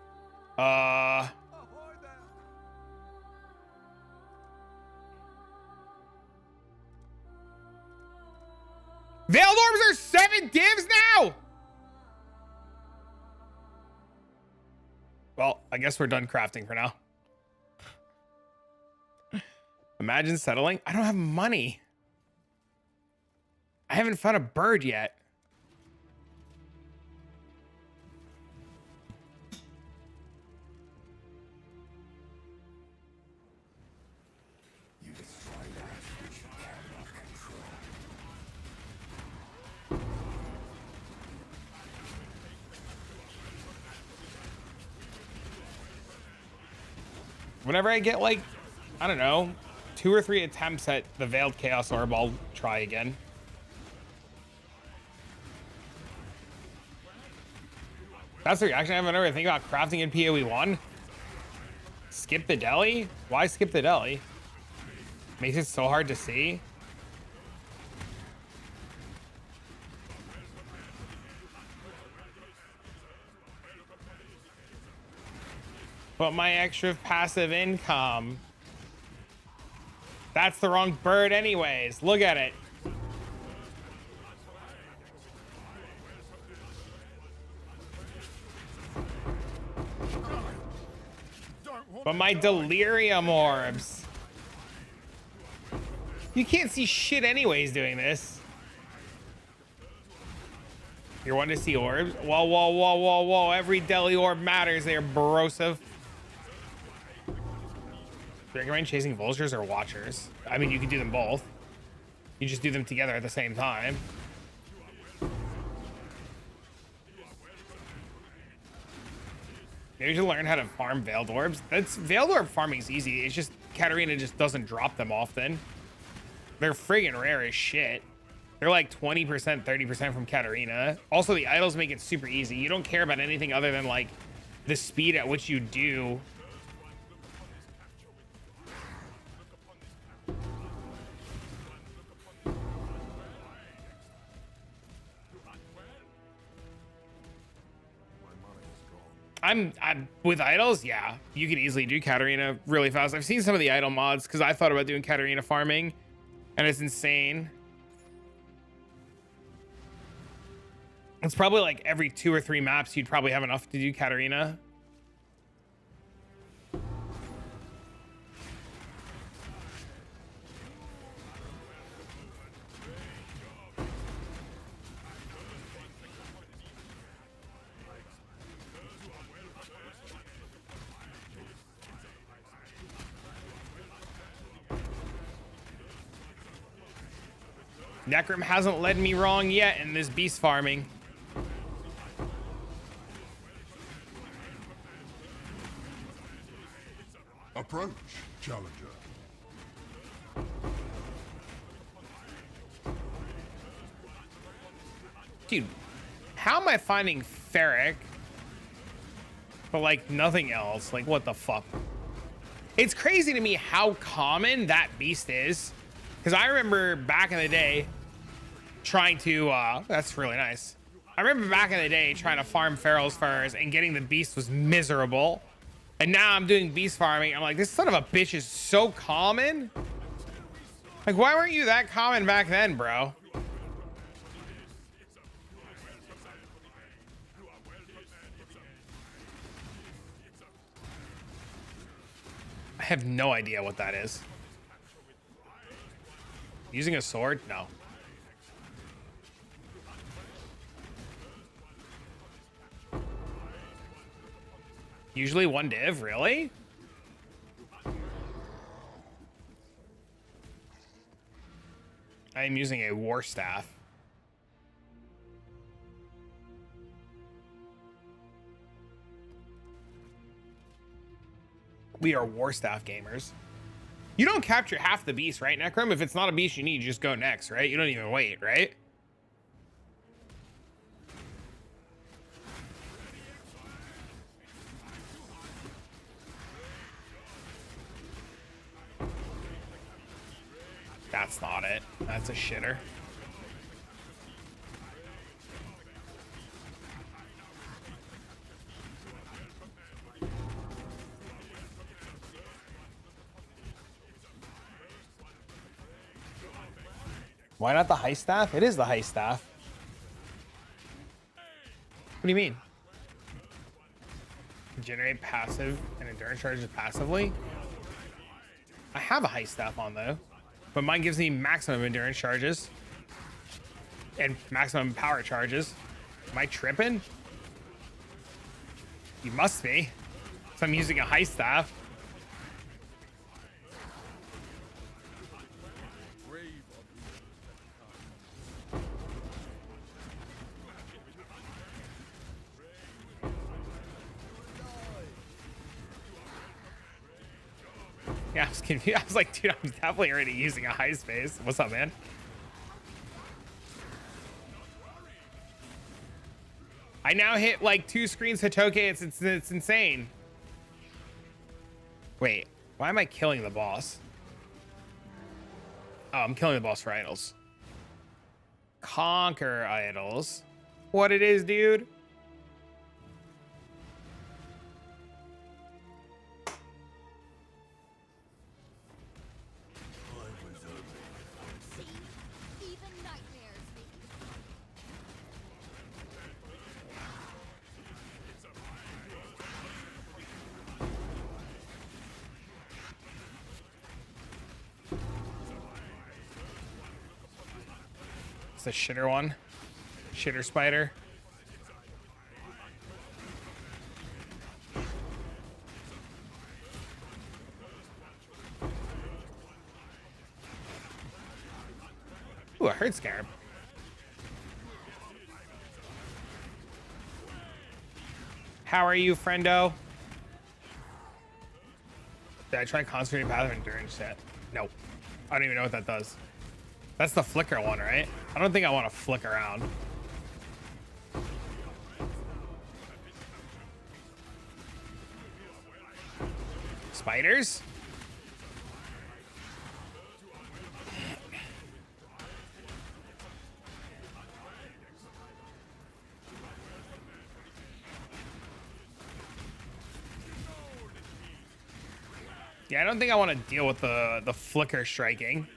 Veiled orbs are 7 divs now! Well, I guess we're done crafting for now. Imagine settling. I don't have money. I haven't found a bird yet. You destroy that which you cannot control. Whenever I get like, I don't know, 2 or 3 attempts at the Veiled Chaos Orb, I'll try again. That's the reaction I have whenever I think about crafting in PoE 1. Skip the deli? Why skip the deli? Makes it so hard to see. But my extra passive income. That's the wrong bird anyways. Look at it. But my delirium orbs. You can't see shit anyways doing this. You're wanting to see orbs? Whoa, whoa, whoa, whoa, whoa. Every deli orb matters there, Borosive. Do you recommend chasing vultures or watchers? I mean, you can do them both. You just do them together at the same time. Maybe you should learn how to farm Veiled Orbs. Veiled Orb farming is easy. It's just Katarina just doesn't drop them often. They're friggin' rare as shit. They're like 20%, 30% from Katarina. Also, the idols make it super easy. You don't care about anything other than like the speed at which you do. I'm with idols, yeah. You can easily do Katarina really fast. I've seen some of the idol mods because I thought about doing Katarina farming, and it's insane. It's probably like every 2 or 3 maps you'd probably have enough to do Katarina. Necrom hasn't led me wrong yet in this beast farming. Approach, challenger. Dude, how am I finding ferric, but like nothing else? Like, what the fuck? It's crazy to me how common that beast is. Because I remember back in the day trying to, that's really nice. I remember back in the day trying to farm Pharaoh's Furs and getting the beast was miserable. And now I'm doing beast farming. I'm like, this son of a bitch is so common. Like, why weren't you that common back then, bro? I have no idea what that is. Using a sword? No. Usually 1 div, really? I am using a war staff. We are war staff gamers. You don't capture half the beast, right, Necrom? If it's not a beast you need, you just go next, right? You don't even wait, right? That's not it. That's a shitter. Why not the high staff? It is the high staff. What do you mean? Generate passive and endurance charges passively? I have a high staff on though, but mine gives me maximum endurance charges and maximum power charges. Am I tripping? You must be. So I'm using a high staff. Yeah, I was confused. I was like, dude, I'm definitely already using a high space. What's up, man? I now hit like 2 screens Hitoke. It's insane. Wait, why am I killing the boss? Oh, I'm killing the boss for idols. Conquer idols. What it is, dude? See? Even nightmares make me It's a shitter one. Shitter spider. Ooh, a herd scarab. How are you, friendo? Did I try concentrating path of endurance yet? Nope. I don't even know what that does. That's the flicker one, right? I don't think I want to flick around. Spiders? Yeah, I don't think I want to deal with the flicker striking.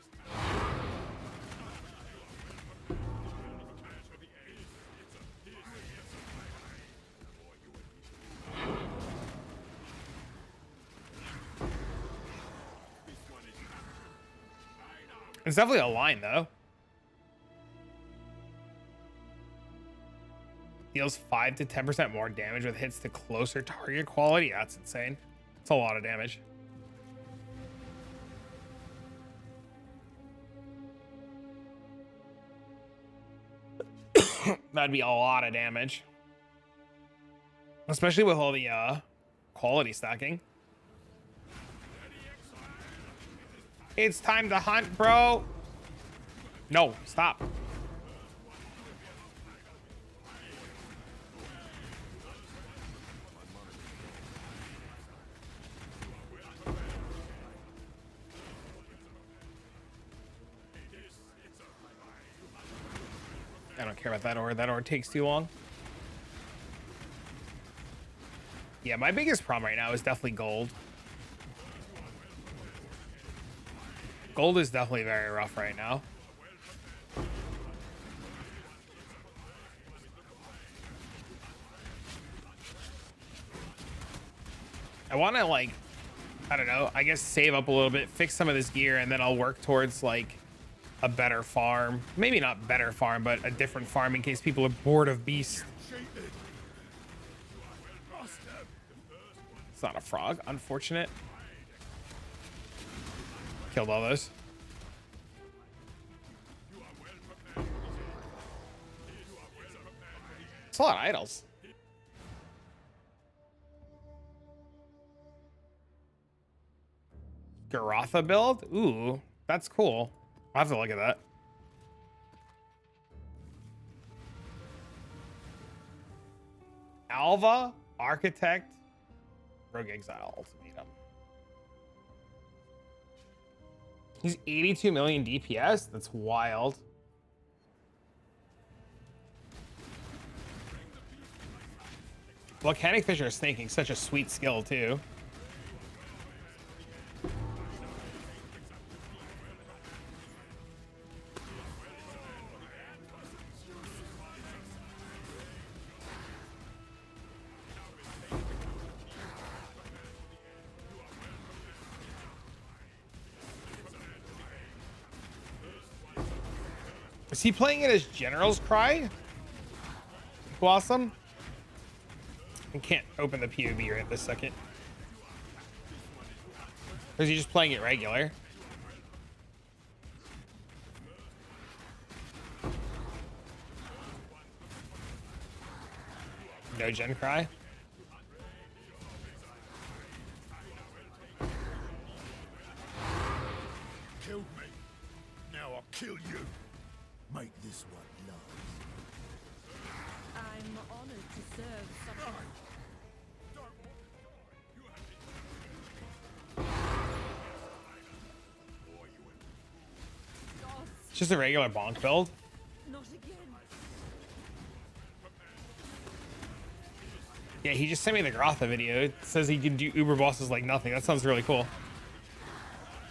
It's definitely a line though. Deals 5 to 10% more damage with hits to closer target quality. That's insane. It's a lot of damage. That'd be a lot of damage. Especially with all the quality stacking. It's time to hunt, bro. No, stop. I don't care about that ore. That ore takes too long. Yeah, my biggest problem right now is definitely gold. Gold is definitely very rough right now. I want to, like, I don't know, I guess save up a little bit, fix some of this gear, and then I'll work towards, like, a better farm. Maybe not better farm, but a different farm in case people are bored of beast. It's not a frog. Unfortunate. Killed all those. It's a lot of idols. Garatha build? Ooh, that's cool. I'll have to look at that. Alva, Architect, Rogue Exile Ultimatum. He's 82 million DPS? That's wild. Volcanic Fissure snaking, such a sweet skill too. Is he playing it as General's Cry? Blossom? I can't open the POV right this second. Or is he just playing it regular? No Gen Cry? Killed me. Now I'll kill you. Make this one last. I'm honored to serve someone. It's just a regular bonk build. Not again. Yeah, he just sent me the Grotha video. It says he can do Uber bosses like nothing. That sounds really cool.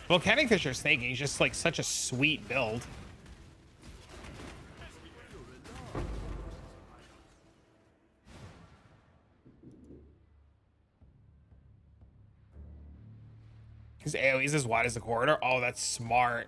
Volcanic Fissure snaking is just like such a sweet build. His AoE is as wide as the corridor. Oh, that's smart.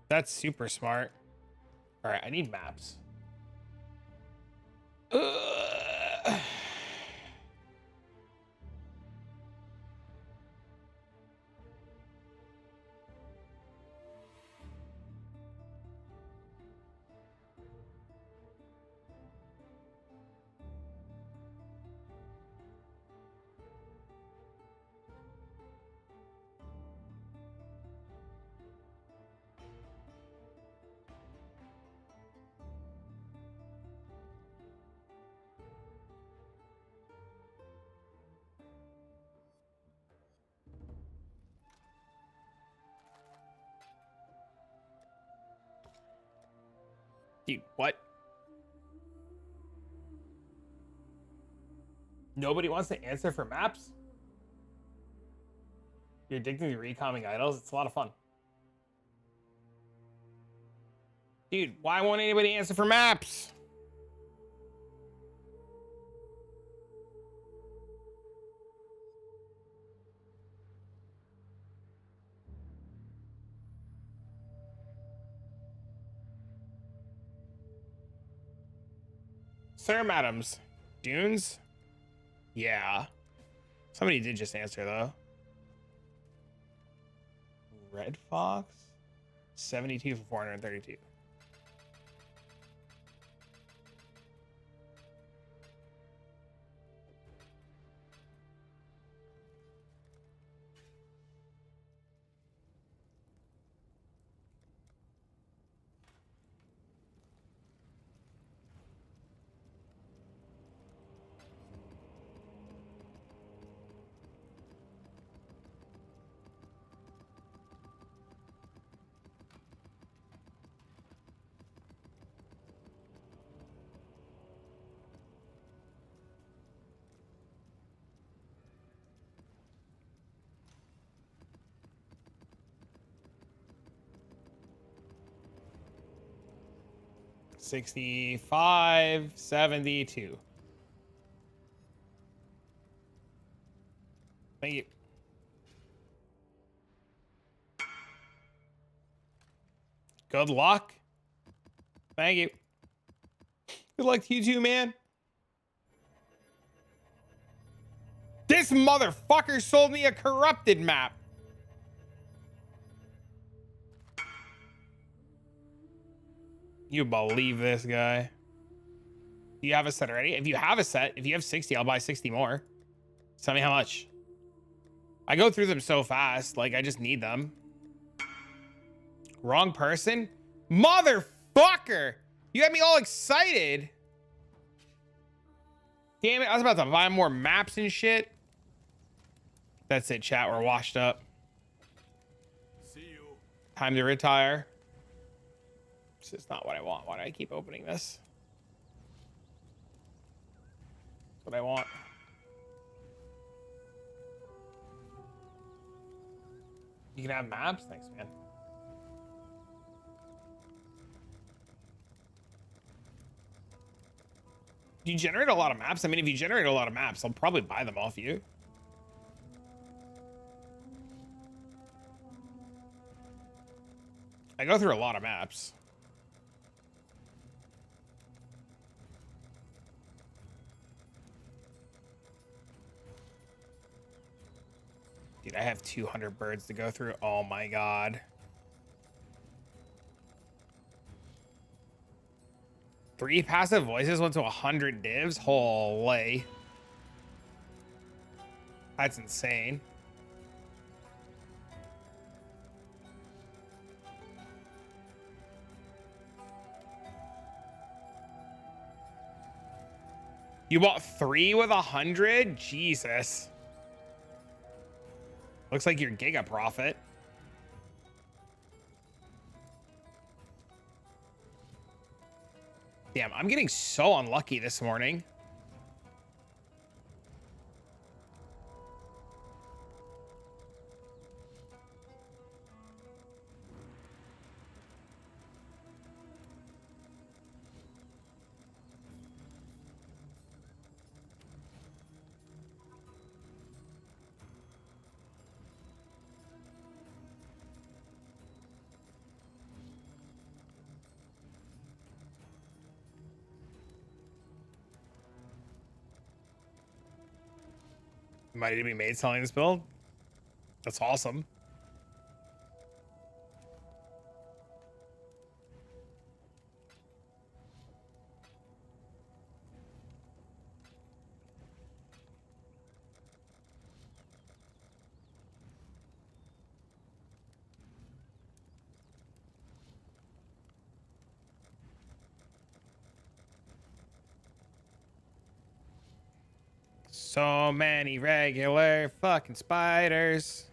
That's super smart. All right, I need maps. Ugh. Dude, what? Nobody wants to answer for maps? You're addicted to recalming idols? It's a lot of fun. Dude, why won't anybody answer for maps? Sir Madams, Dunes? Yeah. Somebody did just answer though. Red Fox? 72 for 432. $65, 72. Thank you. Good luck. Thank you. Good luck to you too, man. This motherfucker sold me a corrupted map. You believe this guy? Do you have a set already? If you have a set, if you have 60, I'll buy 60 more. Tell me how much. I go through them so fast. Like, I just need them. Wrong person? Motherfucker! You had me all excited. Damn it. I was about to buy more maps and shit. That's it, chat. We're washed up. See you. Time to retire. This is not what I want. Why do I keep opening this? That's what I want. You can have maps? Thanks, man. Do you generate a lot of maps? I mean, if you generate a lot of maps, I'll probably buy them off you. I go through a lot of maps. Dude, I have 200 birds to go through. Oh my god. 3 passive voices went to 100 divs? Holy. That's insane. You bought 3 with 100? Jesus. Looks like you're giga profit. Damn, I'm getting so unlucky this morning. Money to be made selling this build? That's awesome. So many regular fucking spiders.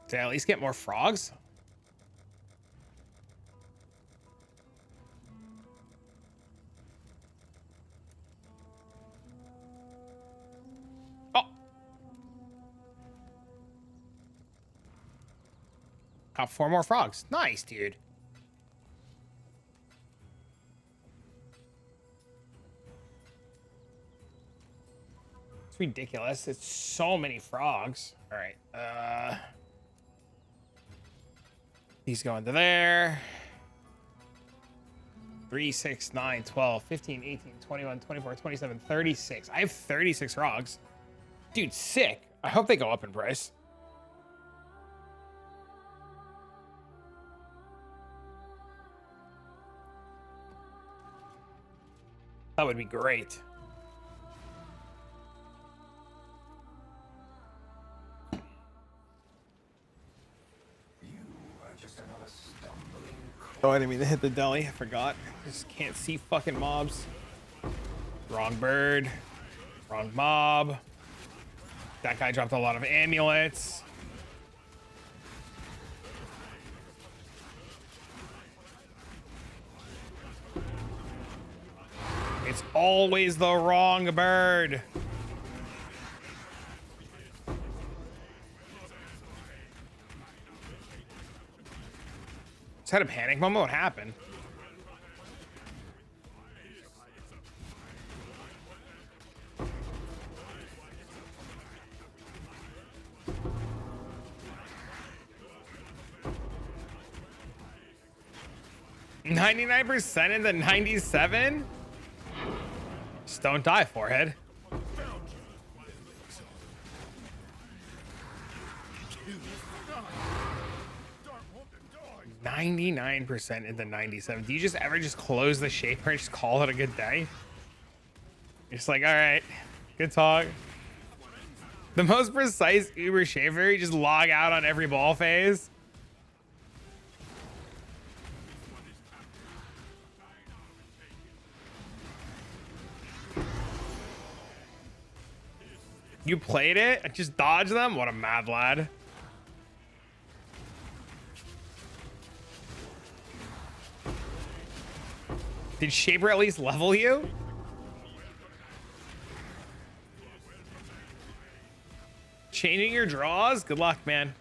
Did I at least get more frogs? Oh. Got 4 more frogs. Nice, dude. It's ridiculous. It's so many frogs. All right. These go into there. 3, 6, 9, 12, 15, 18, 21, 24, 27, 36. I have 36 frogs. Dude, sick. I hope they go up in price. That would be great. Oh, I didn't mean to hit the deli. I forgot. Just can't see fucking mobs. Wrong bird. Wrong mob. That guy dropped a lot of amulets. It's always the wrong bird. Just had a panic moment. What happened? 99% in the 97? Just don't die, forehead. 99% in the 97. Do you just ever just close the shaper and just call it a good day? You're just like, all right, good talk. The most precise Uber shaper, you just log out on every ball phase. You played it? Just dodge them? What a mad lad. Did Shaper at least level you? Changing your draws? Good luck, man.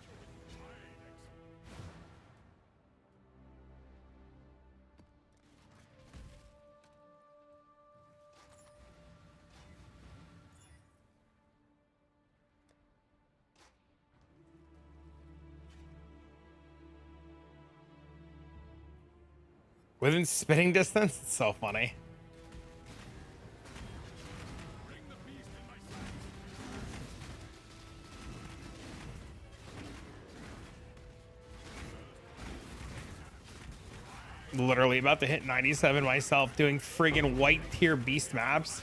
Within spitting distance? It's so funny. Literally about to hit 97 myself doing friggin' white tier beast maps.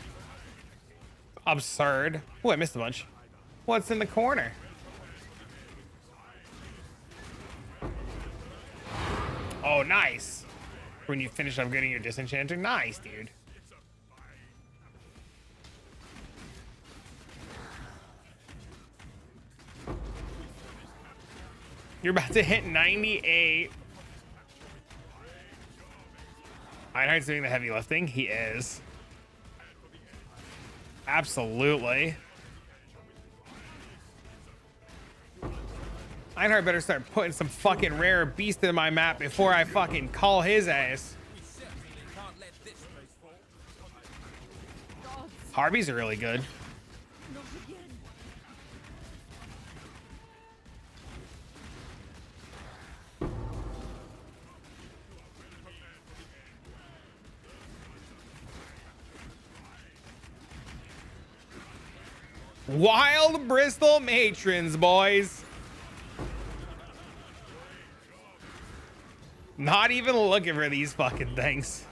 Absurd. Oh, I missed a bunch. What's in the corner? Oh, nice. When you finish upgrading your disenchanter. Nice, dude. You're about to hit 98. Einhardt's doing the heavy lifting. He is. Absolutely. Einhardt better start putting some fucking rare beast in my map before I fucking call his ass. Harbies are really good. Wild Bristol matrons, boys. Not even looking for these fucking things.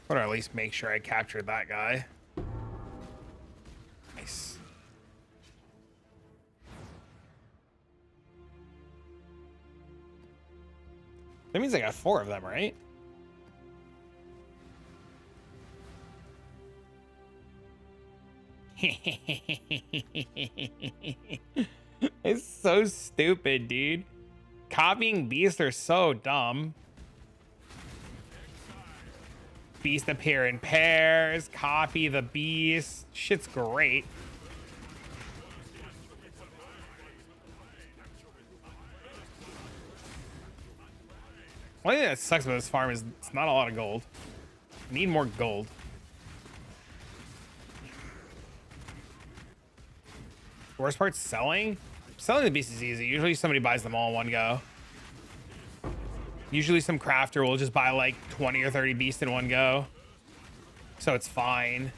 Or at least make sure I captured that guy. Nice. That means I got 4 of them, right? It's so stupid, dude. Copying beasts are so dumb. Beast appear in pairs, copy the beast. Shit's great. One thing that sucks about this farm is it's not a lot of gold. Need more gold. Worst part's selling? Selling the beast is easy. Usually somebody buys them all in one go. Usually some crafter will just buy like 20 or 30 beasts in one go. So it's fine.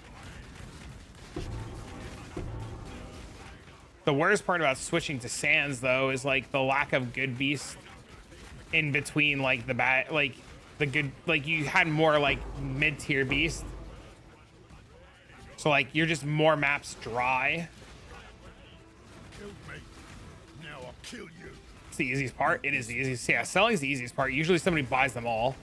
The worst part about switching to sands though is like the lack of good beasts in between like the bad, like the good, like you had more like mid-tier beasts. So like you're just more maps dry. Kill you. It's the easiest part. It is the easiest. Yeah, selling is the easiest part. Usually somebody buys them all.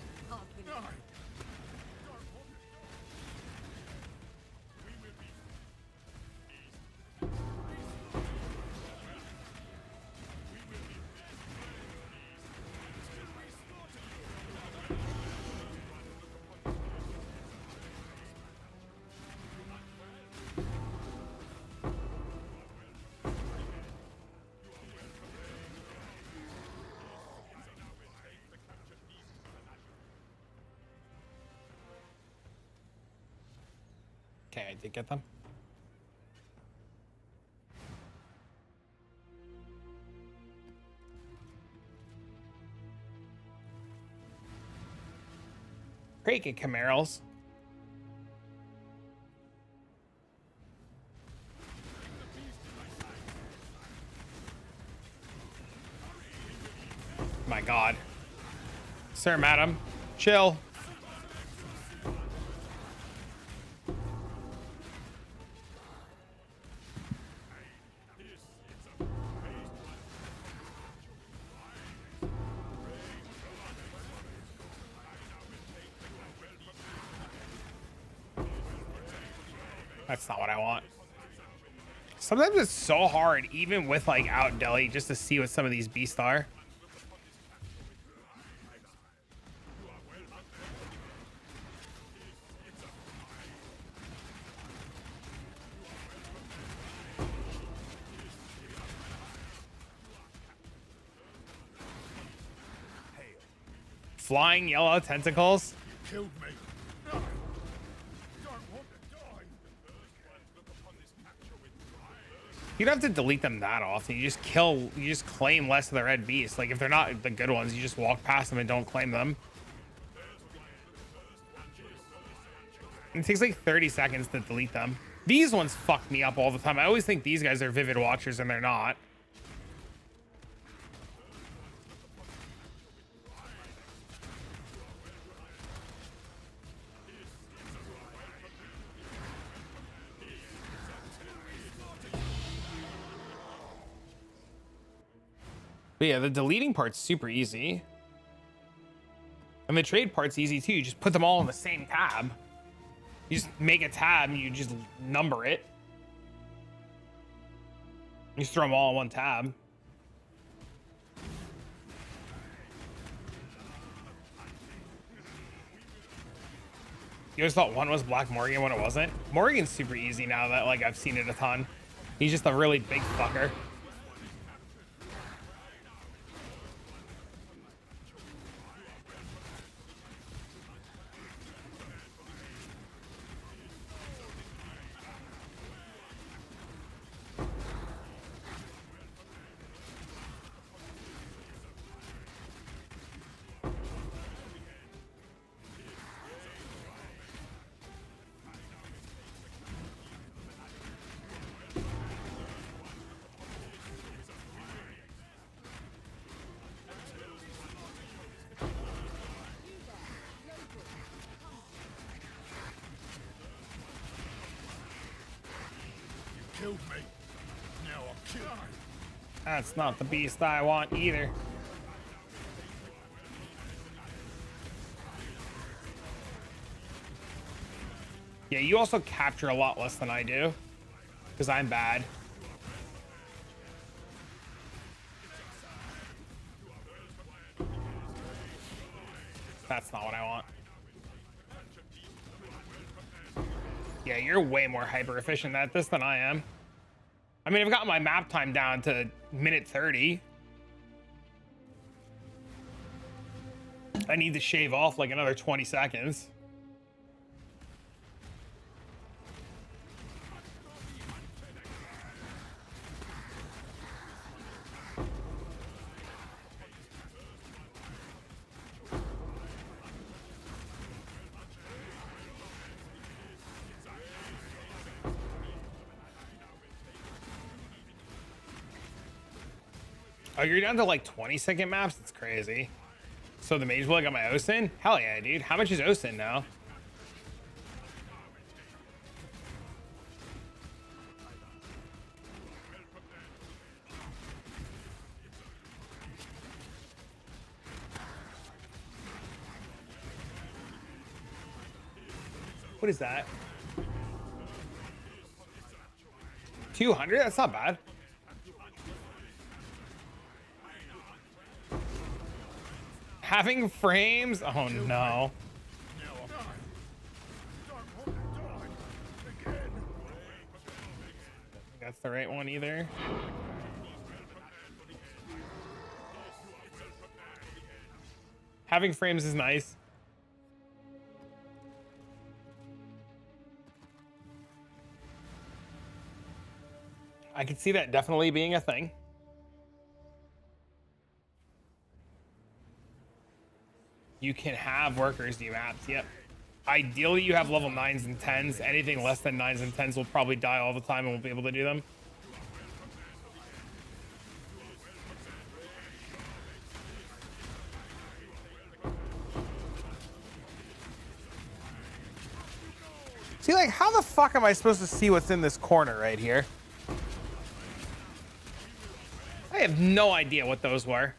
Okay, I did get them. Great, get Camaros. My God. Sir, madam, chill. That's not what I want. Sometimes it's so hard, even with like out deli, just to see what some of these beasts are. Flying yellow tentacles. Killed me. No. Don't want to die. You don't have to delete them that often. You just claim less of the red beasts. Like if they're not the good ones, you just walk past them and don't claim them. And it takes like 30 seconds to delete them. These ones fuck me up all the time. I always think these guys are Vivid Watchers and they're not. But yeah, the deleting part's super easy. And the trade part's easy too. You just put them all in the same tab. You just make a tab and you just number it. You just throw them all in one tab. You guys thought one was Black Morgan when it wasn't? Morgan's super easy now that like I've seen it a ton. He's just a really big fucker. Killed me. Now I'll kill you. That's not the beast I want either. Yeah, you also capture a lot less than I do. Because I'm bad. That's not what I want. Yeah, you're way more hyper efficient at this than I am. I mean, I've got my map time down to minute 30. I need to shave off like another 20 seconds. Oh, you're down to like 20-second maps? That's crazy. So the Mage Blood got my OSIN? Hell yeah, dude. How much is OSIN now? What is that? 200? That's not bad. Having frames? Oh no. That's the right one either. Having frames is nice. I could see that definitely being a thing. You can have workers demapped. Yep. Ideally, you have level 9s and 10s. Anything less than 9s and 10s will probably die all the time and won't be able to do them. See, like, how the fuck am I supposed to see what's in this corner right here? I have no idea what those were.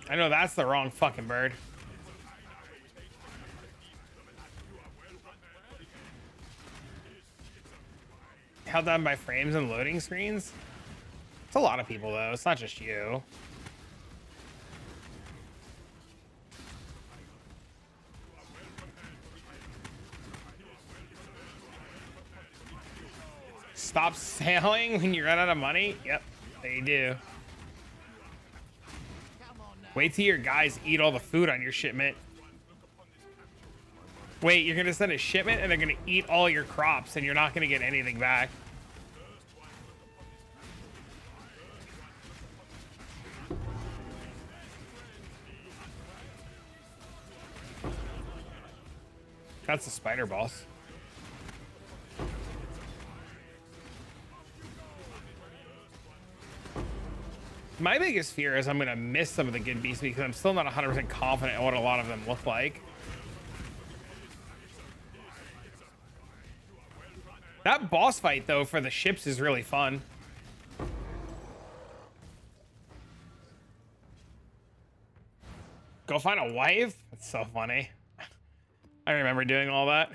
I know that's the wrong fucking bird. Held down by frames and loading screens? It's a lot of people, though. It's not just you. Stop sailing when you run out of money? Yep, they do. Wait till your guys eat all the food on your shipment. Wait, you're gonna send a shipment and they're gonna eat all your crops and you're not gonna get anything back. That's the spider boss. My biggest fear is I'm going to miss some of the good beasts because I'm still not 100% confident in what a lot of them look like. That boss fight, though, for the ships is really fun. Go find a wife? That's so funny. I remember doing all that.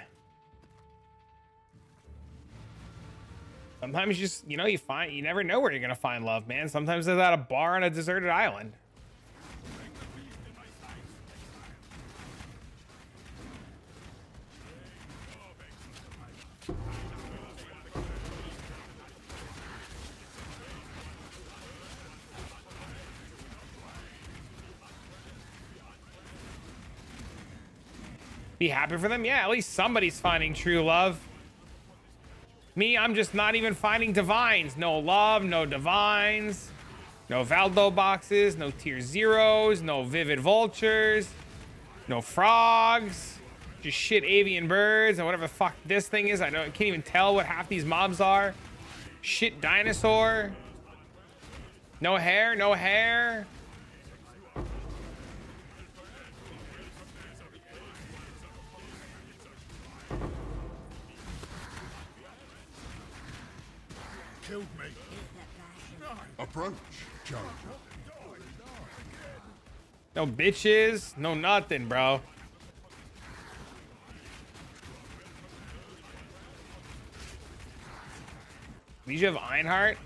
Sometimes you just, you know, you never know where you're gonna find love, man. Sometimes it's at a bar on a deserted island. Be happy for them? Yeah, at least somebody's finding true love. Me, I'm just not even finding divines. No love, no divines, no Valdo boxes, no tier zeros, no vivid vultures, no frogs, just shit avian birds and whatever the fuck this thing is. I can't even tell what half these mobs are. Shit dinosaur. No hair, no hair. Killed me. Approach, challenger. No bitches, no nothing, bro. Legion of Einhart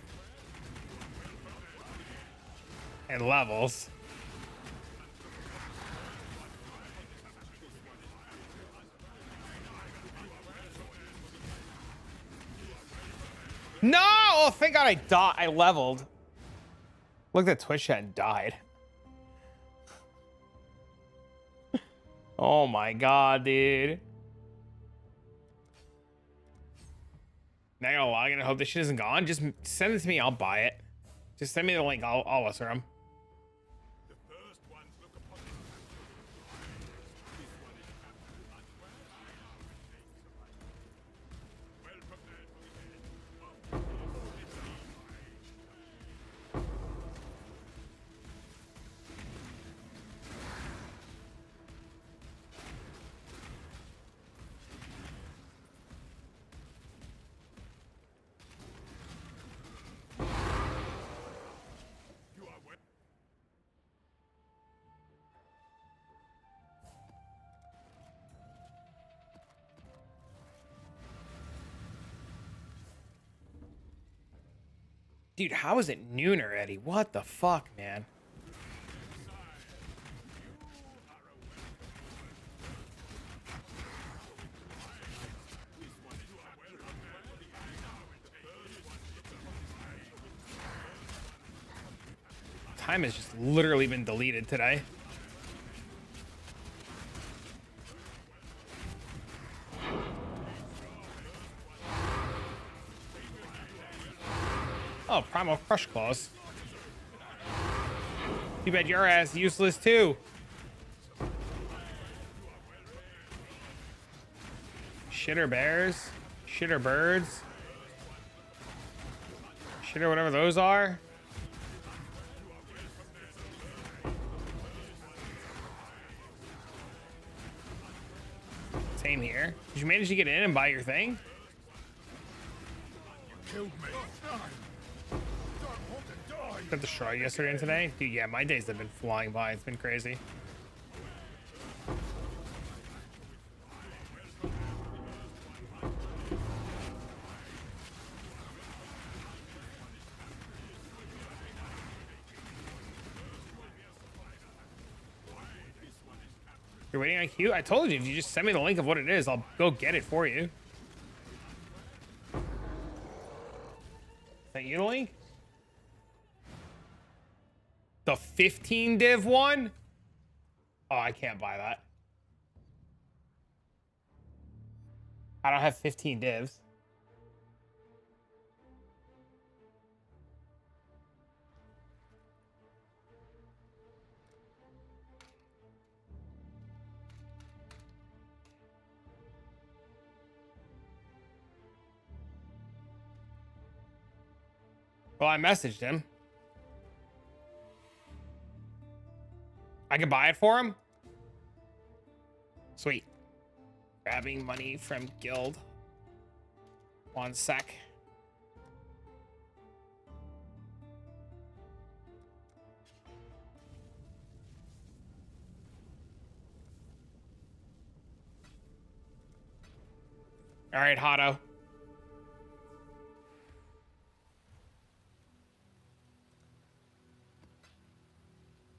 and levels. No! Oh, thank God I leveled. Looked at Twitch chat and died. Oh my God, dude. Now I gotta log in and hope this shit isn't gone. Just send it to me, I'll buy it. Just send me the link, I'll whistle them. Dude, how is it noon already? What the fuck, man? Time has just literally been deleted today. Oh, Primal Crush Claws. Too bad your ass useless too. shitter bears, shitter birds, shitter whatever those are. Same here. Did you manage to get in and buy your thing? Killed me. No. Don't want to die. Got destroyed yesterday and today? Dude, yeah, my days have been flying by. It's been crazy. You're waiting on queue? I told you, if you just send me the link of what it is, I'll go get it for you. Is that you the link? The 15 div one? Oh, I can't buy that. I don't have 15 divs. Well, I messaged him. I can buy it for him? Sweet. Grabbing money from guild. 1 sec. All right, Hotto.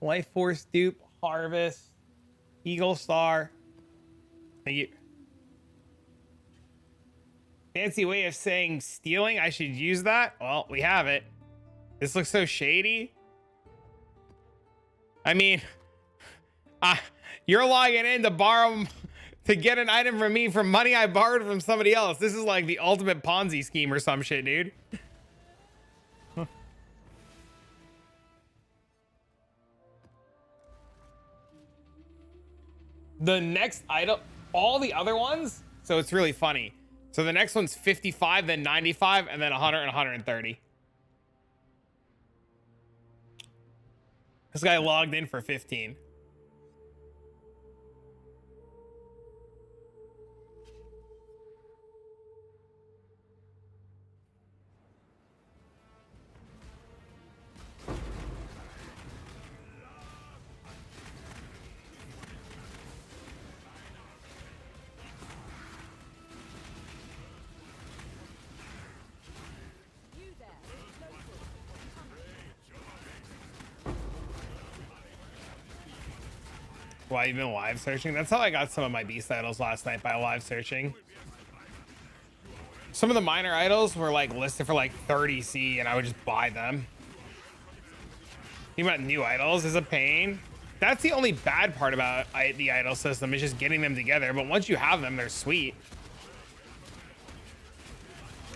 Life Force dupe, Harvest, Eagle Star. Thank you. Fancy way of saying stealing. I should use that. Well, we have it. This looks so shady. I mean, you're logging in to borrow, to get an item from me from money I borrowed from somebody else. This is like the ultimate Ponzi scheme or some shit, dude. The next item, all the other ones, so it's really funny. So the next one's 55, then 95, and then 100 and 130. This guy logged in for 15. You there. Local. Why you've been live searching? That's how I got some of my beast idols last night, by live searching. Some of the minor idols were like listed for like 30C and I would just buy them. Thinking about new idols is a pain. That's the only bad part about the idol system, is just getting them together. But once you have them, they're sweet.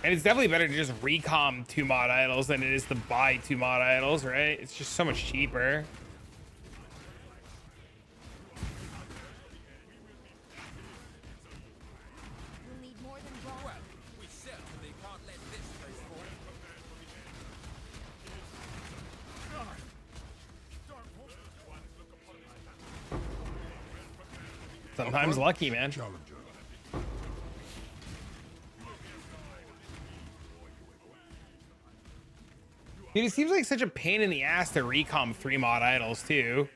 And it's definitely better to just recom 2 mod idols than it is to buy 2 mod idols, right? It's just so much cheaper. You'll need more than bronze. Well, we certainly can't let this place fall. Sometimes lucky, man. Challenger. Dude, it seems like such a pain in the ass to recom 3 mod idols too.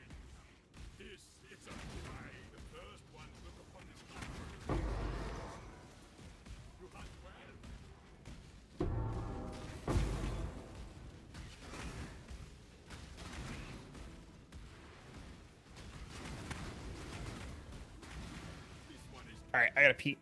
All right, I gotta pee.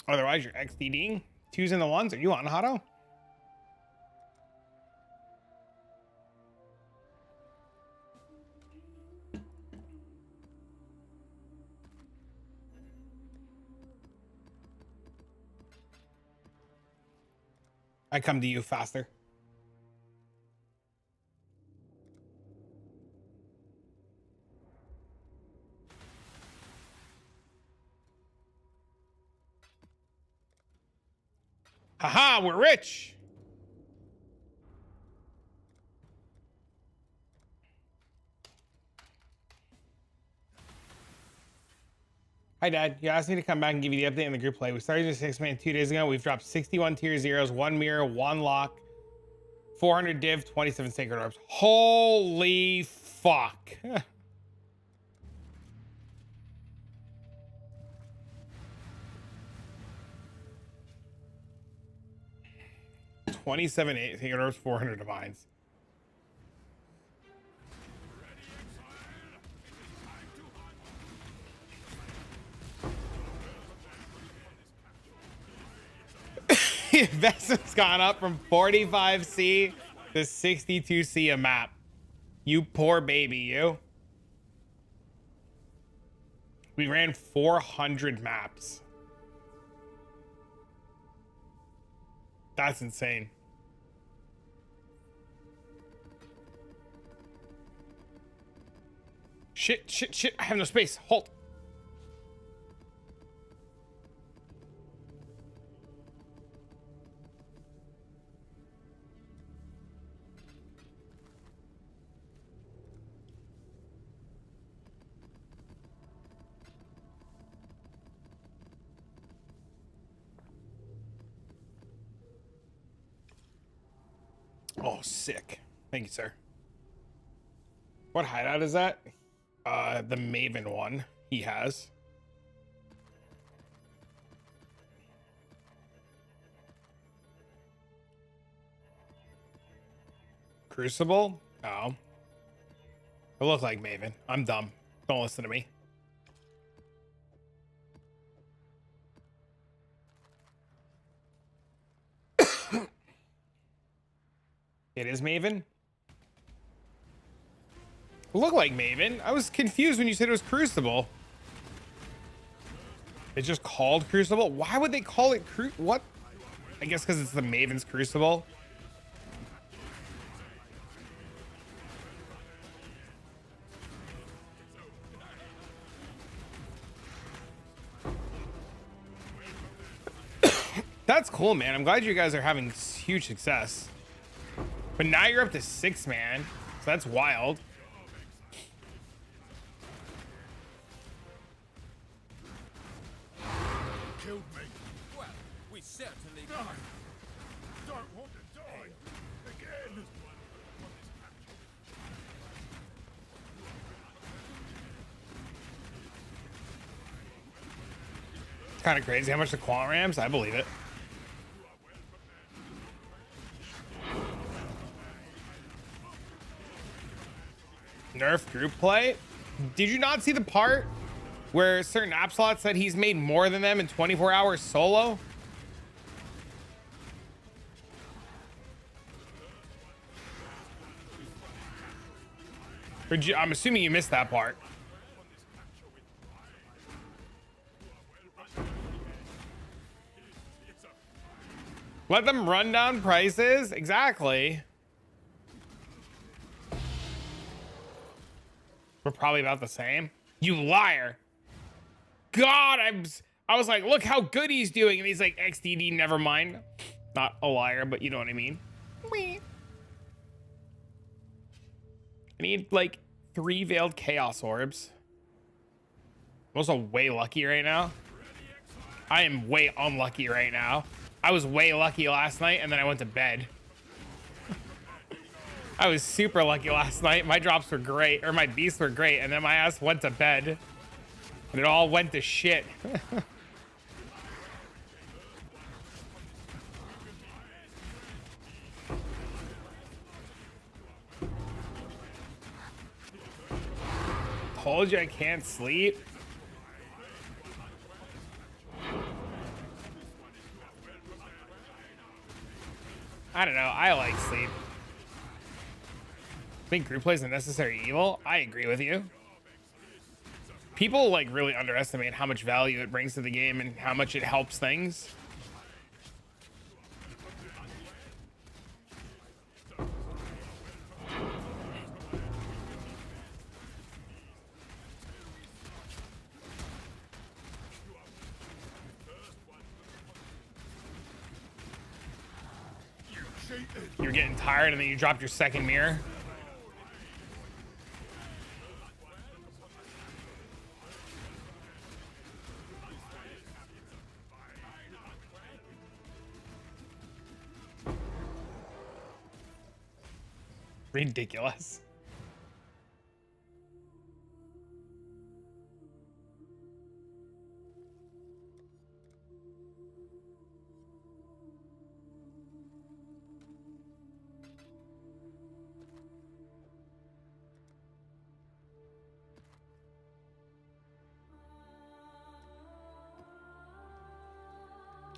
Otherwise, you're XDDing. 2s and the 1s. Are you on Hotto? I come to you faster. Haha, we're rich. Hi, Dad. You asked me to come back and give you the update on the group play. We started a 6-man 2 days ago. We've dropped 61 tier zeros, 1 mirror, 1 lock, 400 div, 27 sacred orbs. Holy fuck. 27 sacred orbs, 400 divines. Investment's gone up from 45C to 62C a map. You poor baby, you. We ran 400 maps. That's insane. Shit, shit, shit. I have no space. Halt. Oh, sick. Thank you, sir. What hideout is that? The Maven one he has. Crucible? Oh. I look like Maven. I'm dumb. Don't listen to me. It is Maven? Look like Maven. I was confused when you said it was Crucible. It's just called Crucible? Why would they call it what? I guess because it's the Maven's Crucible. That's cool, man. I'm glad you guys are having huge success. But now you're up to 6, man. So that's wild. Killed me. Well, we certainly No. Don't want to die. Again. It's kind of crazy how much the quant rams. I believe it. Nerf group play. Did you not see the part where certain app slots said he's made more than them in 24 hours solo? I'm assuming you missed that part. Let them run down prices. Exactly. We're probably about the same. You liar. God, I was like, look how good he's doing. And he's like, XDD, never mind. Not a liar, but you know what I mean. I need like 3 veiled chaos orbs. I'm also way lucky right now. I am way unlucky right now. I was way lucky last night and then I went to bed. I was super lucky last night. My drops were great, or my beasts were great, and then my ass went to bed. And it all went to shit. Told you I can't sleep. I don't know. I like sleep. Think group play is a necessary evil? I agree with you. People like really underestimate how much value it brings to the game and how much it helps things. You're getting tired and then you dropped your second mirror. Ridiculous.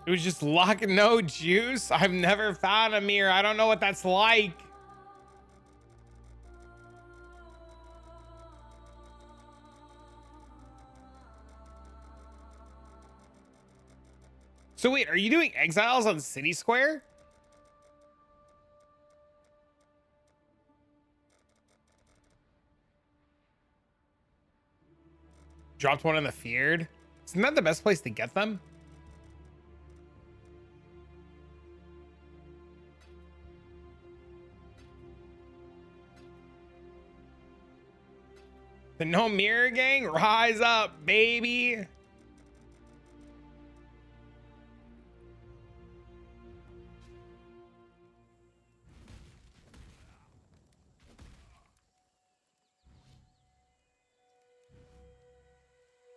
It was just luck, no juice. I've never found a mirror. I don't know what that's like. So wait, are you doing exiles on City Square? Dropped one in the Feared. Isn't that the best place to get them? The No Mirror Gang, rise up, baby.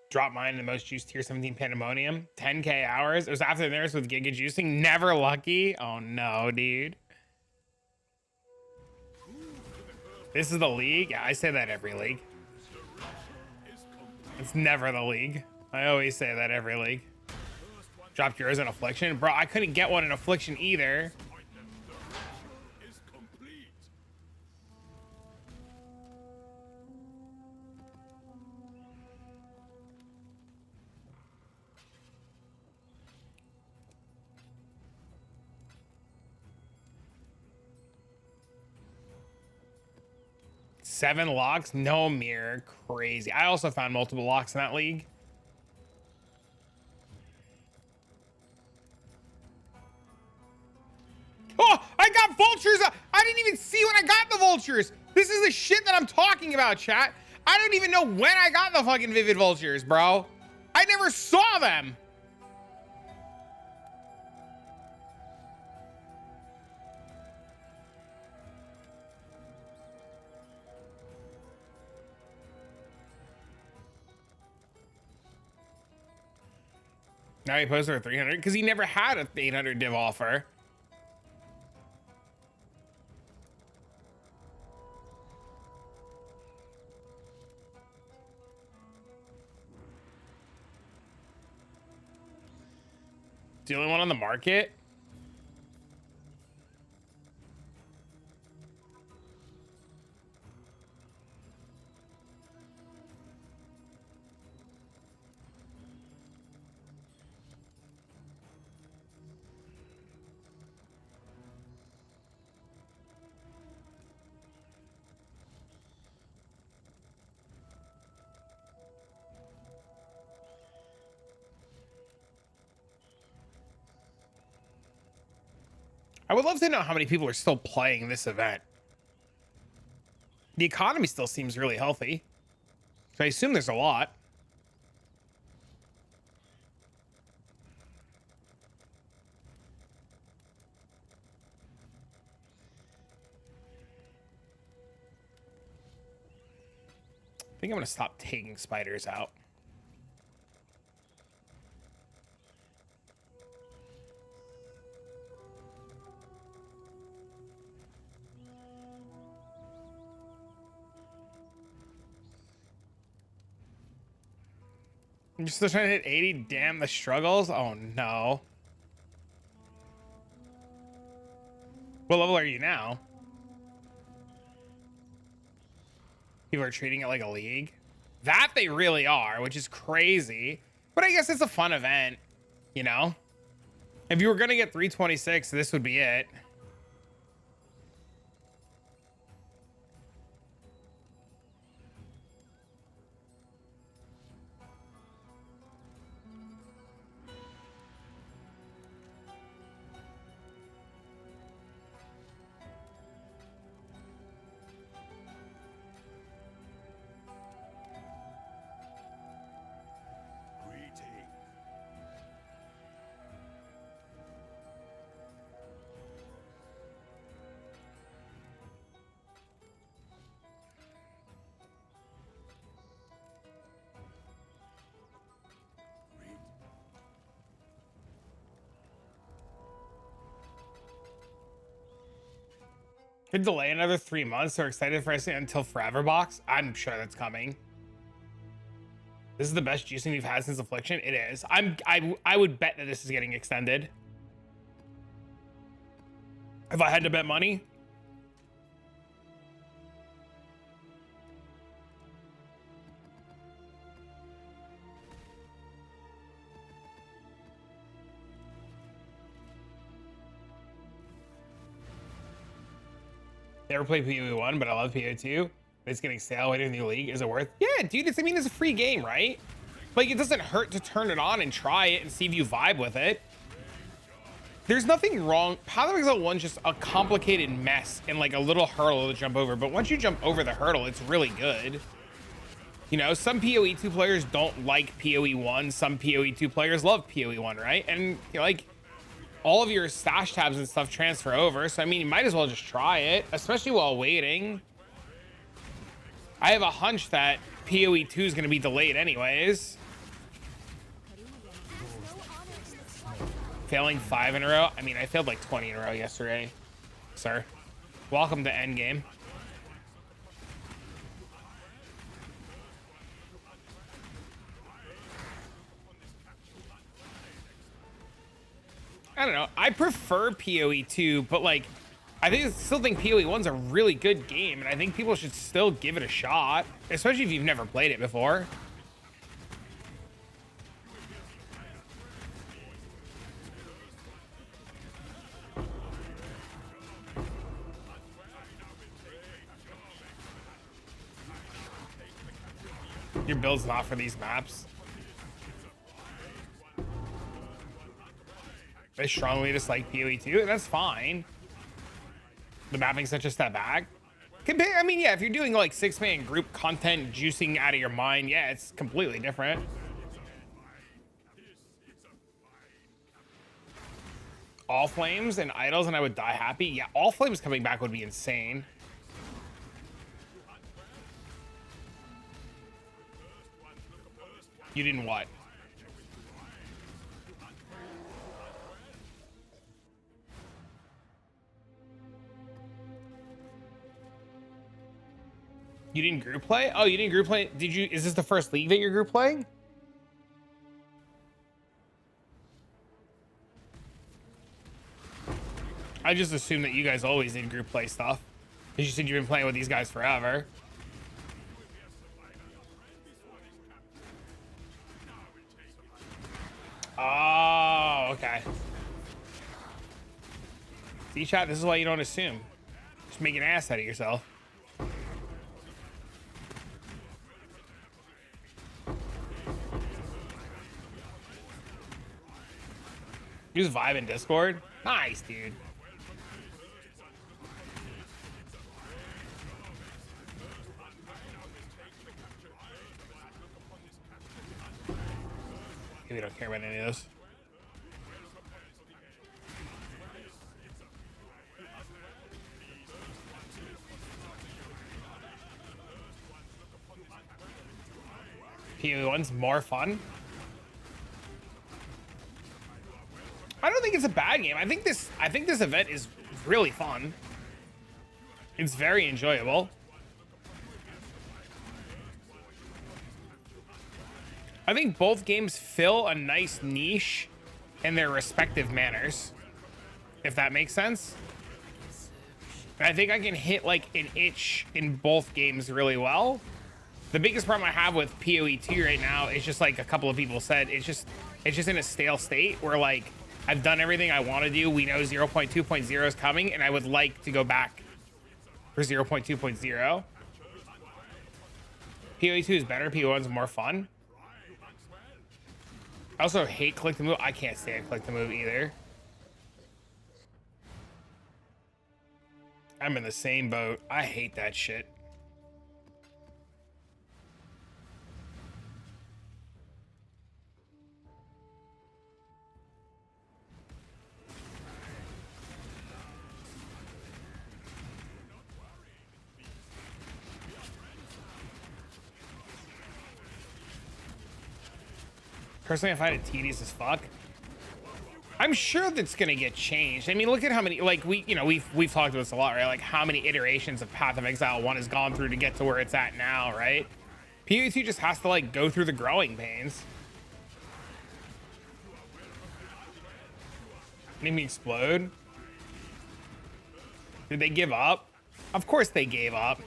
Drop mine in the most juice tier 17 Pandemonium. 10k hours. It was after theirs with Giga Juicing. Never lucky. Oh no, dude. This is the league? Yeah, I say that every league. It's never the league. I always say that every league. Dropped yours in Affliction? Bro, I couldn't get one in Affliction either. Seven locks, no mirror, crazy. I also found multiple locks in that league. Oh, I got vultures. I didn't even see when I got the vultures. This is the shit that I'm talking about, chat. I don't even know when I got the fucking vivid vultures, bro. I never saw them. Now he posted for 300 because he never had a 800 div offer. The only one on the market. I would love to know how many people are still playing this event. The economy still seems really healthy, so I assume there's a lot. I think I'm gonna stop taking spiders out. You're still trying to hit 80? Damn, the struggles. Oh no. What level are you now? People are treating it like a league. That they really are, which is crazy. But I guess it's a fun event, you know? If you were gonna get 326, this would be it. Greeting. Could delay another 3 months. So excited for us until Forever Box. I'm sure that's coming. This is the best juicing we've had since Affliction. It is. I would bet that this is getting extended. If I had to bet money. Never played PoE 1, but I love PoE 2. It's getting stale waiting in the league. Is it worth? Yeah, dude. I mean, it's a free game, right? Like, it doesn't hurt to turn it on and try it and see if you vibe with it. There's nothing wrong. Path of Exile 1's just a complicated mess and like a little hurdle to jump over. But once you jump over the hurdle, it's really good. You know, some PoE 2 players don't like PoE 1. Some PoE 2 players love PoE 1, right? And you know, like, all of your stash tabs and stuff transfer over. So, I mean, you might as well just try it, especially while waiting. I have a hunch that PoE 2 is going to be delayed anyways. Failing 5 in a row. I mean, I failed like 20 in a row yesterday, sir. Welcome to Endgame. I don't know. I prefer PoE 2, but like, I still think PoE 1's a really good game, and I think people should still give it a shot, especially if you've never played it before. Your build's not for these maps. I strongly dislike PoE 2, and that's fine. The mapping's such a step back. I mean, yeah, if you're doing like 6-man group content, juicing out of your mind, yeah, it's completely different. All Flames and Idols, and I would die happy. Yeah, All Flames coming back would be insane. You didn't what? You didn't group play? Oh, you didn't group play? Did you? Is this the first league that you're group playing? I just assumed that you guys always did group play stuff. Because you said you've been playing with these guys forever. Oh, okay. See, chat, this is why you don't assume. Just make an ass out of yourself. Use Vibe in Discord. Nice, dude. We don't care about any of this. PoE 1's more fun. I don't think it's a bad game. I think this event is really fun. It's very enjoyable. I think both games fill a nice niche in their respective manners, if that makes sense. I think I can hit like an itch in both games really well. The biggest problem I have with PoE 2 right now is just like a couple of people said, it's just in a stale state where like I've done everything I want to do. We know 0.2.0 is coming, and I would like to go back for 0.2.0. PoE 2 is better. PoE 1 is more fun. I also hate click to move. I can't stand click to move either. I'm in the same boat. I hate that shit. Personally, I find it tedious as fuck. I'm sure that's gonna get changed. I mean, look at how many, like, we've talked about this a lot, right? Like how many iterations of Path of Exile 1 has gone through to get to where it's at now, right? PoE 2 just has to like go through the growing pains. Made me explode. Did they give up? Of course they gave up.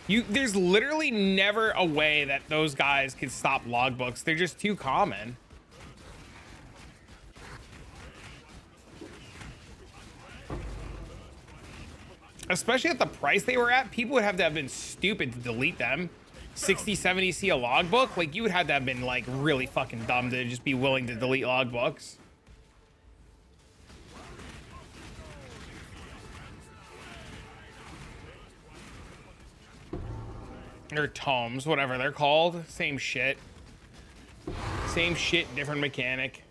There's literally never a way that those guys could stop logbooks. They're just too common. Especially at the price they were at, people would have to have been stupid to delete them. 60, 70 C a logbook? Like, you would have to have been like really fucking dumb to just be willing to delete logbooks. Or tomes, whatever they're called. Same shit. Same shit, different mechanic.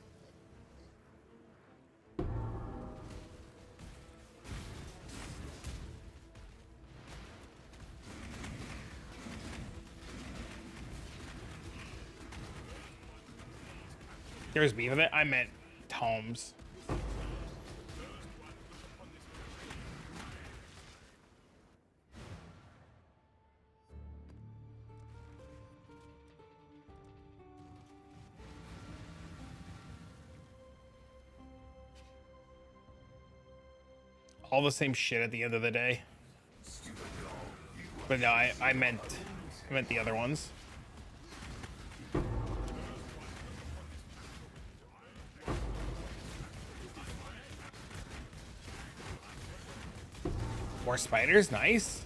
There's beef with it. I meant tomes. All the same shit at the end of the day. But no, I meant the other ones. More spiders, nice.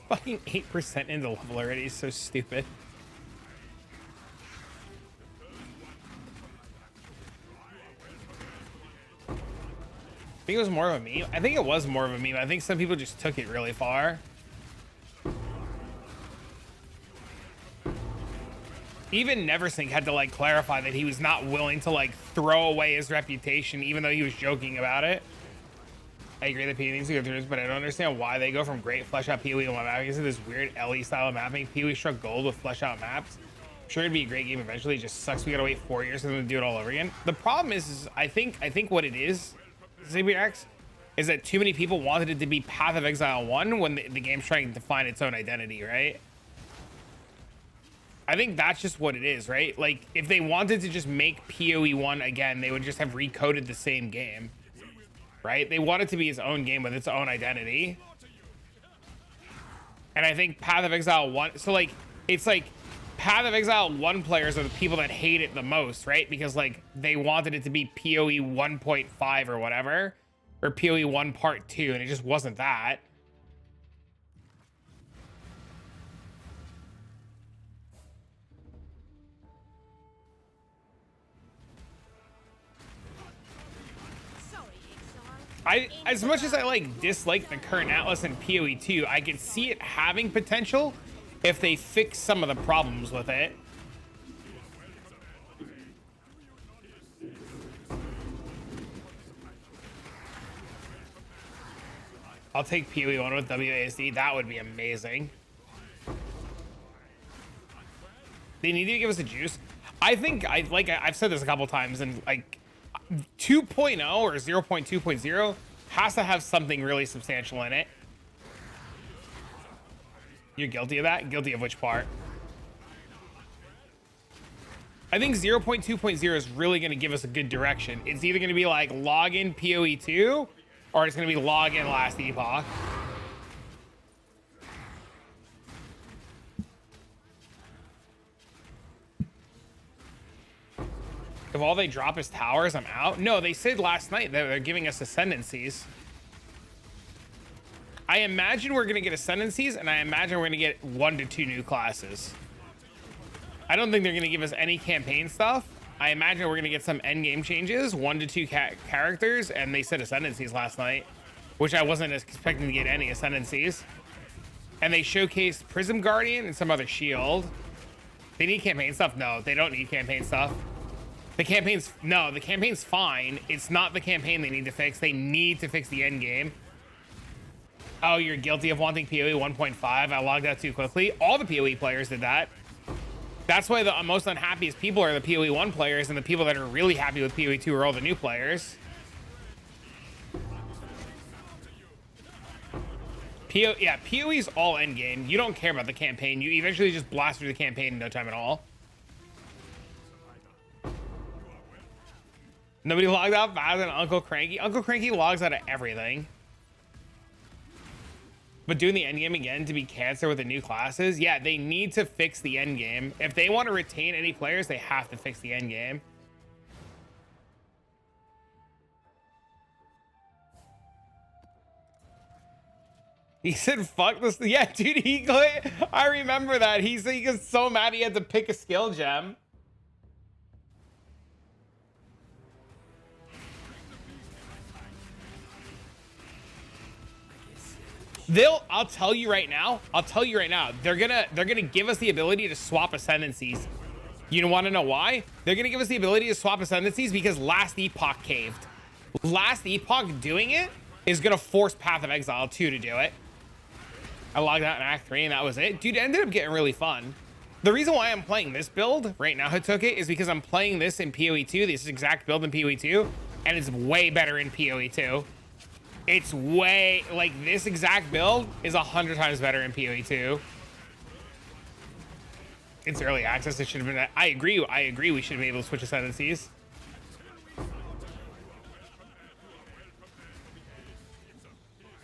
Fucking 8% into level already is so stupid. I think it was more of a meme. I think it was more of a meme. I think some people just took it really far. Even Neversink had to like clarify that he was not willing to like throw away his reputation, even though he was joking about it. I agree that PoE needs to go through this, but I don't understand why they go from great flesh out PoE to mapping into this weird LE style of mapping. PoE struck gold with flesh out maps. I'm sure it'd be a great game eventually. It just sucks we gotta wait 4 years and then do it all over again. The problem is I think what it is, ZBX, is that too many people wanted it to be Path of Exile 1 when the game's trying to find its own identity, right? I think that's just what it is, right? Like, if they wanted to just make PoE 1 again, they would just have recoded the same game, right? They want it to be its own game with its own identity. And I think Path of Exile 1, so like, it's like Path of Exile 1 players are the people that hate it the most, right? Because like they wanted it to be PoE 1.5 or whatever, or PoE 1 Part 2, and it just wasn't that. As much as I like dislike the current Atlas in PoE 2, I can see it having potential if they fix some of the problems with it. I'll take PoE 1 with WASD. That would be amazing. They need to give us a juice. I think I've said this a couple times, and like 2.0 or 0.2.0 has to have something really substantial in it. You're guilty of that? Guilty of which part? I think 0.2.0 is really going to give us a good direction. It's either going to be like login PoE 2 or it's going to be login last epoch. If all they drop is towers, I'm out. No, they said last night that they're giving us ascendancies. I imagine we're going to get ascendancies, and I imagine we're going to get 1 to 2 new classes. I don't think they're going to give us any campaign stuff. I imagine we're going to get some endgame changes, 1 to 2 characters, and they said ascendancies last night, which I wasn't expecting to get any ascendancies. And they showcased Prism Guardian and some other shield. They need campaign stuff? No, they don't need campaign stuff. The campaign's fine. It's not the campaign they need to fix. They need to fix the end game. Oh, you're guilty of wanting PoE 1.5. I logged out too quickly. All the PoE players did that. That's why the most unhappiest people are the PoE 1 players, and the people that are really happy with PoE 2 are all the new players. Yeah, PoE's all end game. You don't care about the campaign. You eventually just blast through the campaign in no time at all. Nobody logged out faster than Uncle Cranky. Uncle Cranky logs out of everything. But doing the endgame again to be cancer with the new classes, yeah, they need to fix the endgame. If they want to retain any players, they have to fix the endgame. He said, fuck this. Yeah, dude, I remember that. He said he was so mad he had to pick a skill gem. I'll tell you right now, they're gonna give us the ability to swap ascendancies. You want to know why? They're gonna give us the ability to swap ascendancies because last epoch caved. Last epoch doing it is gonna force Path of Exile 2 to do it. I logged out in Act 3 and that was it. Dude, it ended up getting really fun. The reason why I'm playing this build right now, Hatoke, is because I'm playing this in PoE 2, this exact build in PoE 2, and it's way better in PoE 2. It's way, like, this exact build is 100 times better in PoE 2. It's early access. It should have been. I agree. We should be able to switch ascendancies.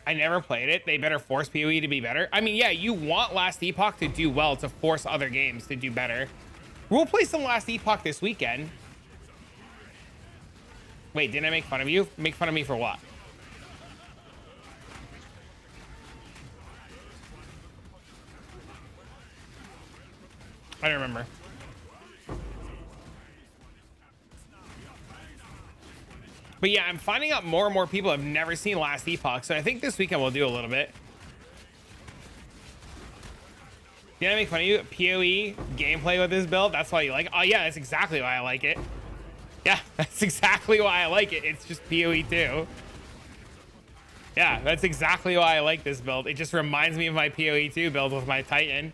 I never played it. They better force PoE to be better. I mean, yeah, you want Last Epoch to do well to force other games to do better. We'll play some Last Epoch this weekend. Wait, didn't I make fun of you? Make fun of me for what? I don't remember. But yeah, I'm finding out more and more people have never seen Last Epoch, so I think this weekend we'll do a little bit. Did I make fun of you? PoE gameplay with this build? That's why you like it? Oh yeah, that's exactly why I like it. Yeah, that's exactly why I like it. It's just PoE 2. Yeah, that's exactly why I like this build. It just reminds me of my PoE 2 build with my Titan.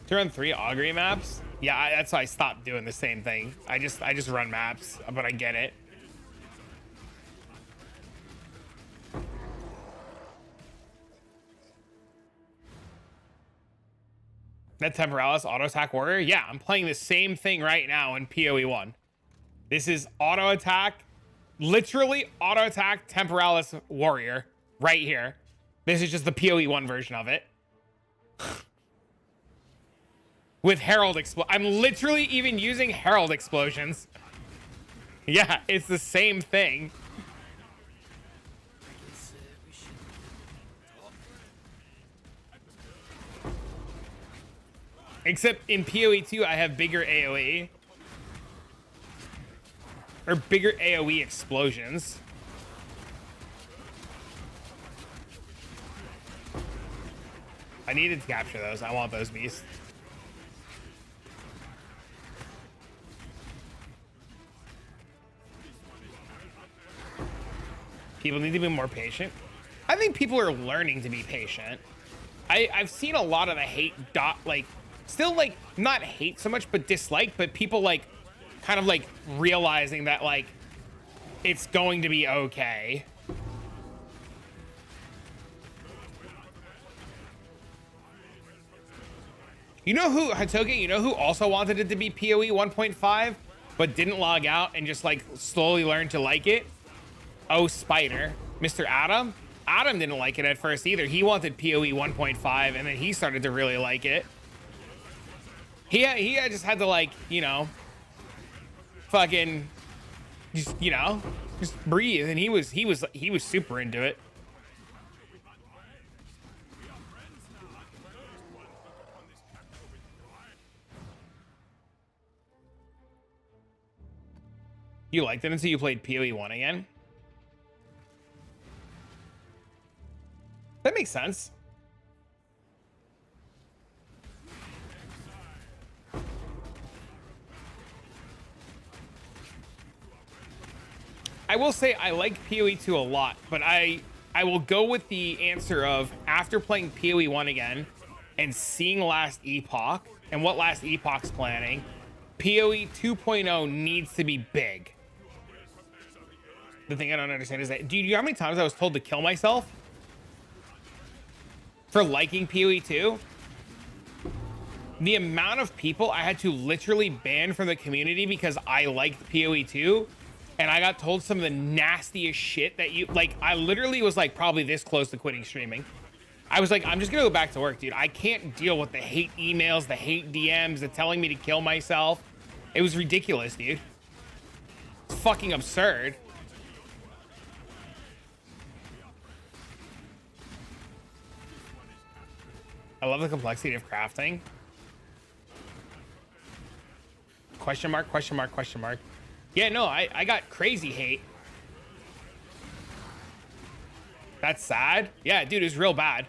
To run 3 augury maps? Yeah, that's why I stopped doing the same thing. I just run maps, but I get it. That Temporalis auto attack warrior? Yeah, I'm playing the same thing right now in PoE 1. This is auto attack, literally auto attack Temporalis warrior right here. This is just the PoE 1 version of it. With Herald I'm literally even using Herald explosions. Yeah, it's the same thing. Except in PoE 2, I have bigger AoE. Or bigger AoE explosions. I needed to capture those. I want those beasts. People need to be more patient. I think people are learning to be patient. I've seen a lot of the hate still like not hate so much, but dislike, but people like kind of like realizing that like it's going to be okay. You know who, Hatoge, you know who also wanted it to be PoE 1.5, but didn't log out and just like slowly learned to like it? Oh, Spider, Mr. Adam. Adam didn't like it at first either. He wanted PoE 1.5 and then he started to really like it. He just had to like, you know, fucking just, you know, just breathe, and he was super into it. You liked it until you played PoE 1 again? That makes sense. I will say I like PoE 2 a lot, but I will go with the answer of after playing PoE 1 again and seeing Last Epoch and what Last Epoch's planning, PoE 2.0 needs to be big. The thing I don't understand is that, do you know how many times I was told to kill myself for liking PoE 2? The amount of people I had to literally ban from the community because I liked PoE 2, and I got told some of the nastiest shit that you, like, I literally was like probably this close to quitting streaming. I was like, I'm just gonna go back to work, dude. I can't deal with the hate emails, the hate DMs, the telling me to kill myself. It was ridiculous, dude. It's fucking absurd. I love the complexity of crafting. Question mark, question mark, question mark. Yeah, no, I got crazy hate. That's sad. Yeah, dude, it was real bad.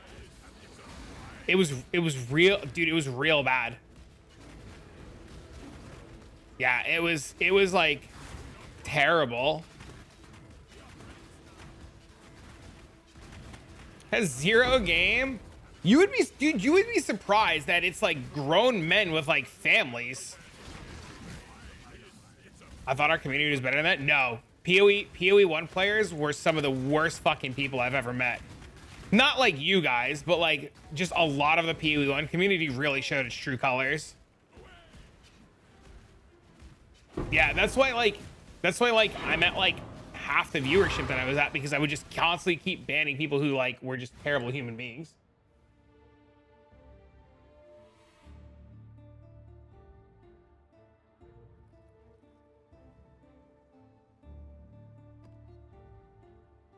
It was real, dude, it was real bad. Yeah, it was like terrible. Has 0 game? You would be, dude, you would be surprised that it's like grown men with like families. I thought our community was better than that. No, PoE 1 players were some of the worst fucking people I've ever met. Not like you guys, but like just a lot of the PoE 1 community really showed its true colors. Yeah, that's why like I'm at like half the viewership that I was at, because I would just constantly keep banning people who like were just terrible human beings.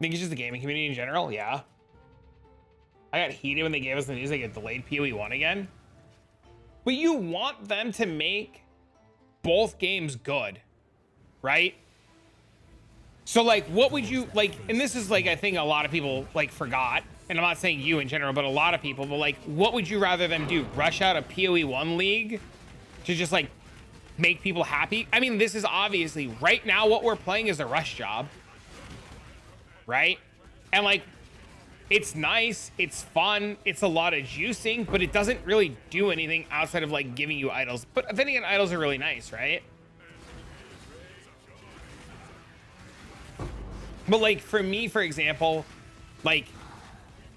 Think it's just the gaming community in general? Yeah. I got heated when they gave us the news they get delayed PoE 1 again. But you want them to make both games good, right? So like, what would you like, and this is like, I think a lot of people like forgot, and I'm not saying you in general, but a lot of people, but like, what would you rather them do? Rush out a PoE 1 league to just like make people happy? I mean, this is obviously right now what we're playing is a rush job. Right? And like, it's nice, it's fun, it's a lot of juicing, but it doesn't really do anything outside of like giving you idols. But then again, idols are really nice, right? But like for me, for example, like,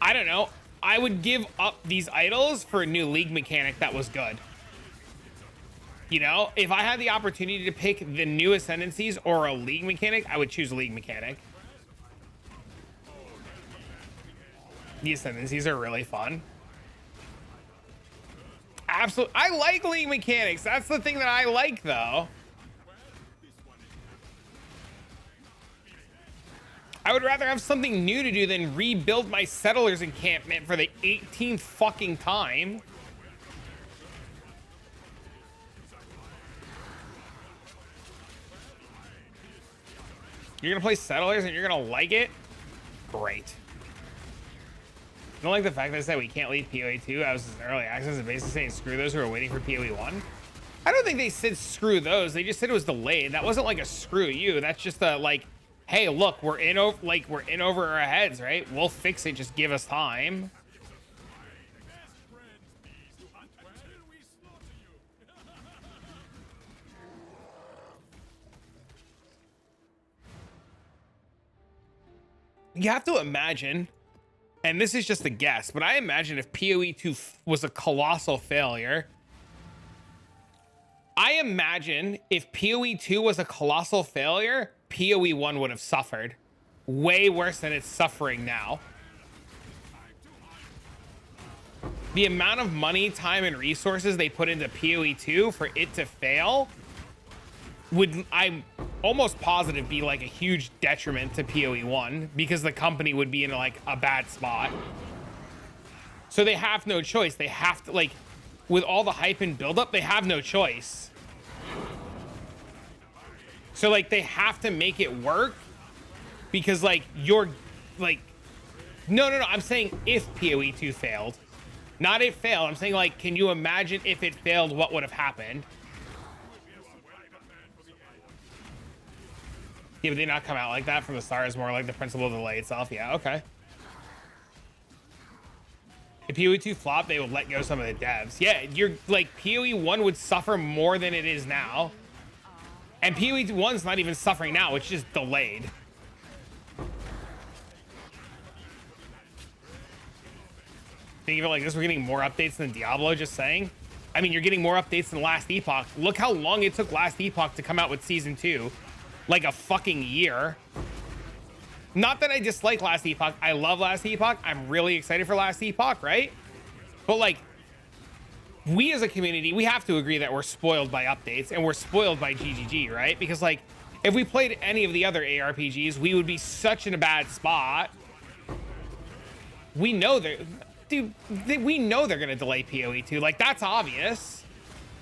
I don't know, I would give up these idols for a new league mechanic that was good. You know, if I had the opportunity to pick the new ascendancies or a league mechanic, I would choose a league mechanic. The ascendancies are really fun. Absolutely. I like league mechanics. That's the thing that I like, though. I would rather have something new to do than rebuild my settlers encampment for the 18th fucking time. You're gonna play settlers and you're gonna like it? Great. I don't like the fact that I said we can't leave PoE 2. I was in early access and basically saying screw those who are waiting for PoE 1. I don't think they said screw those. They just said it was delayed. That wasn't like a screw you. That's just a like, hey, look, we're in over our heads, right? We'll fix it. Just give us time. You have to imagine, and this is just a guess, but I imagine if PoE 2 was a colossal failure, I imagine if PoE 2 was a colossal failure, PoE 1 would have suffered way worse than it's suffering now. The amount of money, time, and resources they put into PoE 2 for it to fail would, I'm almost positive, be like a huge detriment to PoE 1 because the company would be in like a bad spot. So they have no choice. They have to, like, with all the hype and buildup, they have no choice. So like they have to make it work because like you're like, no, I'm saying if PoE 2 failed, not it failed. I'm saying like, can you imagine if it failed, what would have happened? Yeah, but they not come out like that from the start. It's more like the principle of delay itself. Yeah, okay. If PoE 2 flopped, they would let go some of the devs. Yeah, you're like PoE 1 would suffer more than it is now. And PoE 1's not even suffering now, it's just delayed. Think of it like this, we're getting more updates than Diablo, just saying. I mean, you're getting more updates than Last Epoch. Look how long it took Last Epoch to come out with Season 2. Like a fucking year. Not that I dislike Last Epoch. I love Last Epoch. I'm really excited for Last Epoch, right? But like, we as a community, we have to agree that we're spoiled by updates and we're spoiled by GGG, right? Because like, if we played any of the other ARPGs, we would be such in a bad spot. We know that, dude, we know they're gonna delay PoE 2. Like, that's obvious.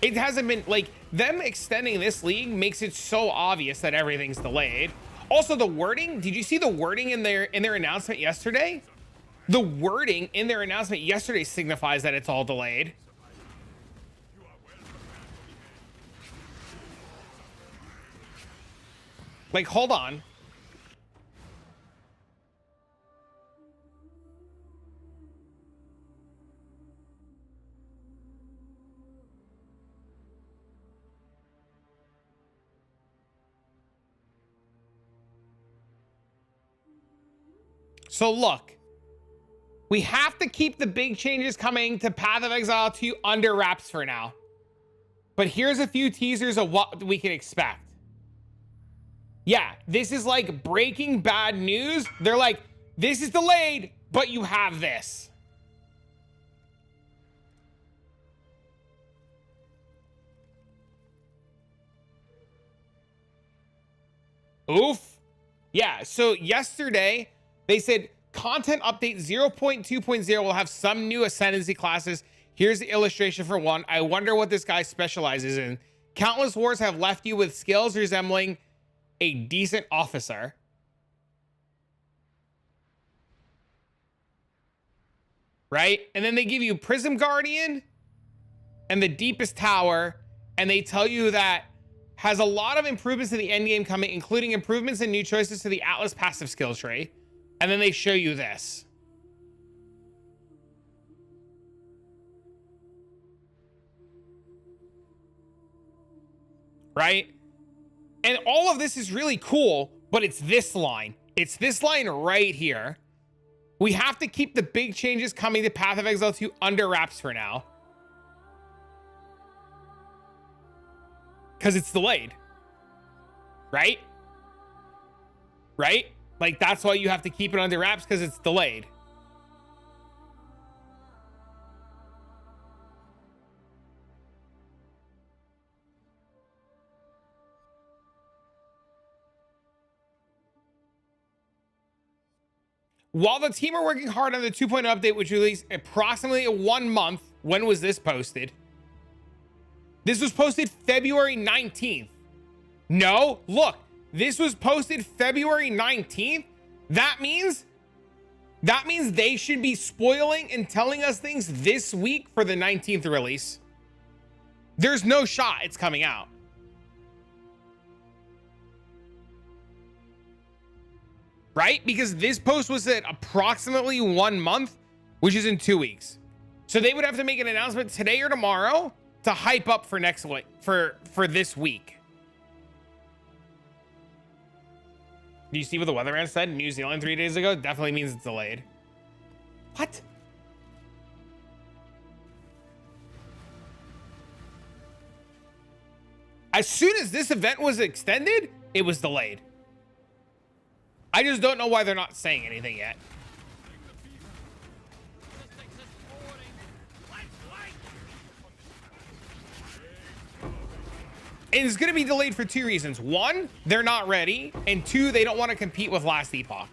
It hasn't been, like, them extending this league makes it so obvious that everything's delayed. Also, the wording, did you see the wording in their announcement yesterday? The wording in their announcement yesterday signifies that it's all delayed. Like, hold on. So look, we have to keep the big changes coming to Path of Exile 2 under wraps for now. But here's a few teasers of what we can expect. Yeah, this is like breaking bad news. They're like, this is delayed, but you have this. Oof. Yeah, so yesterday, they said content update 0.2.0 will have some new ascendancy classes. Here's the illustration for one. I wonder what this guy specializes in. Countless wars have left you with skills resembling a decent officer. Right? And then they give you Prism Guardian and the Deepest Tower, and they tell you that has a lot of improvements to the end game coming, including improvements and new choices to the Atlas passive skill tree. And then they show you this. Right? And all of this is really cool, but it's this line. It's this line right here. We have to keep the big changes coming to Path of Exile 2 under wraps for now. Because it's delayed. Right? Right? Like, that's why you have to keep it under wraps, because it's delayed. While the team are working hard on the 2.0 update, which released approximately 1 month, when was this posted? This was posted February 19th. No, look, this was posted February 19th. That means they should be spoiling and telling us things this week for the 19th release. There's no shot it's coming out. right? Because this post was at approximately 1 month, which is in 2 weeks. So they would have to make an announcement today or tomorrow to hype up for next week, for this week. Do you see what the weatherman said? New Zealand 3 days ago definitely means it's delayed. What? As soon as this event was extended, it was delayed. I just don't know why they're not saying anything yet. And it's going to be delayed for 2 reasons. 1, they're not ready. And 2, they don't want to compete with Last Epoch.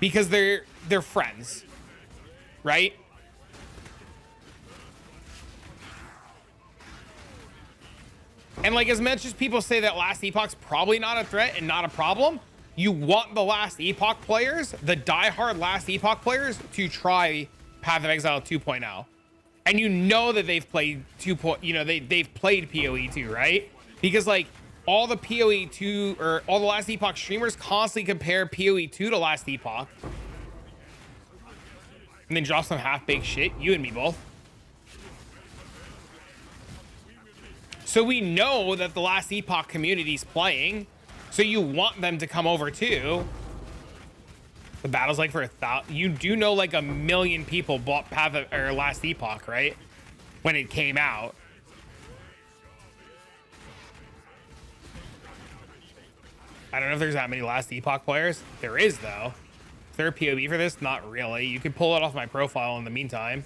Because they're friends. Right? And like as much as people say that Last Epoch's probably not a threat and not a problem, you want the Last Epoch players, the diehard Last Epoch players, to try Path of Exile 2.0. And you know that they've played they've played PoE 2, right? Because like all the PoE 2 or all the Last Epoch streamers constantly compare PoE 2 to Last Epoch. And then drop some half-baked shit, you and me both. So we know that the Last Epoch community's playing, so you want them to come over too. The battle's like for 1,000. You do know like 1 million people bought Path of, or Last Epoch, right? When it came out. I don't know if there's that many Last Epoch players. There is though. Is there a POV for this? Not really. You can pull it off my profile in the meantime.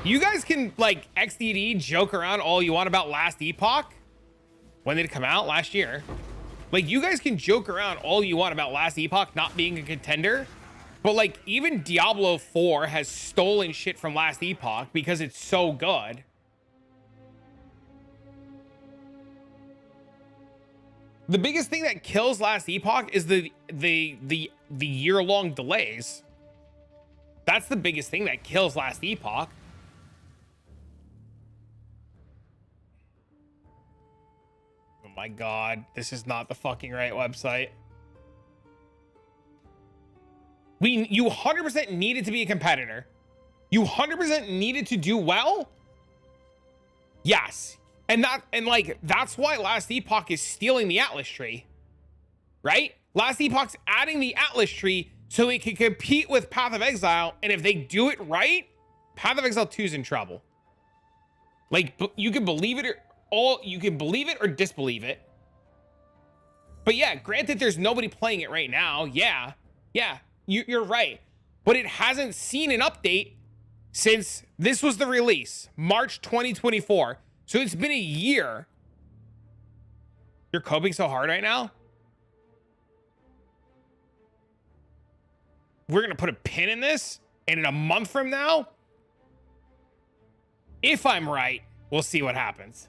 You guys can like XDD joke around all you want about Last Epoch. When did it come out? Last year. Like, you guys can joke around all you want about Last Epoch not being a contender, but like even Diablo 4 has stolen shit from Last Epoch because it's so good. The biggest thing that kills Last Epoch is the year-long delays. That's the biggest thing that kills Last Epoch. Oh my God, this is not the fucking right website. You 100% needed to be a competitor. You 100% needed to do well. Yes. And like, that's why Last Epoch is stealing the Atlas tree, right? Last Epoch's adding the Atlas tree so it can compete with Path of Exile. And if they do it right, Path of Exile 2 is in trouble. Like, you can believe it you can believe it or disbelieve it. But yeah, granted, there's nobody playing it right now. Yeah, you're right. But it hasn't seen an update since this was the release, March 2024. So it's been a year. You're coping so hard right now? We're gonna put a pin in this, and in a month from now, if I'm right, we'll see what happens.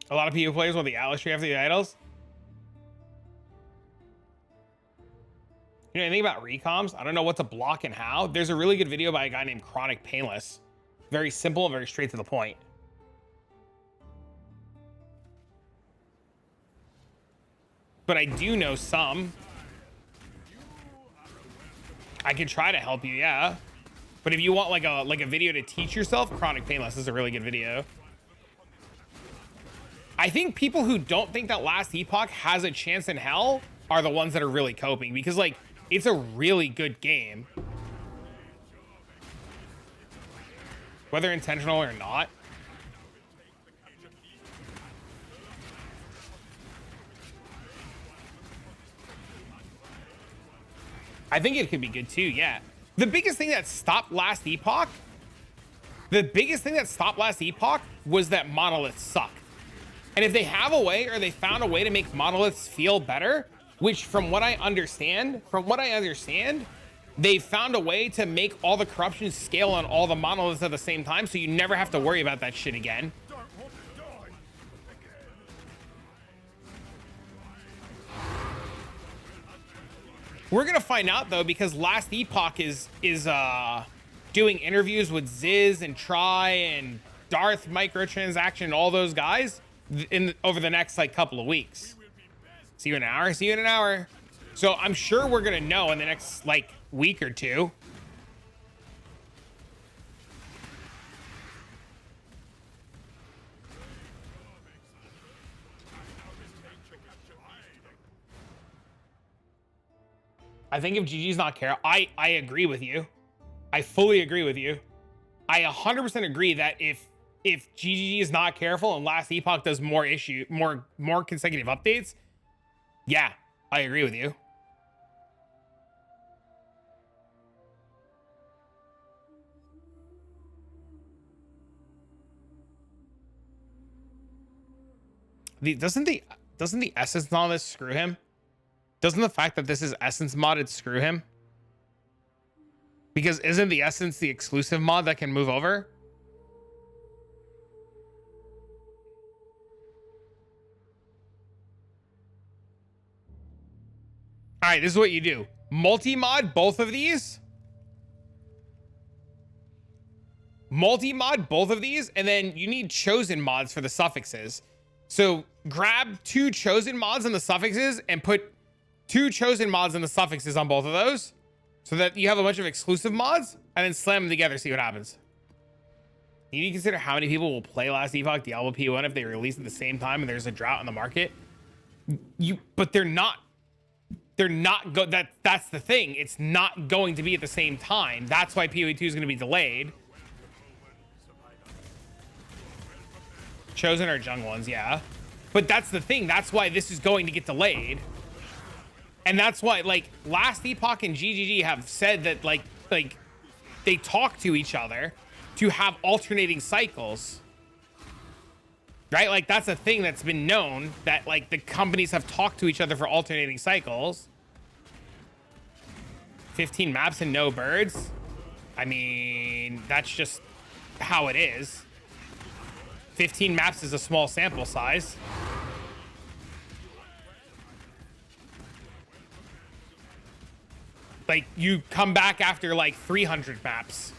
A lot of PO players want the Atlas tree after the idols. You know anything about recoms? I don't know what to block and how. There's a really good video by a guy named Chronic Painless. Very simple and very straight to the point. But I do know some. I could try to help you, yeah. But if you want like a video to teach yourself, Chronic Painless is a really good video. I think people who don't think that Last Epoch has a chance in hell are the ones that are really coping, because like it's a really good game, whether intentional or not. I think it could be good too, yeah. The biggest thing that stopped Last Epoch was that monoliths suck. And if they have a way, or they found a way to make monoliths feel better, which from what I understand, they found a way to make all the corruption scale on all the monoliths at the same time, so you never have to worry about that shit again. We're gonna find out though, because Last Epoch is doing interviews with Ziz and Try and Darth microtransaction and all those guys over the next like couple of weeks. See you in an hour. See you in an hour. So I'm sure we're gonna know in the next like week or two. I think if GG's not careful, I agree with you. I fully agree with you. I 100% agree that if GGG is not careful and Last Epoch does more consecutive updates, yeah, I agree with you. Doesn't the essence on this screw him? Doesn't the fact that this is essence modded screw him? Because isn't the essence the exclusive mod that can move over? All right, this is what you do. Multi-mod both of these. Multi-mod both of these, and then you need chosen mods for the suffixes. So grab 2 chosen mods on the suffixes and put 2 chosen mods and the suffixes on both of those so that you have a bunch of exclusive mods and then slam them together, see what happens. You need to consider how many people will play Last Epoch Diablo P1 if they release at the same time and there's a drought in the market. But they're not that's the thing. It's not going to be at the same time. That's why PoE2 is going to be delayed. Chosen are Jung ones, yeah. But that's the thing. That's why this is going to get delayed. And that's why, like, Last Epoch and GGG have said that, like they talk to each other to have alternating cycles. Right? Like, that's a thing that's been known, that, like, the companies have talked to each other for alternating cycles. 15 maps and no birds? I mean, that's just how it is. 15 maps is a small sample size. Like, you come back after like 300 maps.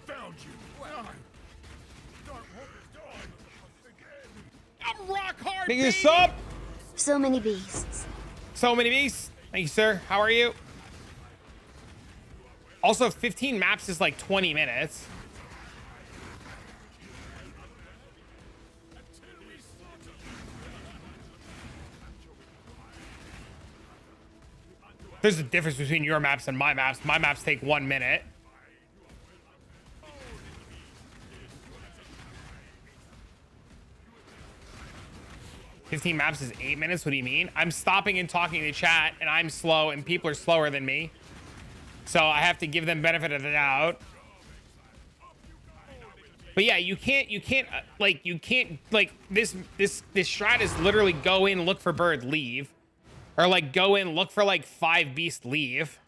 Found you. Don't want to die again. I'm rock hard, Thank you, baby. sub. So many beasts. So many beasts. Thank you, sir. How are you? Also, 15 maps is like 20 minutes. There's a difference between your maps and my maps. My maps take 1 minute. "15 maps is 8 minutes? What do you mean? I'm stopping and talking to chat, and I'm slow, and people are slower than me. So I have to give them benefit of the doubt. But yeah, you can't, like, this strat is literally go in, look for bird, leave. Or, like, go in, look for, like, 5 beast, leave.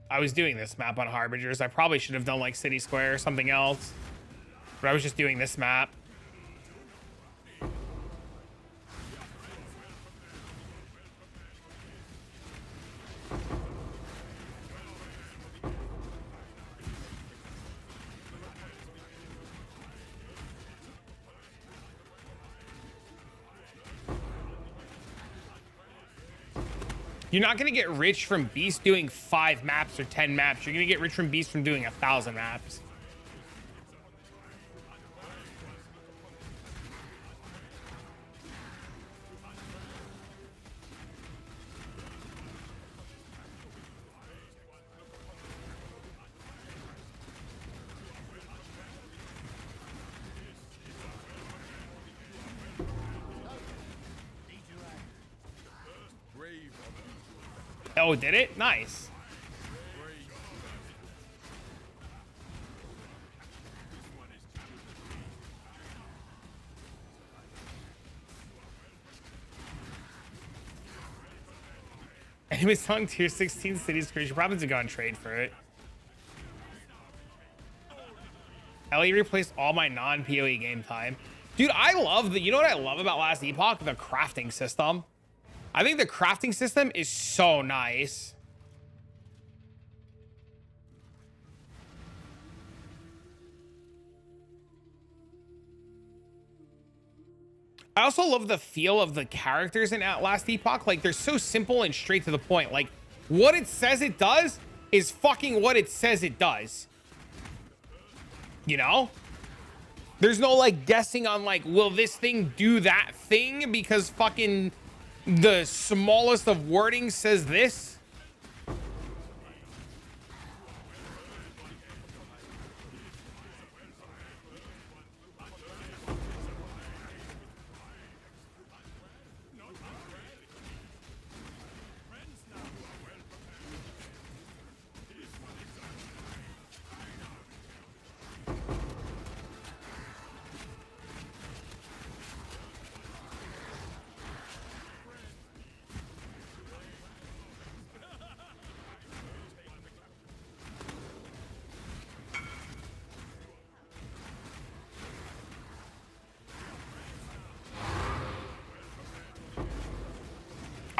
I was doing this map on Harbingers. I probably should have done, like, City Square or something else. But I was just doing this map. You're not going to get rich from Beast doing 5 maps or 10 maps. You're going to get rich from Beast from doing 1,000 maps. Oh, did it? Nice. Anyways, on tier 16 cities, you probably have to go and trade for it. Ellie replaced all my non-PoE game time. Dude, I love the, you know what I love about Last Epoch? The crafting system. I think the crafting system is so nice. I also love the feel of the characters in Last Epoch. Like, they're so simple and straight to the point. Like, what it says it does is fucking what it says it does. You know? There's no, like, guessing on, like, will this thing do that thing because fucking the smallest of wording says this?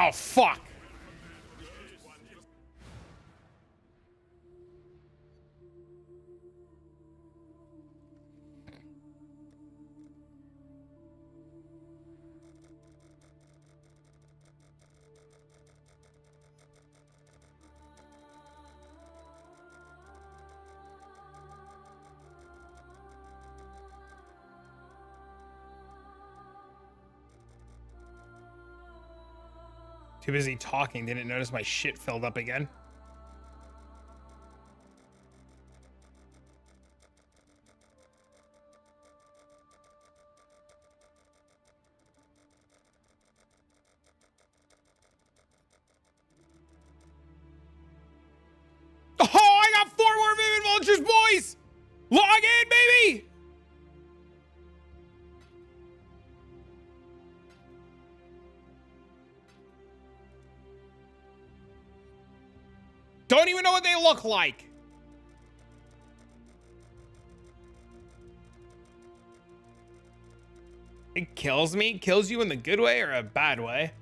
Oh, fuck. Too busy talking, didn't notice my shit filled up again. Oh, I got 4 more Vivid Vultures, boys! Log in, baby! Don't even know what they look like. It kills me. Kills you in the good way or a bad way?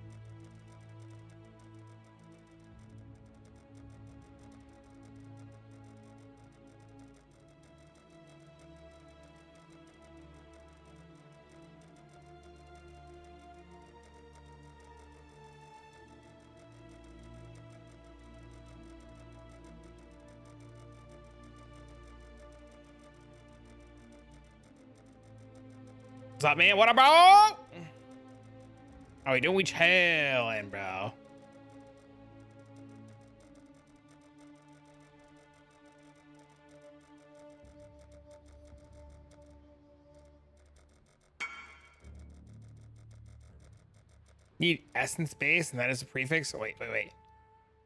What's up, man? What up, bro? How we doing? We chillin', bro. Need essence base, and that is a prefix. Oh, wait.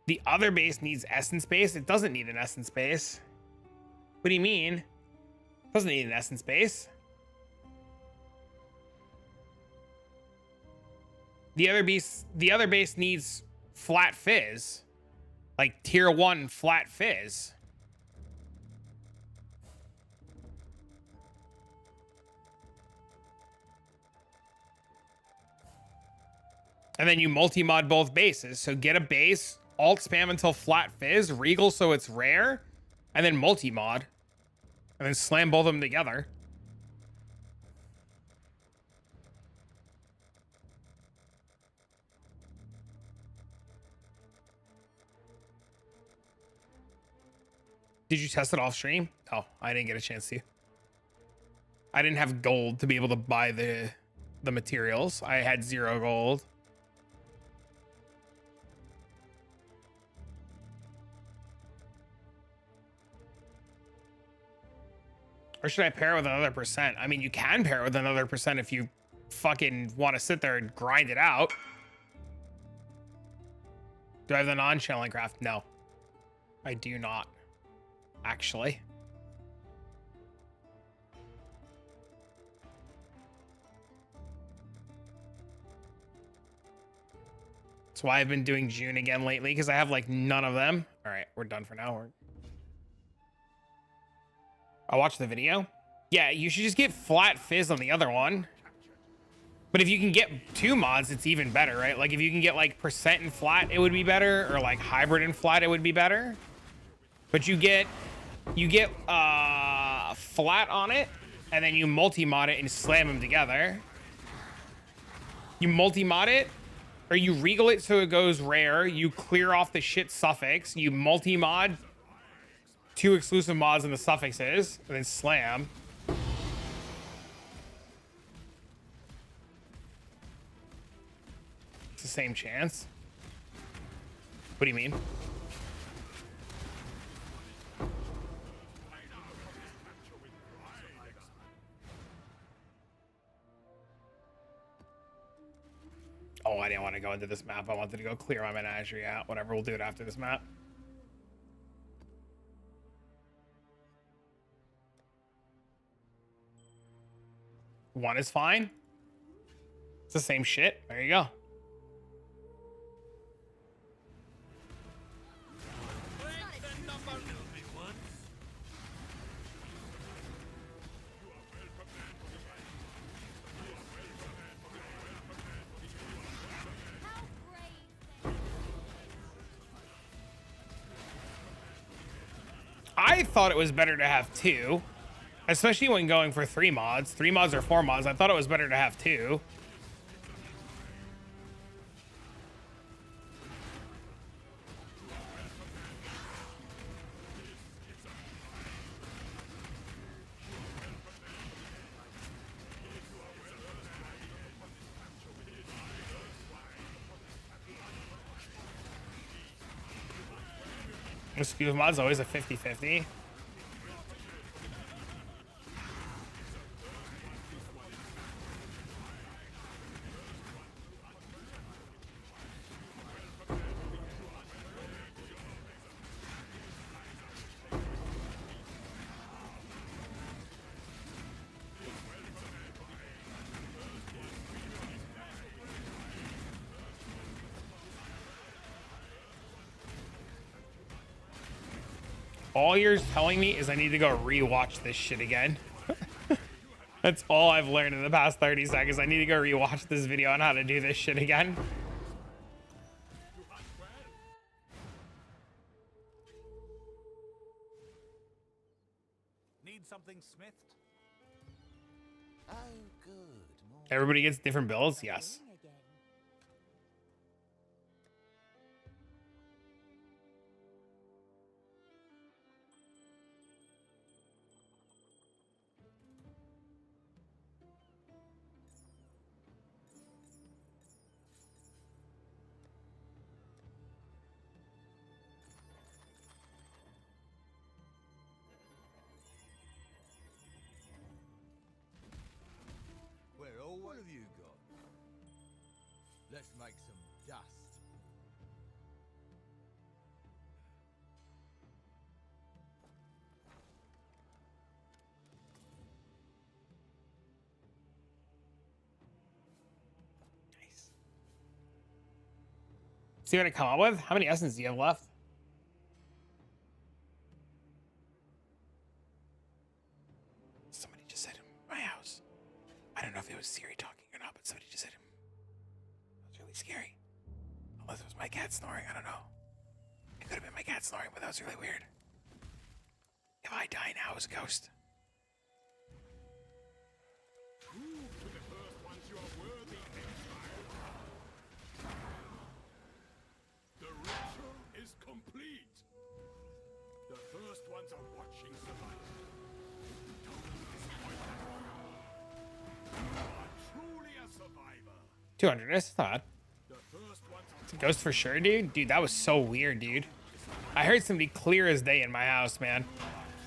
The other base needs essence base. It doesn't need an essence base. What do you mean? It doesn't need an essence base. The other base needs flat fizz. Like tier 1 flat fizz. And then you multi-mod both bases. So get a base, alt spam until flat fizz, regal so it's rare, and then multi-mod. And then slam both of them together. Did you test it off stream? Oh, I didn't get a chance to. I didn't have gold to be able to buy the materials. I had 0 gold. Or should I pair it with another percent? I mean, you can pair it with another percent if you fucking want to sit there and grind it out. Do I have the non-channeling craft? No, I do not. Actually. That's why I've been doing June again lately, because I have like none of them. All right, we're done for now. I'll watch the video. Yeah, you should just get flat fizz on the other one. But if you can get 2 mods, it's even better, right? Like if you can get like percent and flat, it would be better, or like hybrid and flat, it would be better. But you get flat on it, and then you multi-mod it and slam them together. You multi-mod it, or you regal it so it goes rare. You clear off the shit suffix. You multi-mod 2 exclusive mods and the suffixes, and then slam. It's the same chance. What do you mean? Oh, I didn't want to go into this map. I wanted to go clear my menagerie out. Whatever, we'll do it after this map. One is fine. It's the same shit. There you go. I thought it was better to have 2, especially when going for 3 mods. 3 mods or 4 mods. I thought it was better to have 2. Excuse mod's always a 50-50. All you're telling me is I need to go rewatch this shit again. That's all I've learned in the past 30 seconds. I need to go rewatch this video on how to do this shit again. Need something smithed? Oh, good. More Everybody gets different builds? Yes. What have you got? Let's make some dust. Nice. See what I come up with? How many essence do you have left? Somebody just said in my house. I don't know if it was Siri talking or not, but somebody just said it. That was really scary. Unless it was my cat snoring, I don't know. It could have been my cat snoring, but that was really weird. If I die now as a ghost. The ritual is complete. The first ones are watching survival. Don't disappoint them. You are truly a survivor. 200, that's not. The first ones are It's a ghost for sure, dude. Dude, that was so weird, dude. I heard somebody clear as day in my house, man.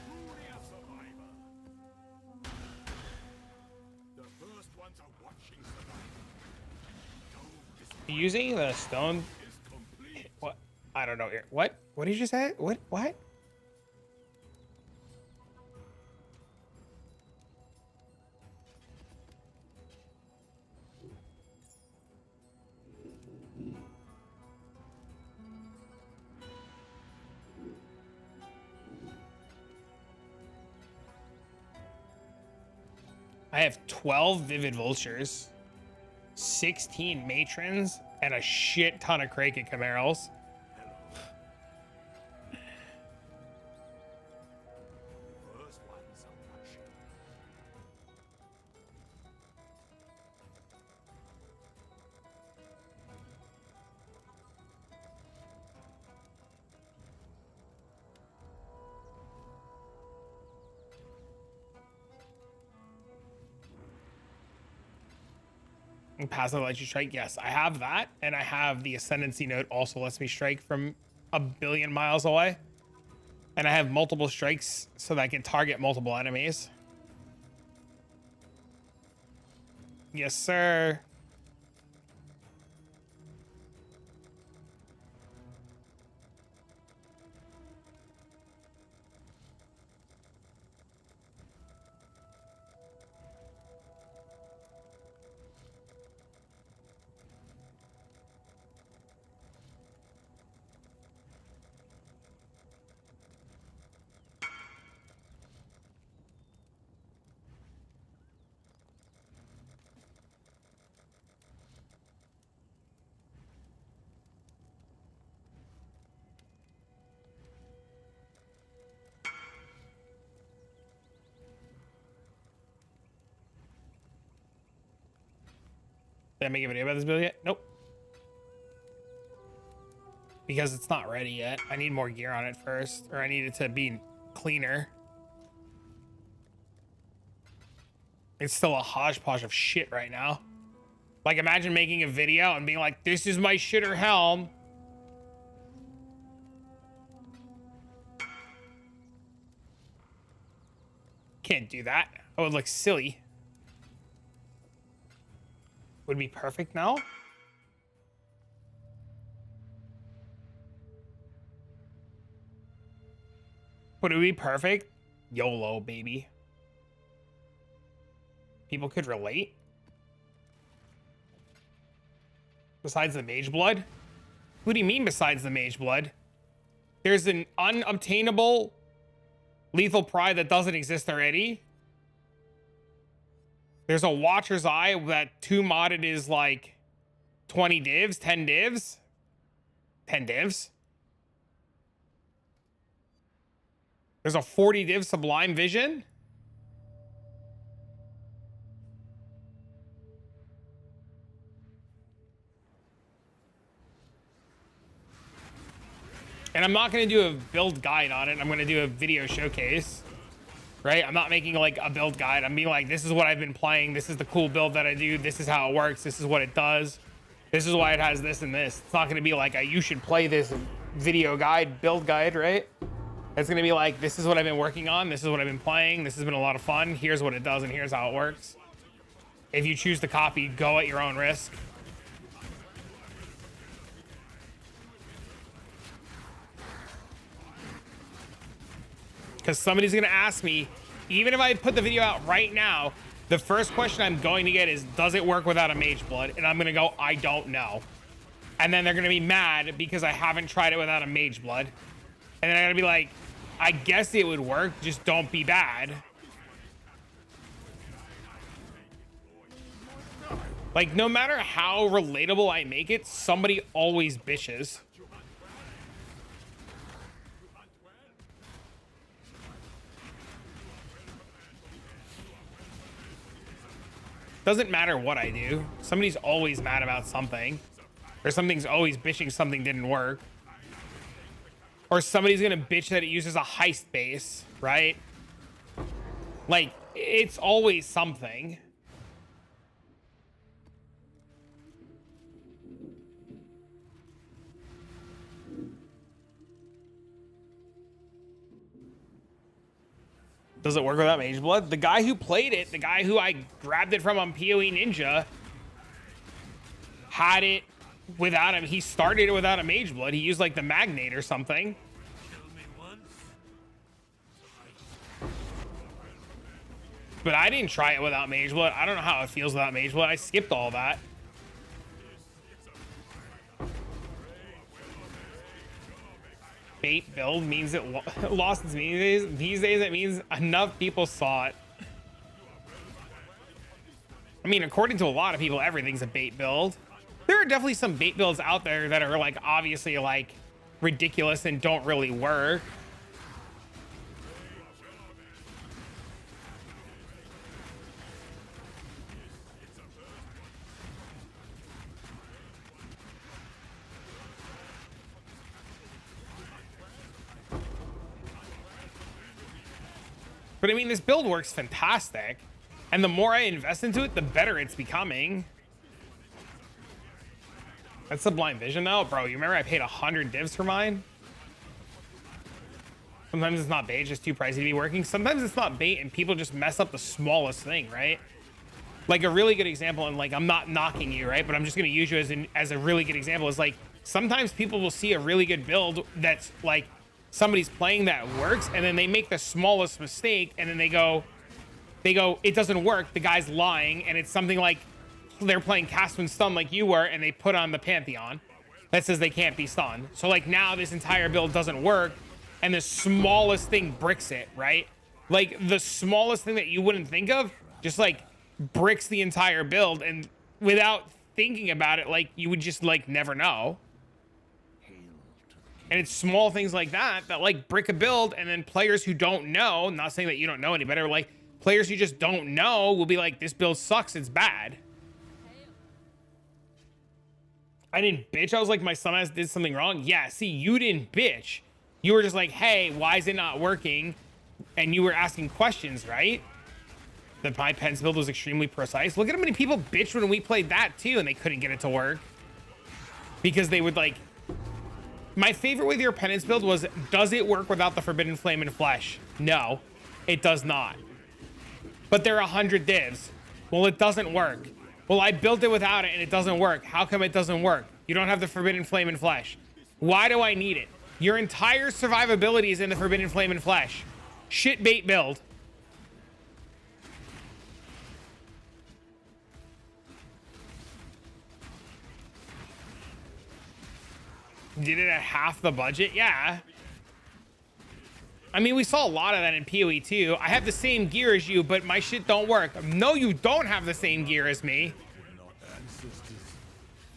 truly a survivor. The first ones are watching survival. Don't disappoint Using the stone. is complete. What? I don't know. What? What did you just say? What? What? I have 12 Vivid Vultures, 16 Matrons, and a shit ton of Kraken Camaros. First one's a rush. Passive lets you strike. Yes, I have that, and I have the Ascendancy Note also lets me strike from a billion miles away. And I have multiple strikes so that I can target multiple enemies. Yes, sir. Did I make a video about this build yet? Nope. Because it's not ready yet. I need more gear on it first, or I need it to be cleaner. It's still a hodgepodge of shit right now. Like, imagine making a video and being like, this is my shitter helm. Can't do that. Oh, it would look silly. Would be perfect now. Would it be perfect? YOLO, baby. People could relate. Besides the Mage Blood? What do you mean besides the Mage Blood? There's an unobtainable Lethal Pride that doesn't exist already. There's a Watcher's Eye that 2 modded is like 20 divs, 10 divs. 10 divs. There's a 40 div Sublime Vision. And I'm not going to do a build guide on it. I'm going to do a video showcase. Right? I'm not making like a build guide. I'm being like, this is what I've been playing. This is the cool build that I do. This is how it works. This is what it does. This is why it has this and this. It's not going to be like a, you should play this video guide, build guide, right? It's going to be like, this is what I've been working on. This is what I've been playing. This has been a lot of fun. Here's what it does and here's how it works. If you choose to copy, go at your own risk. Because somebody's going to ask me, even if I put the video out right now, the first question I'm going to get is, does it work without a Mage Blood? And I'm going to go, I don't know. And then they're going to be mad because I haven't tried it without a Mage Blood. And then I'm going to be like, I guess it would work, just don't be bad. Like, no matter how relatable I make it, somebody always bitches. Doesn't matter what I do. Somebody's always mad about something. Or something's always bitching something didn't work. Or somebody's gonna bitch that it uses a heist base, right? Like, it's always something. Does it work without Mage Blood? The guy who played it, the guy who I grabbed it from on PoE Ninja, had it without him. He started it without a Mage Blood. He used like the Magnate or something. But I didn't try it without Mage Blood. I don't know how it feels without Mage Blood. I skipped all that. Bait build means it lost its meaning. These days it means enough people saw it. I mean, according to a lot of people, everything's a bait build. There are definitely some bait builds out there that are like obviously like ridiculous and don't really work. But I mean, this build works fantastic. And the more I invest into it, the better it's becoming. That's Sublime Vision though. Bro, you remember I paid 100 divs for mine? Sometimes it's not bait, it's just too pricey to be working. Sometimes it's not bait and people just mess up the smallest thing, right? Like a really good example, and like I'm not knocking you, right? But I'm just gonna use you as a really good example, is like sometimes people will see a really good build that's like somebody's playing that works, and then they make the smallest mistake, and then they go, it doesn't work, the guy's lying, and it's something like they're playing cast when stun like you were, and they put on the Pantheon that says they can't be stunned. So like now this entire build doesn't work, and the smallest thing bricks it, right? Like the smallest thing that you wouldn't think of just like bricks the entire build, and without thinking about it, like you would just like never know. And it's small things like that that like brick a build, and then players who don't know, not saying that you don't know any better, like players who just don't know will be like, this build sucks, it's bad. I didn't bitch. I was like, my son has did something wrong. Yeah, see, you didn't bitch. You were just like, hey, why is it not working? And you were asking questions, right? That my Pens build was extremely precise. Look at how many people bitched when we played that too, and they couldn't get it to work. Because they would like... My favorite with your Penance build was, does it work without the Forbidden Flame and Flesh? No, it does not. But there are 100 divs. Well, it doesn't work. Well, I built it without it and it doesn't work. How come it doesn't work? You don't have the Forbidden Flame and Flesh. Why do I need it? Your entire survivability is in the Forbidden Flame and Flesh. Shit bait build. Did it at half the budget? Yeah. I mean, we saw a lot of that in PoE too. I have the same gear as you, but my shit don't work. No, you don't have the same gear as me.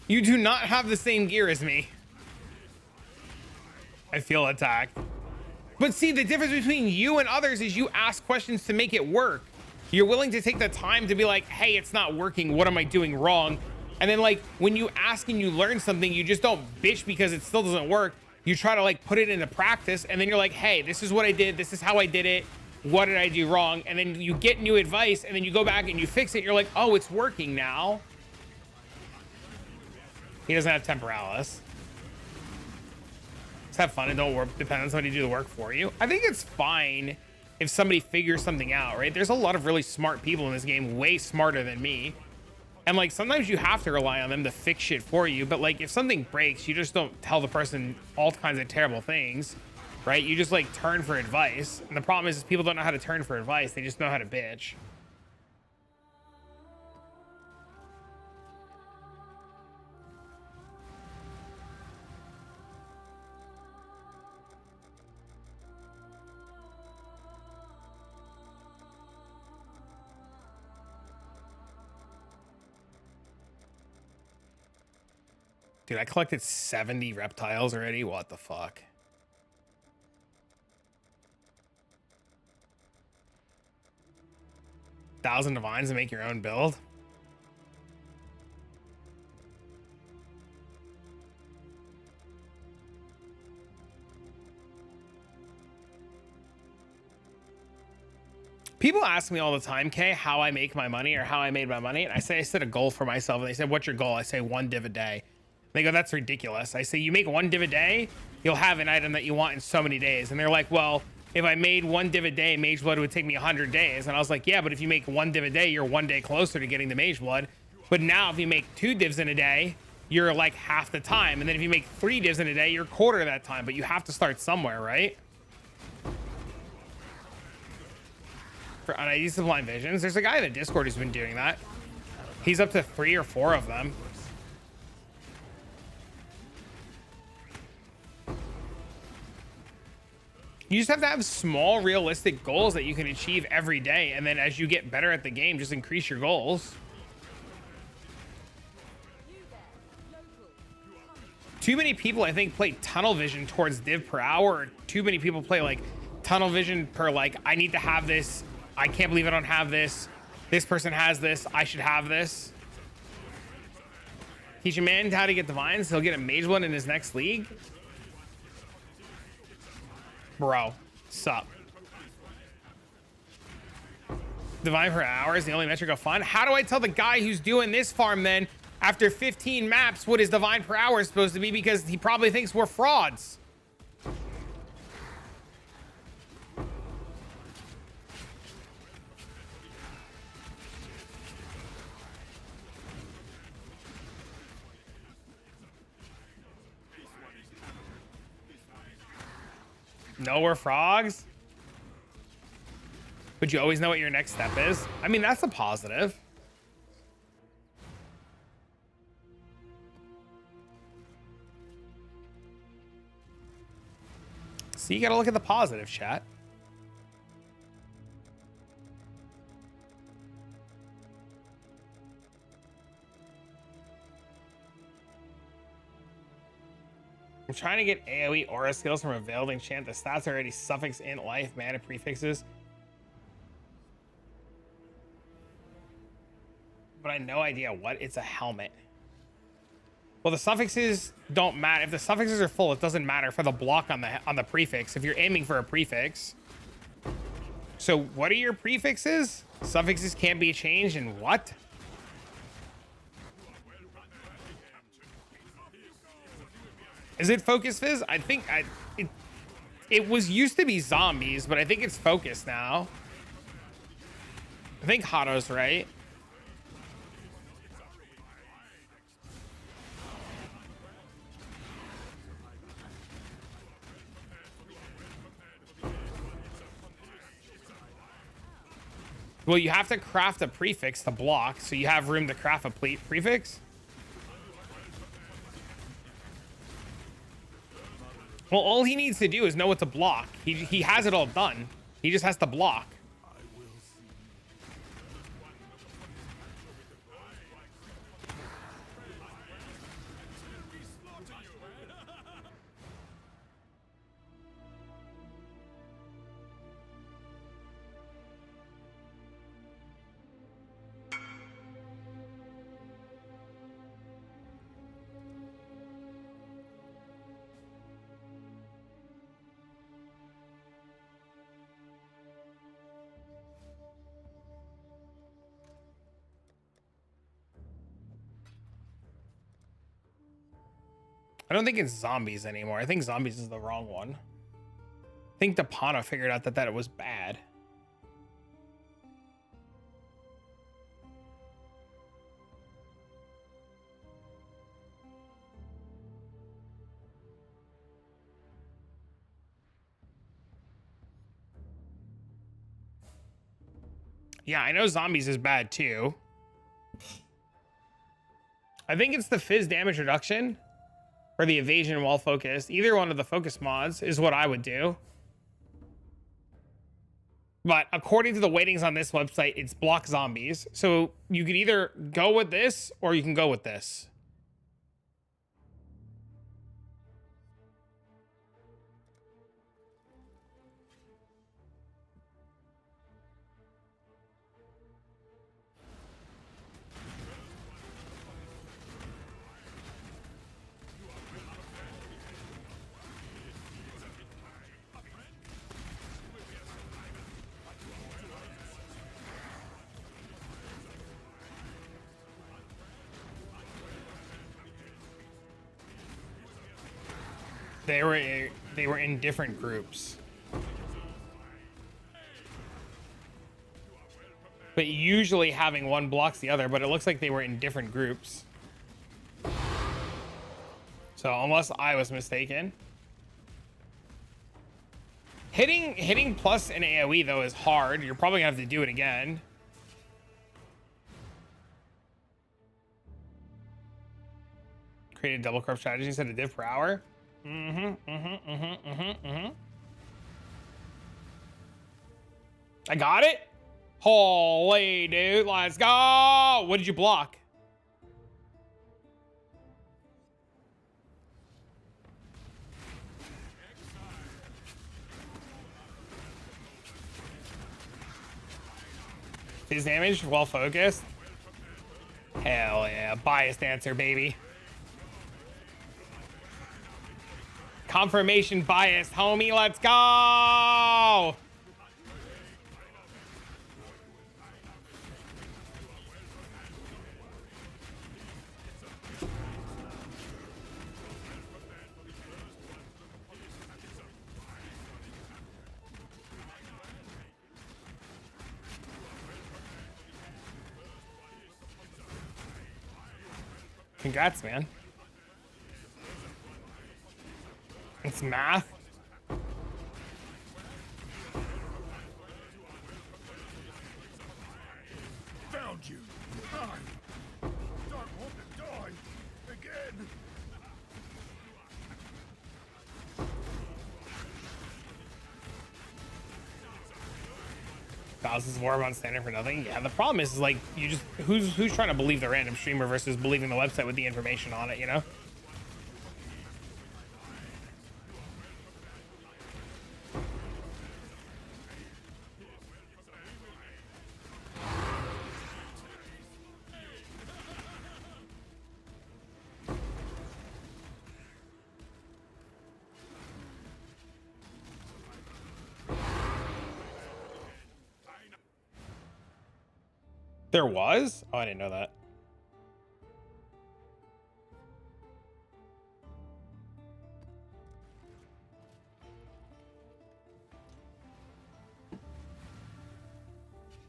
You do not have the same gear as me. I feel attacked. But see, the difference between you and others is you ask questions to make it work. You're willing to take the time to be like, hey, it's not working. What am I doing wrong? And then like when you ask and you learn something, you just don't bitch because it still doesn't work. You try to like put it into practice, and then you're like, hey, this is what I did. This is how I did it. What did I do wrong? And then you get new advice, and then you go back and you fix it. You're like, oh, it's working now. He doesn't have Temporalis. Just have fun and don't depend on somebody to do the work for you. I think it's fine if somebody figures something out, right? There's a lot of really smart people in this game, way smarter than me. And like sometimes you have to rely on them to fix shit for you, but like if something breaks, you just don't tell the person all kinds of terrible things, right? You just like turn for advice. And the problem is people don't know how to turn for advice. They just know how to bitch. Dude, I collected 70 reptiles already. What the fuck? $1,000 divines to make your own build. People ask me all the time, Kay, how I make my money or how I made my money. And I say, I set a goal for myself. And they said, what's your goal? I say 1 div a day. They go, that's ridiculous. I say, you make 1 div a day, you'll have an item that you want in so many days. And they're like, well, if I made 1 div a day, Mage Blood would take me 100 days. And I was like, yeah, but if you make 1 div a day, you're 1 day closer to getting the Mage Blood. But now if you make 2 divs in a day, you're like half the time. And then if you make 3 divs in a day, you're quarter of that time. But you have to start somewhere, right? And I use Sublime Visions. There's a guy in the Discord who's been doing that. He's up to 3 or 4 of them. You just have to have small, realistic goals that you can achieve every day. And then as you get better at the game, just increase your goals. Too many people, I think, play tunnel vision towards div per hour. Or too many people play like tunnel vision per like, I need to have this. I can't believe I don't have this. This person has this. I should have this. Teach a man how to get divines. He'll get a mage one in his next league. Bro, sup? Divine per hour is the only metric of fun. How do I tell the guy who's doing this farm then after 15 maps what his divine per hour is supposed to be, because he probably thinks we're frauds? No, we're frogs. But you always know what your next step is. I mean, that's a positive. So you gotta look at the positive, chat. I'm trying to get AoE aura skills from a veiled enchant. The stats are already suffix, int, life, mana, prefixes. But I have no idea what. It's a helmet. Well, the suffixes don't matter. If the suffixes are full, it doesn't matter for the block on the prefix. If you're aiming for a prefix. So what are your prefixes? Suffixes can't be changed and what? Is it Focus Fizz? I think it was used to be zombies, but I think it's Focus now. I think Hato's right. Well, you have to craft a prefix to block, so you have room to craft a prefix. Well, all he needs to do is know what to block. He has it all done. He just has to block. I don't think it's zombies anymore. I think zombies is the wrong one. I think Depana figured out that it was bad. Yeah, I know zombies is bad too. I think it's the fizz damage reduction. Or the evasion while focused. Either one of the focus mods is what I would do. But according to the weightings on this website, it's block zombies. So you could either go with this or you can go with this. They were in different groups. But usually having one blocks the other, but it looks like they were in different groups. So unless I was mistaken. Hitting plus in AoE though is hard. You're probably gonna have to do it again. Create a double corp strategy instead of div per hour. I got it. Holy dude, let's go. What did you block? His damage, well focused. Hell yeah, biased answer, baby. Confirmation biased, homie. Let's go. Congrats, man. It's math. Found you. Die. Don't want to die. Again. Thousands of war on standard for nothing. Yeah, the problem is like you just who's trying to believe the random streamer versus believing the website with the information on it, you know? There was? Oh, I didn't know that.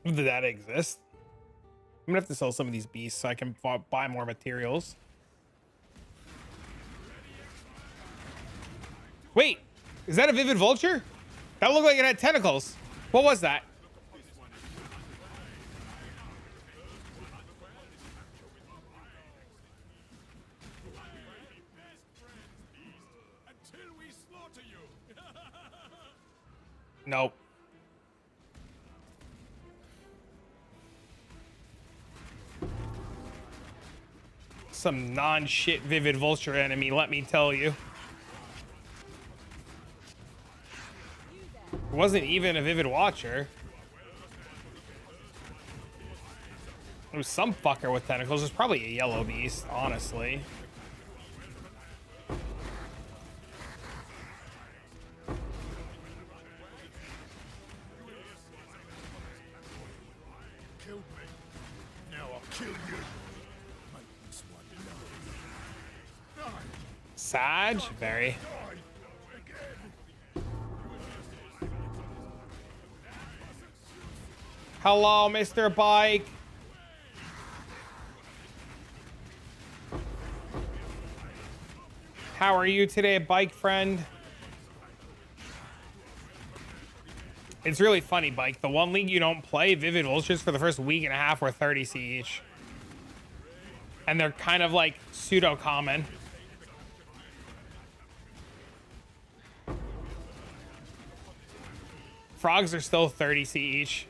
Did that exist? I'm gonna have to sell some of these beasts so I can buy more materials. Wait, is that a Vivid Vulture? That looked like it had tentacles. What was that? Nope. Some non-shit Vivid Vulture enemy, let me tell you. It wasn't even a Vivid Watcher. It was some fucker with tentacles. It was probably a yellow beast, honestly. Killed me. Now I'll kill you. Make this one love. Die. Sag? Very. Die. Again. Hello, Mr. Bike. How are you today, bike friend? It's really funny, Bike. The one league you don't play, Vivid Vultures, for the first week and a half were 30C each. And they're kind of like pseudo common. Frogs are still 30C each.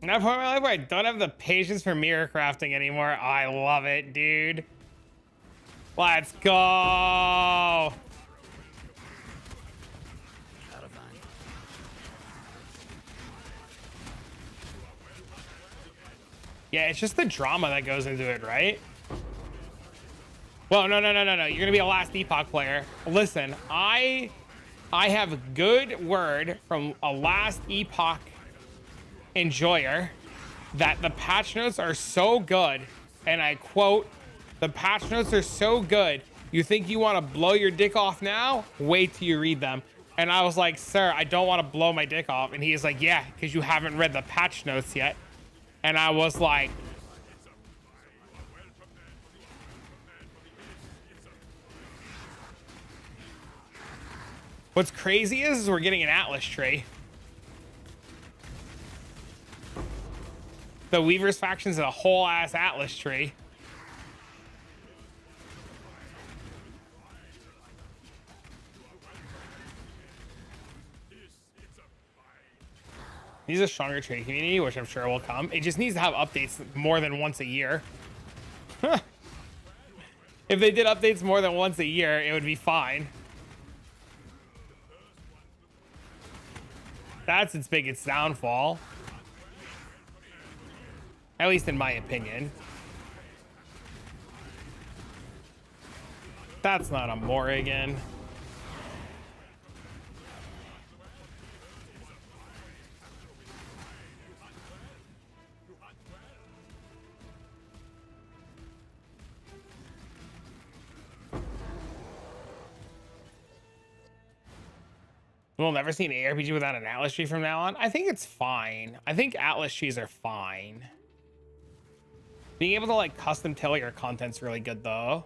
Not point in my life where I don't have the patience for mirror crafting anymore. I love it, dude. Let's go. Yeah, it's just the drama that goes into it, right? Well, no. You're gonna be a Last Epoch player. Listen, I have good word from a Last Epoch enjoyer that the patch notes are so good, and I quote, the patch notes are so good, you think you want to blow your dick off now? Wait till you read them. And I was like, sir, I don't want to blow my dick off. And he is like, yeah, because you haven't read the patch notes yet. And I was like, what's crazy is we're getting an Atlas tree. The Weaver's faction is a whole ass Atlas tree. Needs a stronger trade community, which I'm sure will come. It just needs to have updates more than once a year. If they did updates more than once a year, it would be fine. That's its biggest downfall. At least in my opinion. That's not a Morrigan. We'll never see an ARPG without an Atlas tree from now on. I think it's fine. I think Atlas trees are fine. Being able to like custom tailor your content's really good though.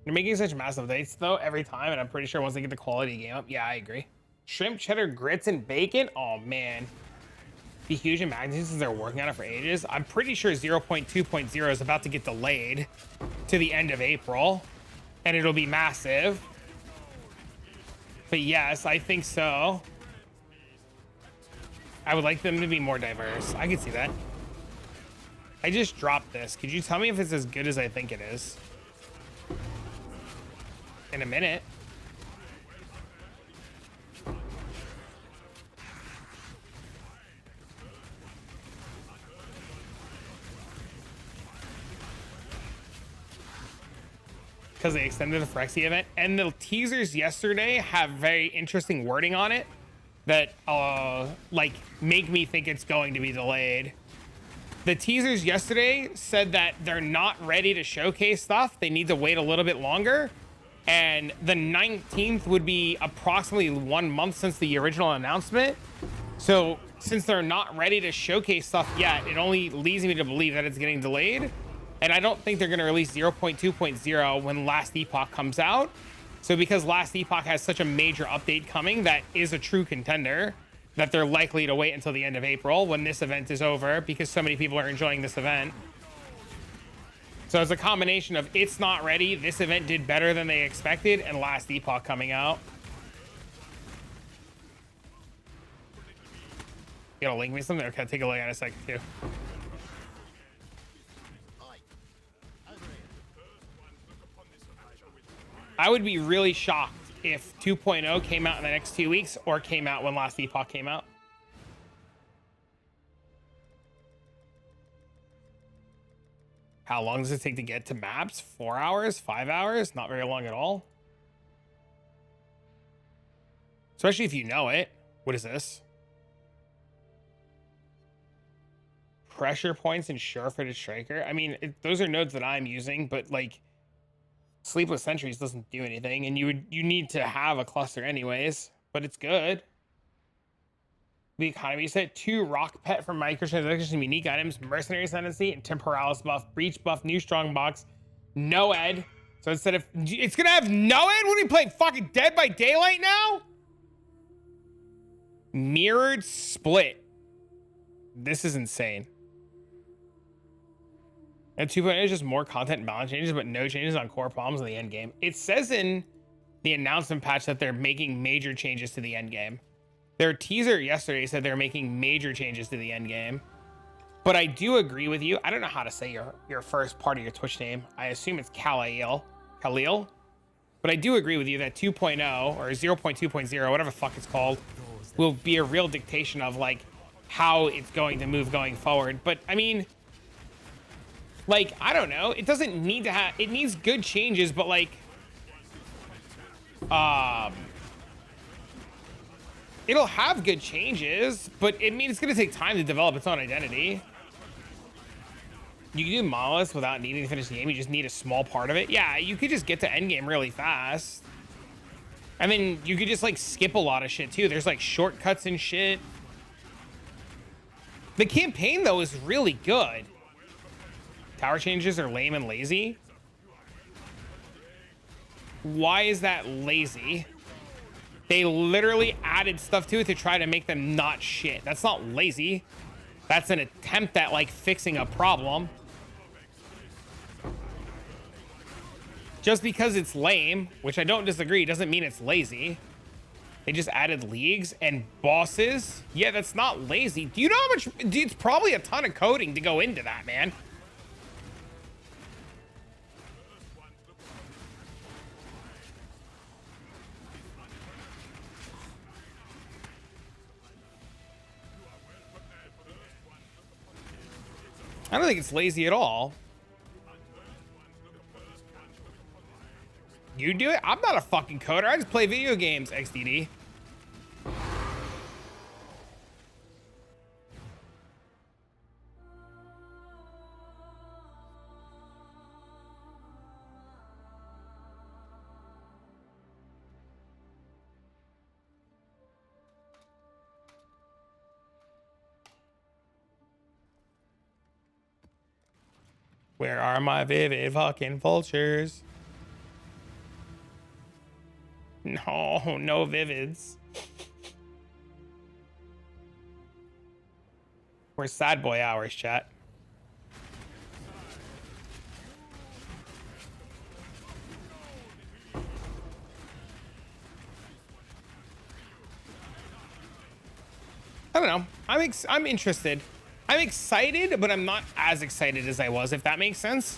They're making such massive updates though every time, and I'm pretty sure once they get the quality game up, yeah, I agree. Shrimp, cheddar, grits, and bacon. Oh man. Be huge in magnitude since they're working on it for ages. I'm pretty sure 0.2.0 is about to get delayed to the end of April, and it'll be massive. But yes, I think so. I would like them to be more diverse. I can see that. I just dropped this. Could you tell me if it's as good as I think it is? In a minute. Because they extended the Phyrexia event, and the teasers yesterday have very interesting wording on it that like make me think it's going to be delayed. The teasers yesterday said that they're not ready to showcase stuff. They need to wait a little bit longer, and the 19th would be approximately 1 month since the original announcement. So since they're not ready to showcase stuff yet, it only leads me to believe that it's getting delayed. And I don't think they're going to release 0.2.0 when Last Epoch comes out. So because Last Epoch has such a major update coming that is a true contender, that they're likely to wait until the end of April when this event is over, because so many people are enjoying this event. So it's a combination of it's not ready, this event did better than they expected, and Last Epoch coming out. You gonna link me something? Okay, take a look at it in a second too. I would be really shocked if 2.0 came out in the next 2 weeks or came out when Last Epoch came out. How long does it take to get to maps? 4 hours? 5 hours? Not very long at all. Especially if you know it. What is this? Pressure points and sure-footed striker. I mean, those are nodes that I'm using, but like Sleepless Sentries doesn't do anything, and you need to have a cluster anyways, but it's good. The economy set 2 rock pet from microtransactions and unique items, mercenary ascendancy, and temporalis buff, breach buff, new strong box, no ed. So instead of it's gonna have no ed, what are we playing? Fucking Dead by Daylight now? Mirrored split. This is insane. And 2.0 is just more content and balance changes, but no changes on core problems in the end game. It says in the announcement patch that they're making major changes to the end game. Their teaser yesterday said they're making major changes to the end game. But I do agree with you. I don't know how to say your first part of your Twitch name. I assume it's Khalil. But I do agree with you that 2.0 or 0.2.0, whatever the fuck it's called, will be a real dictation of like how it's going to move going forward. But I mean, like, I don't know. It doesn't need to have, it needs good changes, but like, it'll have good changes, but it means it's going to take time to develop its own identity. You can do monoliths without needing to finish the game. You just need a small part of it. Yeah, you could just get to endgame really fast. And then you could just like skip a lot of shit too. There's like shortcuts and shit. The campaign though is really good. Tower changes are lame and lazy. Why is that lazy? They literally added stuff to it to try to make them not shit. That's not lazy. That's an attempt at like fixing a problem. Just because it's lame, which I don't disagree, doesn't mean it's lazy. They just added leagues and bosses. Yeah, that's not lazy. Do you know how much? Dude, it's probably a ton of coding to go into that, man. I don't think it's lazy at all. You do it? I'm not a fucking coder. I just play video games, XDD. Where are my vivid fucking vultures? No, no vivids. Where's sad boy hours, chat? I don't know. I'm interested. I'm excited, but I'm not as excited as I was, if that makes sense.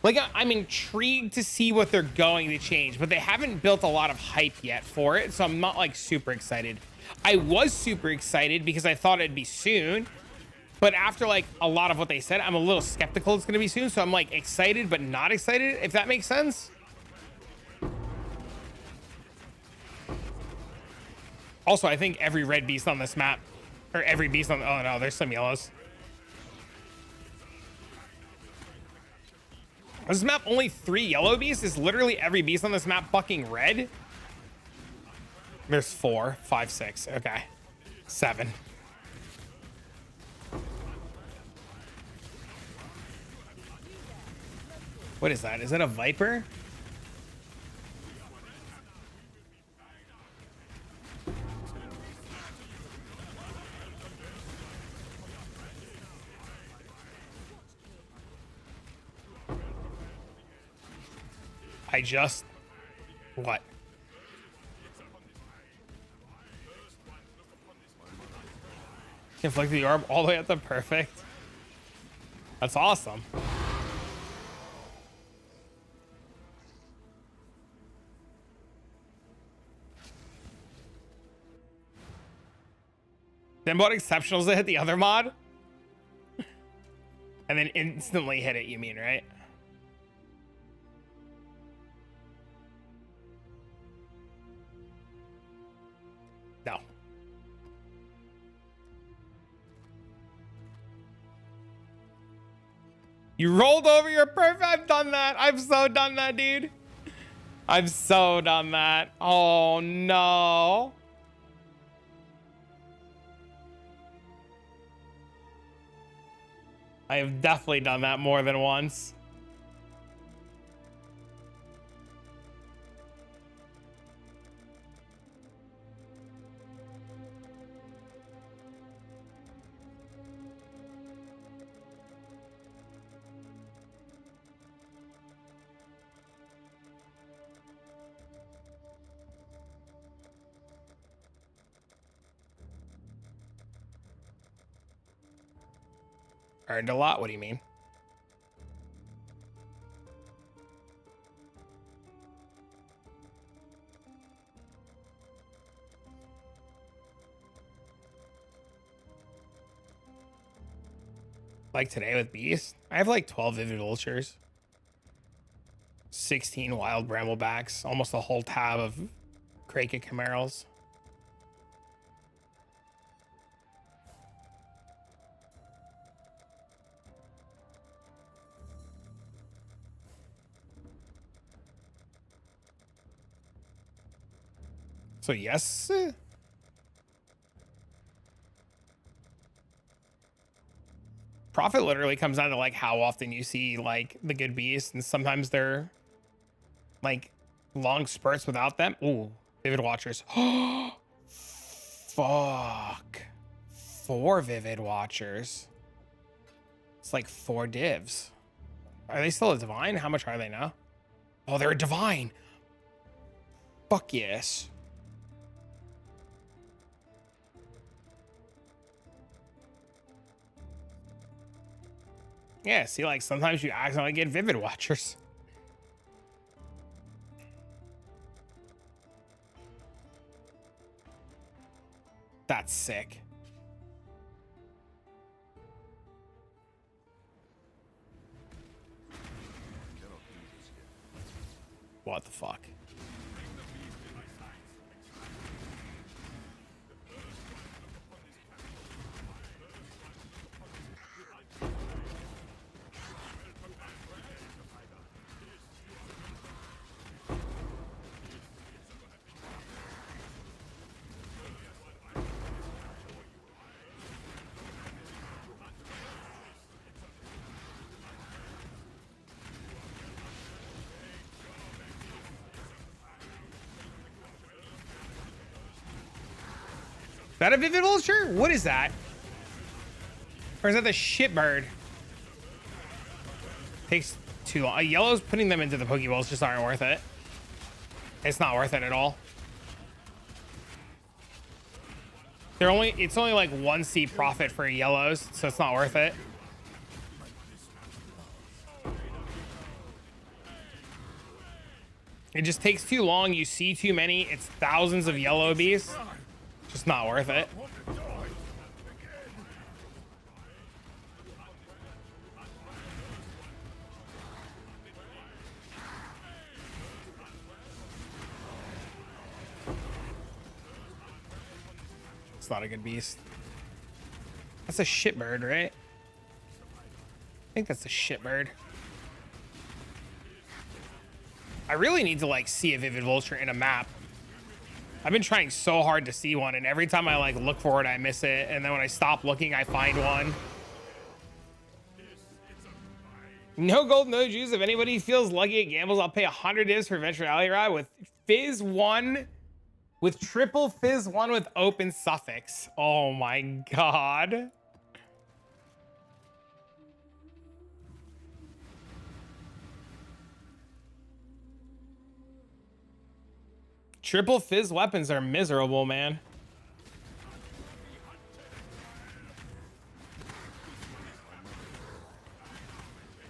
Like, I'm intrigued to see what they're going to change, but they haven't built a lot of hype yet for it, so I'm not, like, super excited. I was super excited because I thought it'd be soon, but after, like, a lot of what they said, I'm a little skeptical it's going to be soon, so I'm, like, excited but not excited, if that makes sense. Also, I think every red beast on this map, or every beast on... Oh, no, there's some yellows. This map only 3 yellow beasts? Is literally every beast on this map fucking red? There's 4, 5, 6. Okay. 7. What is that? Is that a viper? I just... What? Inflict the orb all the way up to perfect. That's awesome. Then bought exceptionals to hit the other mod? And then instantly hit it, you mean, right? No. You rolled over your perfect. I've done that. I've so done that, dude. I've so done that. Oh, no. I have definitely done that more than once. Earned a lot. What do you mean? Like today with Beast, I have like 12 Vivid Vultures, 16 Wild Bramblebacks, almost a whole tab of Kraka Camarals. So yes. Profit literally comes down to like how often you see like the good beasts, and sometimes they're like long spurts without them. Ooh, Vivid Watchers. Fuck. 4 Vivid Watchers. It's like 4 divs. Are they still a divine? How much are they now? Oh, they're a divine. Fuck yes. Yeah, see, like, sometimes you accidentally get Vivid Watchers. That's sick. What the fuck? Is that a Vivid Vulture? What is that? Or is that the shitbird? Takes too long. Yellow's putting them into the Pokeballs just aren't worth it. It's not worth it at all. It's only like 1C profit for yellows, so it's not worth it. It just takes too long. You see too many. It's thousands of yellow bees. Just not worth it. It's not a good beast. That's a shitbird, right? I think that's a shitbird. I really need to like see a Vivid Vulture in a map. I've been trying so hard to see one, and every time I like look for it, I miss it. And then when I stop looking, I find one. No gold, no juice. If anybody feels lucky at gambles, I'll pay 100 divs for Venture Alley Ride with Fizz 1, with triple Fizz 1 with open suffix. Oh my God. Triple Fizz weapons are miserable, man.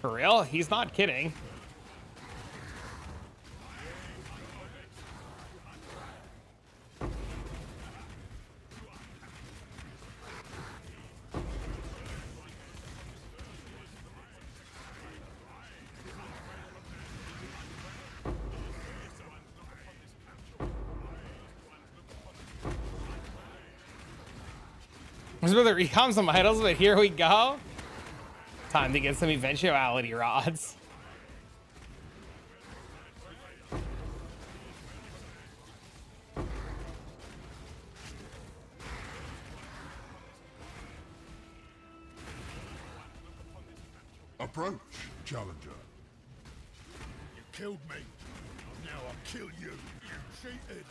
For real? He's not kidding. I was about to recom some idols, but here we go. Time to get some eventuality rods. Approach, challenger. You killed me. Now I'll kill you. You cheated.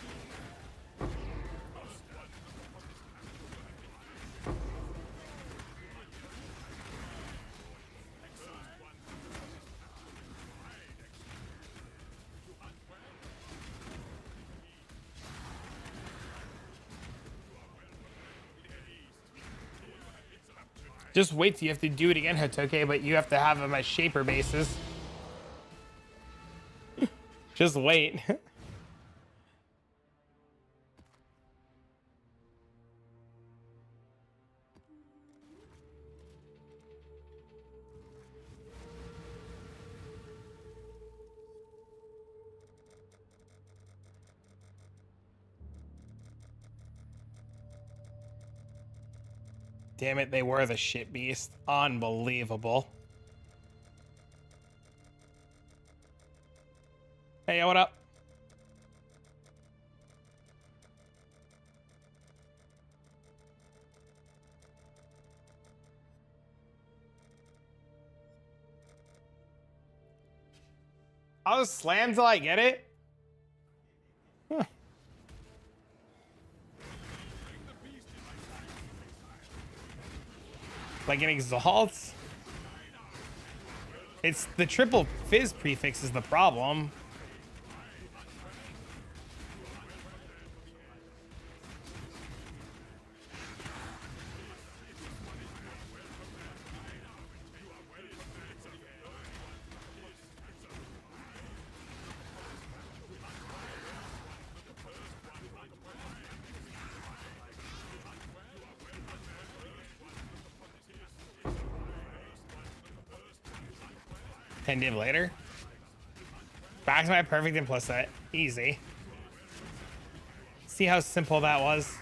Just wait till you have to do it again, Hotoke, but you have to have them as shaper bases. Just wait. Damn it, they were the shit beast. Unbelievable. Hey, what up? I'll just slam till I get it. Huh. Like an exalt. It's the triple Fizz prefix is the problem. 10 div later. Back to my perfect implicit. Easy. See how simple that was?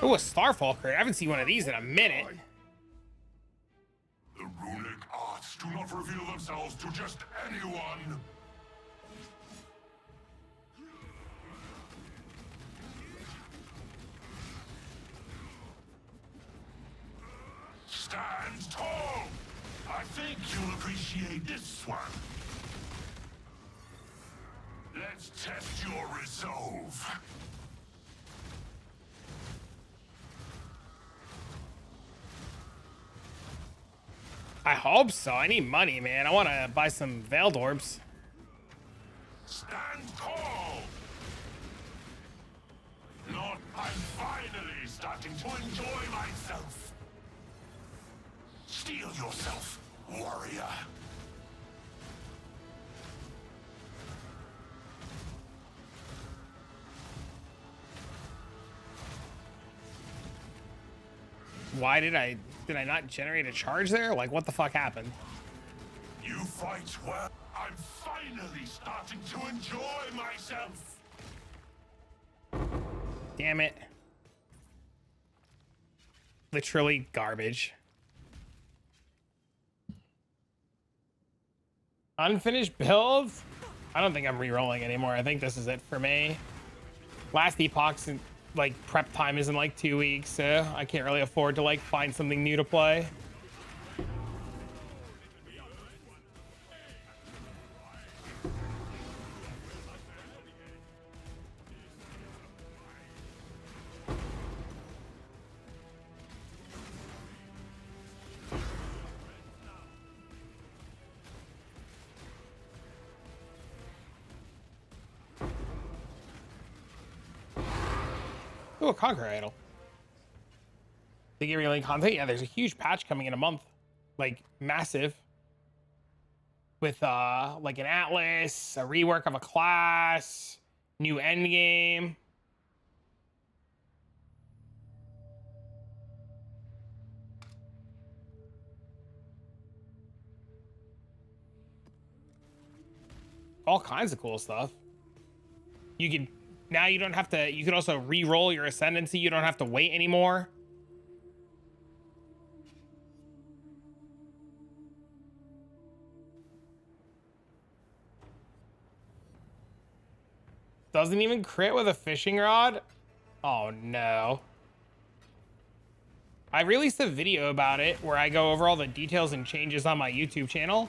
Oh, a Starfalker. I haven't seen one of these in a minute. The runic arts do not reveal themselves to just anyone. Stand tall! I think you'll appreciate this one. Let's test your resolve. I hope so. I need money, man. I want to buy some Veiled Orbs. Stand tall! Not, I'm finally starting to enjoy myself. Steel yourself, warrior. Why did I not generate a charge there? Like, what the fuck happened? You fight well. I'm finally starting to enjoy myself. Damn it. Literally garbage. Unfinished builds? I don't think I'm re-rolling anymore. I think this is it for me. Last epoch's like prep time is in like 2 weeks, so I can't really afford to like find something new to play. Ooh, a Conqueror Idol. They give you like content. Yeah, there's a huge patch coming in a month, like massive, with like an Atlas, a rework of a class, new endgame. All kinds of cool stuff. You can now you don't have to. You can also re-roll your ascendancy. You don't have to wait anymore. Doesn't even crit with a fishing rod. Oh no. I released a video about it where I go over all the details and changes on my YouTube channel.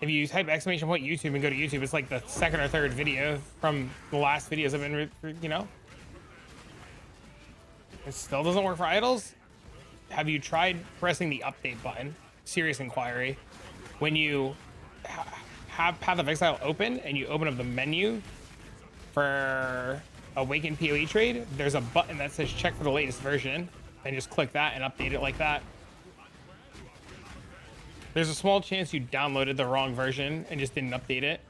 If you type !YouTube and go to YouTube, it's like the second or third video from the last videos I've been, you know. It still doesn't work for idols. Have you tried pressing the update button? Serious inquiry. When you have Path of Exile open and you open up the menu for Awakened PoE trade, there's a button that says check for the latest version, and just click that and update it like that. There's a small chance you downloaded the wrong version and just didn't update it.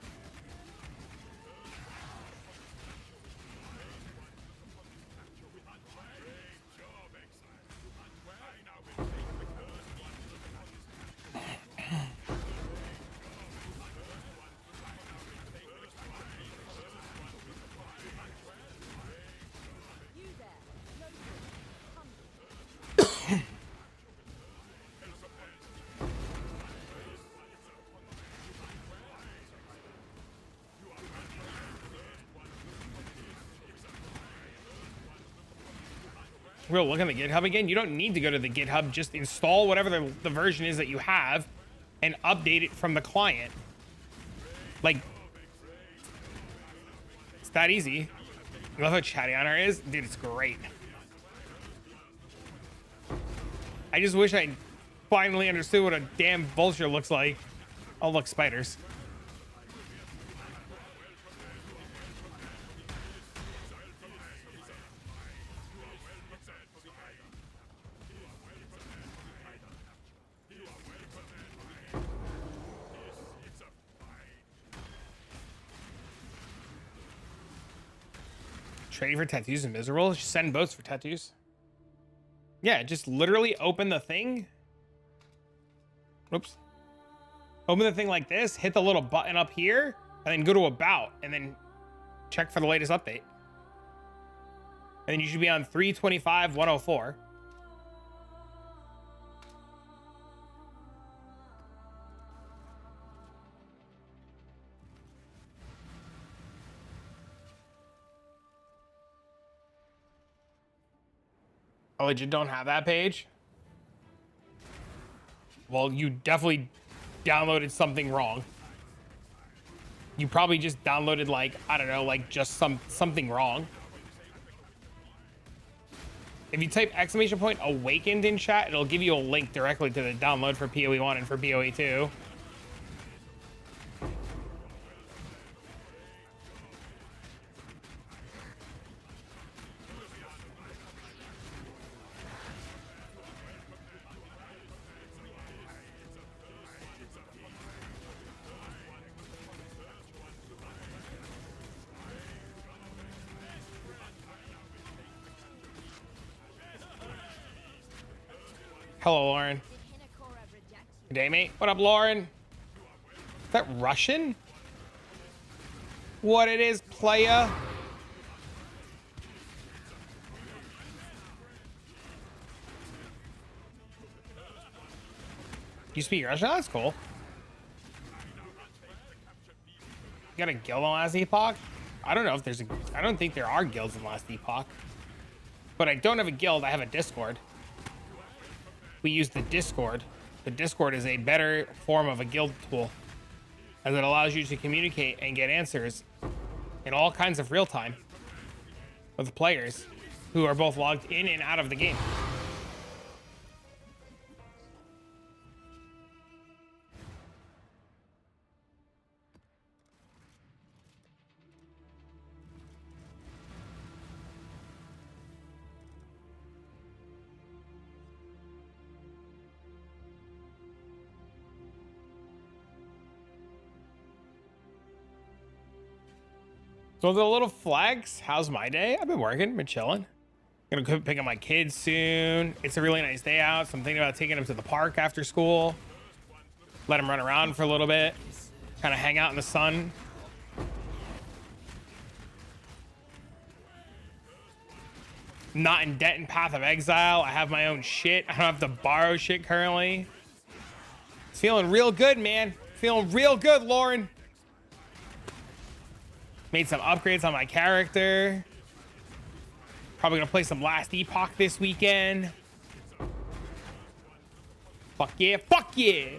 We'll look at the GitHub again. You don't need to go to the GitHub. Just install whatever the version is that you have and update it from the client. Like, it's that easy. I love how chatty on her is. Dude, it's great. I just wish I finally understood what a damn vulture looks like. Oh, look, spiders. Trading for tattoos is miserable. Just send boats for tattoos. Yeah, just literally open the thing. Oops. Open the thing like this, hit the little button up here, and then go to about, and then check for the latest update. And then you should be on 325.104. I legit don't have that page. Well, you definitely downloaded something wrong. You probably just downloaded, like, I don't know, like just something wrong. If you type !awakened in chat, it'll give you a link directly to the download for PoE 1 and for PoE 2. Hello, Lauren. Good day, mate. What up, Lauren? Is that Russian? What it is, playa? You speak Russian? That's cool. You got a guild on Last Epoch? I don't know if there's a... I don't think there are guilds in Last Epoch. But I don't have a guild. I have a Discord. We use the Discord. The Discord is a better form of a guild tool, as it allows you to communicate and get answers in all kinds of real time with players who are both logged in and out of the game. So the little flags, how's my day? I've been working, been chilling. Gonna go pick up my kids soon. It's a really nice day out, so I'm thinking about taking them to the park after school. Let them run around for a little bit. Kind of hang out in the sun. Not in debt and Path of Exile. I have my own shit. I don't have to borrow shit currently. It's feeling real good, man. Feeling real good, Lauren. Made some upgrades on my character. Probably gonna play some Last Epoch this weekend. Fuck yeah, fuck yeah.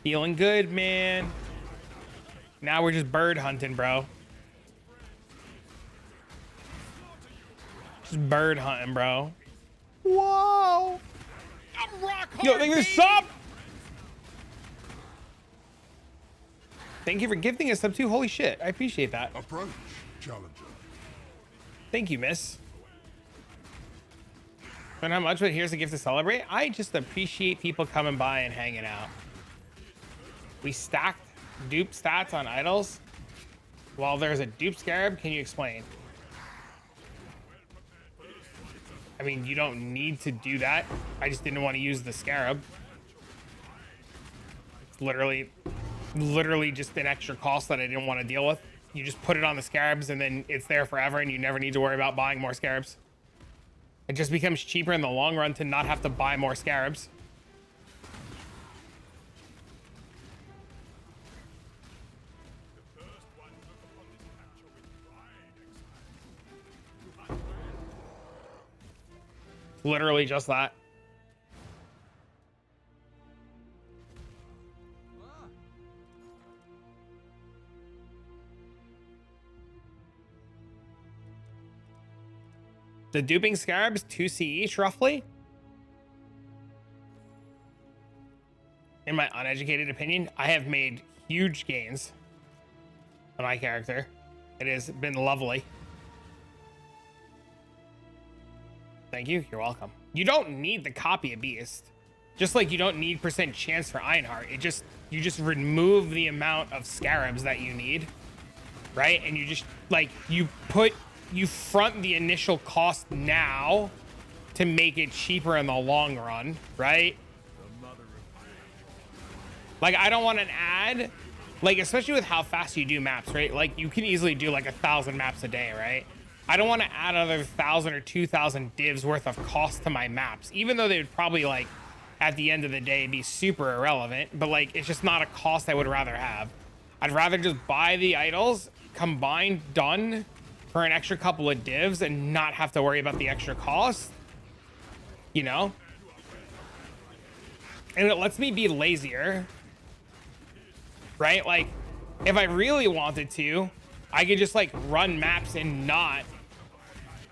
Feeling good, man. Now we're just bird hunting, bro. Just bird hunting, bro. Whoa. I'm rock hard, yo, think this up. Thank you for gifting us sub too. Holy shit, I appreciate that. Approach, challenger. Thank you, miss. Don't have much, but here's a gift to celebrate. I just appreciate people coming by and hanging out. We stacked dupe stats on idols. While there's a dupe scarab, can you explain? I mean, you don't need to do that. I just didn't want to use the scarab. It's literally just an extra cost that I didn't want to deal with. You just put it on the scarabs and then it's there forever and you never need to worry about buying more scarabs. It just becomes cheaper in the long run to not have to buy more scarabs. Literally just that. The duping scarabs, 2C each, roughly. In my uneducated opinion, I have made huge gains on my character. It has been lovely. Thank you. You're welcome. You don't need the copy of Beast. Just like you don't need percent chance for Ironheart. You just remove the amount of scarabs that you need, right? And you just like you front the initial cost now to make it cheaper in the long run, right? Like I don't want an ad, like especially with how fast you do maps, right? Like you can easily do like 1,000 maps a day, right? I don't want to add another 1,000 or 2,000 divs worth of cost to my maps, even though they would probably like at the end of the day be super irrelevant, but like it's just not a cost I would rather have. I'd rather just buy the idols combined done for an extra couple of divs and not have to worry about the extra cost, you know? And it lets me be lazier, right? Like if I really wanted to, I could just like run maps and not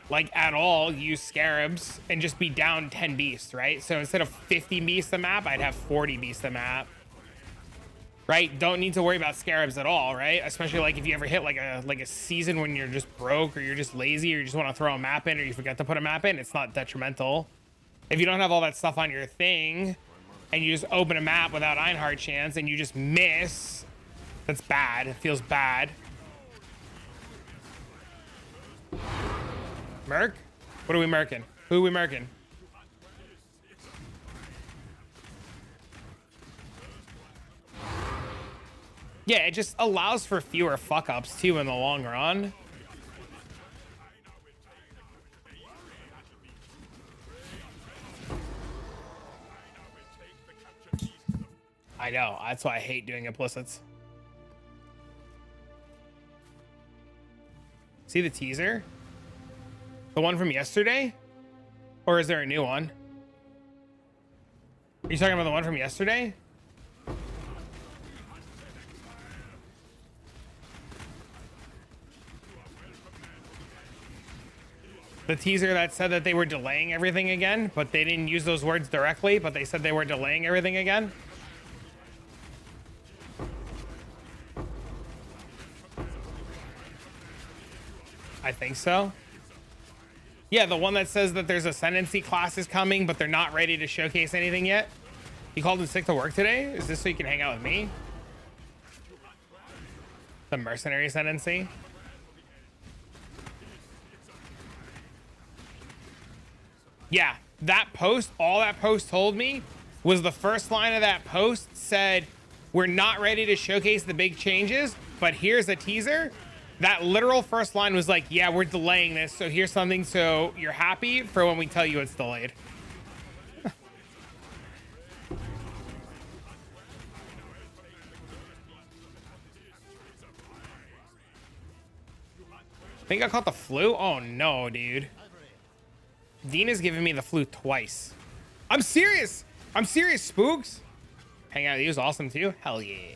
like at all use scarabs and just be down 10 beasts, right? So instead of 50 beasts a map, I'd have 40 beasts a map, right? Don't need to worry about scarabs at all, right? Especially like if you ever hit like a season when you're just broke or you're just lazy or you just want to throw a map in or you forget to put a map in, it's not detrimental. If you don't have all that stuff on your thing and you just open a map without Ironheart chance and you just miss, that's bad. It feels bad. Merc? What are we merking? Who are we merking? Yeah, it just allows for fewer fuck ups too in the long run. I know, that's why I hate doing implicits. See the teaser? The one from yesterday? Or is there a new one? Are you talking about the one from yesterday? The teaser that said that they were delaying everything again, but they didn't use those words directly, but they said they were delaying everything again? I think so. Yeah, the one that says that there's ascendancy classes coming, but they're not ready to showcase anything yet. You called in sick to work today? Is this so you can hang out with me? The mercenary ascendancy? Yeah, that post, all that post told me was the first line of that post said, we're not ready to showcase the big changes, but here's a teaser. That literal first line was like, yeah, we're delaying this, so here's something so you're happy for when we tell you it's delayed. Think I caught the flu? Oh no, dude. Dina's giving me the flu twice. I'm serious. I'm serious, Spooks. Hang out with you is awesome too. Hell yeah.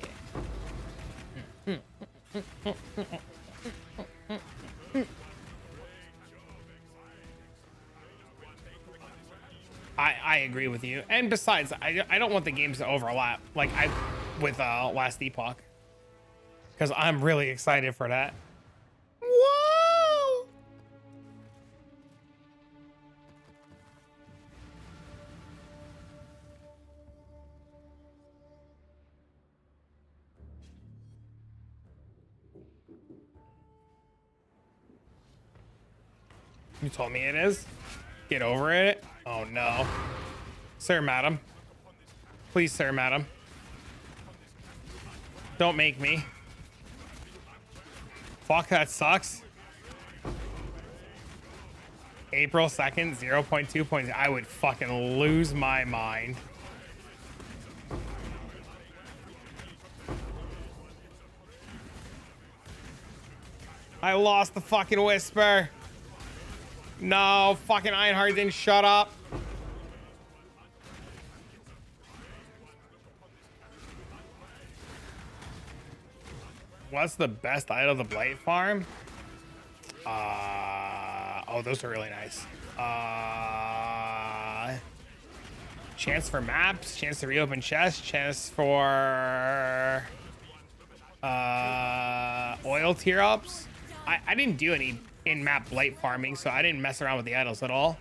I agree with you. And besides, I don't want the games to overlap like with Last Epoch. Because I'm really excited for that. Whoa! You told me it is? Get over it? Oh no. Sir, madam. Please, sir, madam. Don't make me. Fuck, that sucks. April 2nd, 0.2 points. I would fucking lose my mind. I lost the fucking whisper. No, fucking Ironheart didn't shut up. What's the best idol of the Blight Farm? Oh, those are really nice. Chance for maps, chance to reopen chests, chance for oil tier ups. I didn't do any in-map blight farming, so I didn't mess around with the idols at all.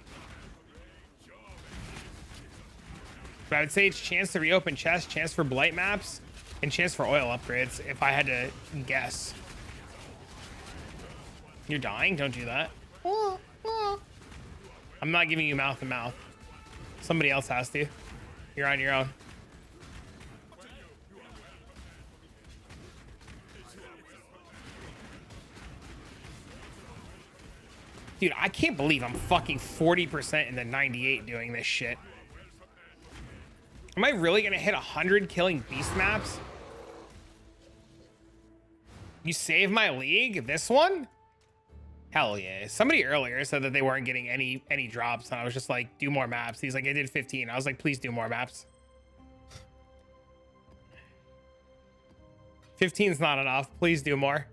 But I would say it's chance to reopen chests, chance for blight maps, and chance for oil upgrades, if I had to guess. You're dying? Don't do that. I'm not giving you mouth to mouth. Somebody else has to. You're on your own. Dude, I can't believe I'm fucking 40% in the 98 doing this shit. Am I really gonna hit 100 killing beast maps? You saved my league? This one? Hell yeah. Somebody earlier said that they weren't getting any drops, and I was just like, do more maps. He's like, I did 15. I was like, please do more maps. 15 is not enough. Please do more.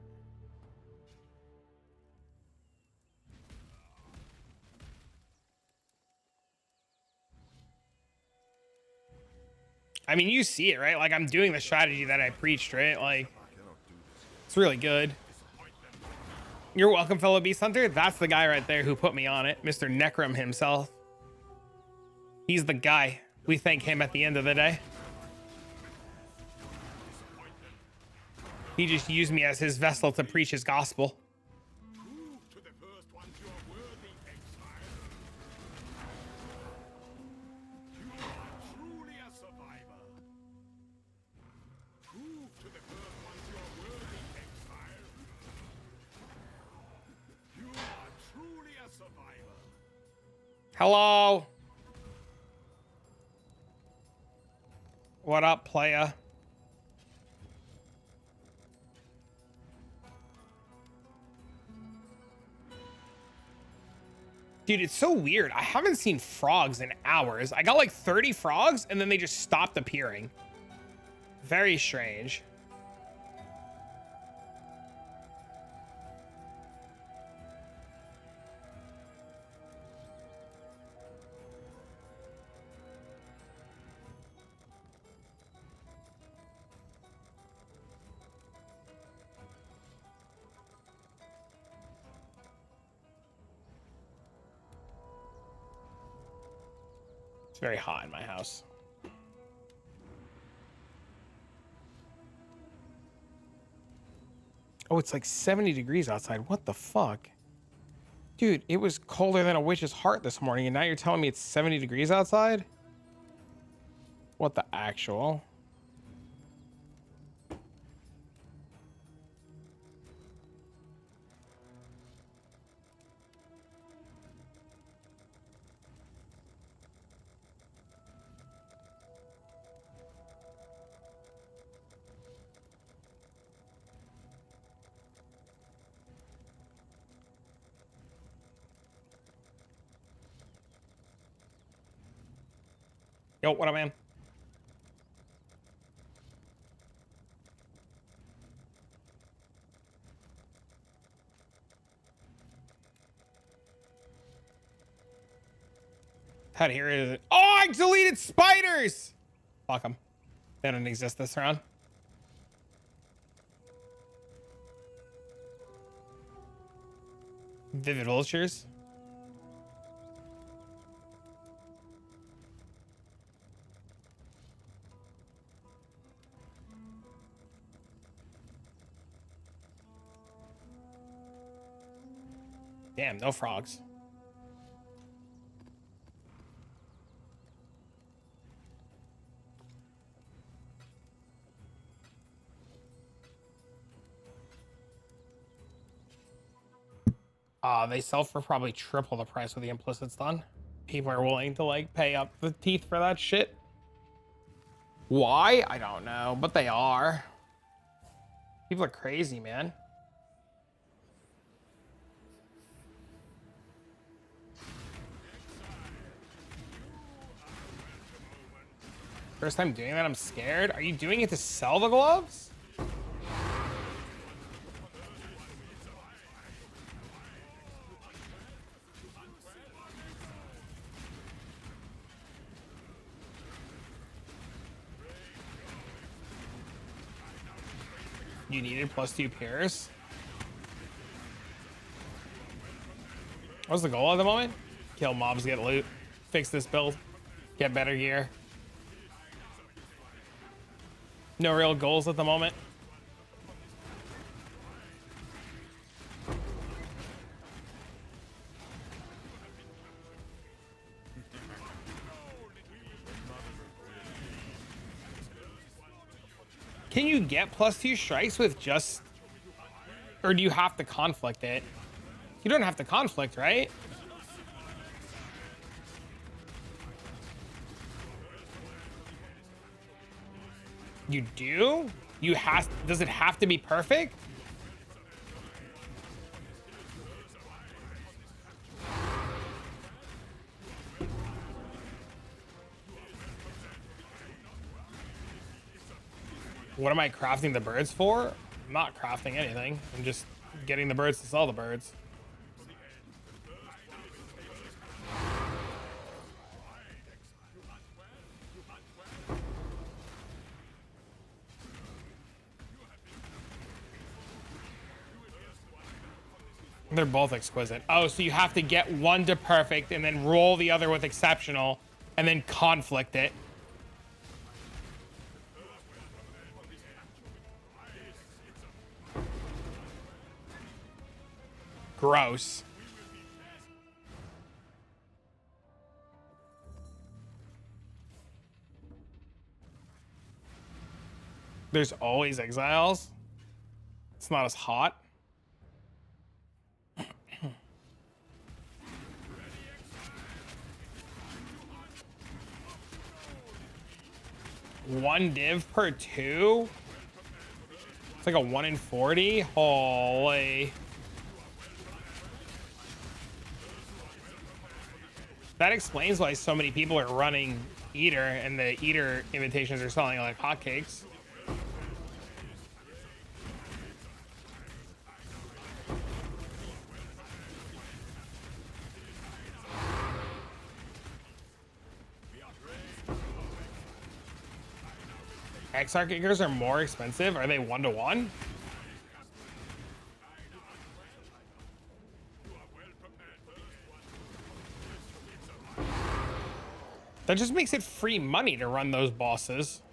I mean, you see it, right? Like, I'm doing the strategy that I preached, right? Like, it's really good. You're welcome, fellow Beast Hunter. That's the guy right there who put me on it. Mr. Necrum himself. He's the guy. We thank him at the end of the day. He just used me as his vessel to preach his gospel. Prove to the first ones you are worthy, exile. You are truly a survivor. Prove to the first ones you are worthy, exile. You are truly a survivor. Hello. What up, playa? Dude, it's so weird. I haven't seen frogs in hours. I got like 30 frogs and then they just stopped appearing. Very strange. It's very hot in my house. Oh, it's like 70 degrees outside. What the fuck? Dude, it was colder than a witch's heart this morning, and now you're telling me it's 70 degrees outside? What the actual? Yo, what up, man? How to hear it? Oh, I deleted spiders! Fuck them. They don't exist this round. Vivid vultures. Damn, no frogs. They sell for probably triple the price with the implicits done. People are willing to like pay up the teeth for that shit. Why? I don't know, but they are. People are crazy, man. First time doing that, I'm scared. Are you doing it to sell the gloves? You needed +2 pairs. What's the goal at the moment? Kill mobs, get loot, fix this build, get better gear. No real goals at the moment. Can you get +2 strikes with just, or do you have to conflict it? You don't have to conflict, right? You do? Does it have to be perfect? What am I crafting the birds for? I'm not crafting anything. I'm just getting the birds to sell the birds. They're both exquisite. Oh, so you have to get one to perfect and then roll the other with exceptional and then conflict it. Gross. There's always exiles. It's not as hot. One div per 2? It's like a 1 in 40? Holy. That explains why so many people are running Eater and the Eater invitations are selling like hotcakes. XR kickers are more expensive. Are they 1-to-1? That just makes it free money to run those bosses.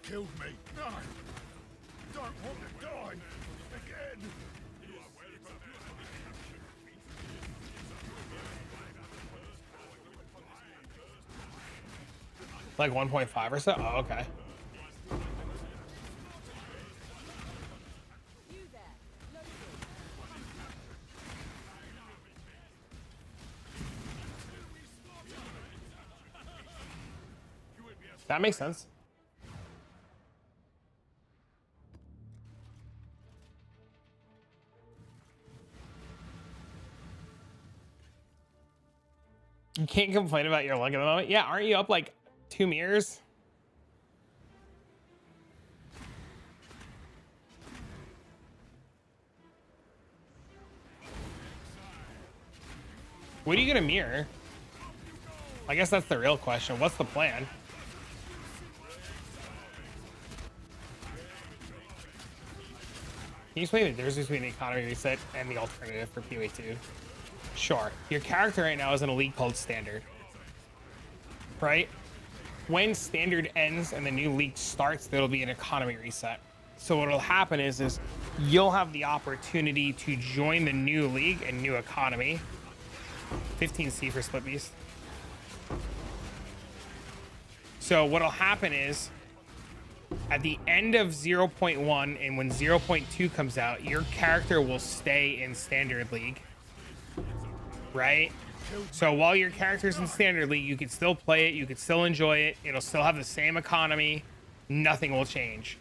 Killed me. No. Don't want to die. Again. Like 1.5 or so? Oh, okay. That makes sense. You can't complain about your luck at the moment. Yeah, aren't you up like 2 mirrors? What are you gonna mirror? I guess that's the real question. What's the plan? Can you explain the difference between the economy reset and the alternative for PoE2? Sure. Your character right now is in a league called Standard. Right? When Standard ends and the new league starts, there'll be an economy reset. So what'll happen is you'll have the opportunity to join the new league and new economy. 15C for Split Beast. So what'll happen is at the end of 0.1 and when 0.2 comes out, your character will stay in Standard League. Right? So while your character's in Standard League, you can still play it, you can still enjoy it, it'll still have the same economy, nothing will change.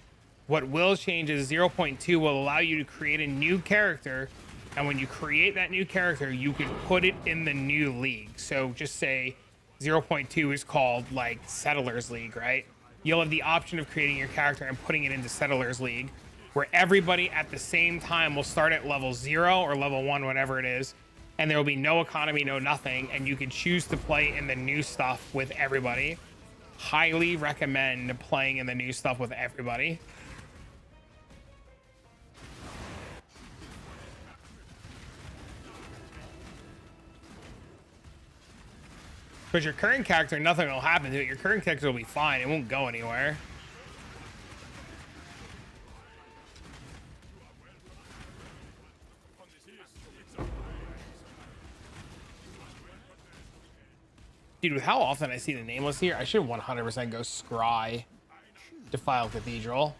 What will change is 0.2 will allow you to create a new character, and when you create that new character, you can put it in the new league. So just say 0.2 is called like Settlers League, right? You'll have the option of creating your character and putting it into Settlers League, where everybody at the same time will start at level 0 or level 1, whatever it is, and there will be no economy, no nothing, and you can choose to play in the new stuff with everybody. Highly recommend playing in the new stuff with everybody. But your current character, nothing will happen to it. Your current character will be fine. It won't go anywhere. Dude, with how often I see the Nameless here, I should 100% go Scry. Defile Cathedral.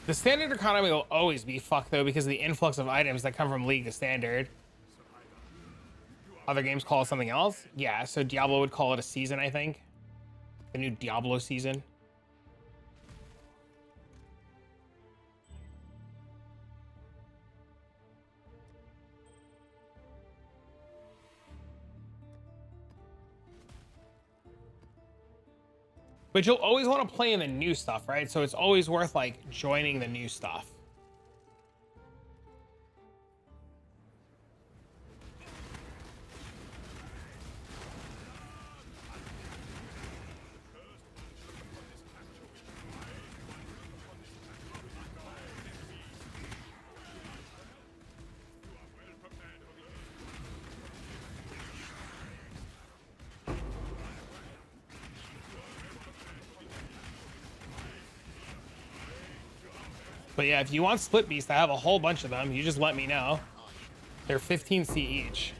The standard economy will always be fucked though because of the influx of items that come from League to Standard. Other games call it something else? Yeah, so Diablo would call it a season, I think. The new Diablo season. But you'll always want to play in the new stuff, right? So it's always worth like joining the new stuff. But yeah, if you want split beasts, I have a whole bunch of them. You just let me know. They're 15C each.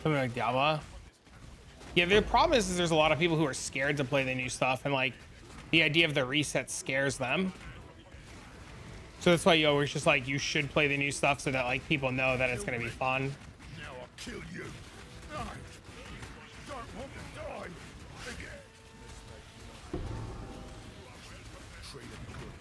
Something like Diablo. Yeah, the problem is there's a lot of people who are scared to play the new stuff, and like the idea of the reset scares them. So that's why you always just like, you should play the new stuff so that like people know that it's going to be fun. Now I'll kill you. I don't want to die again. Treat him good,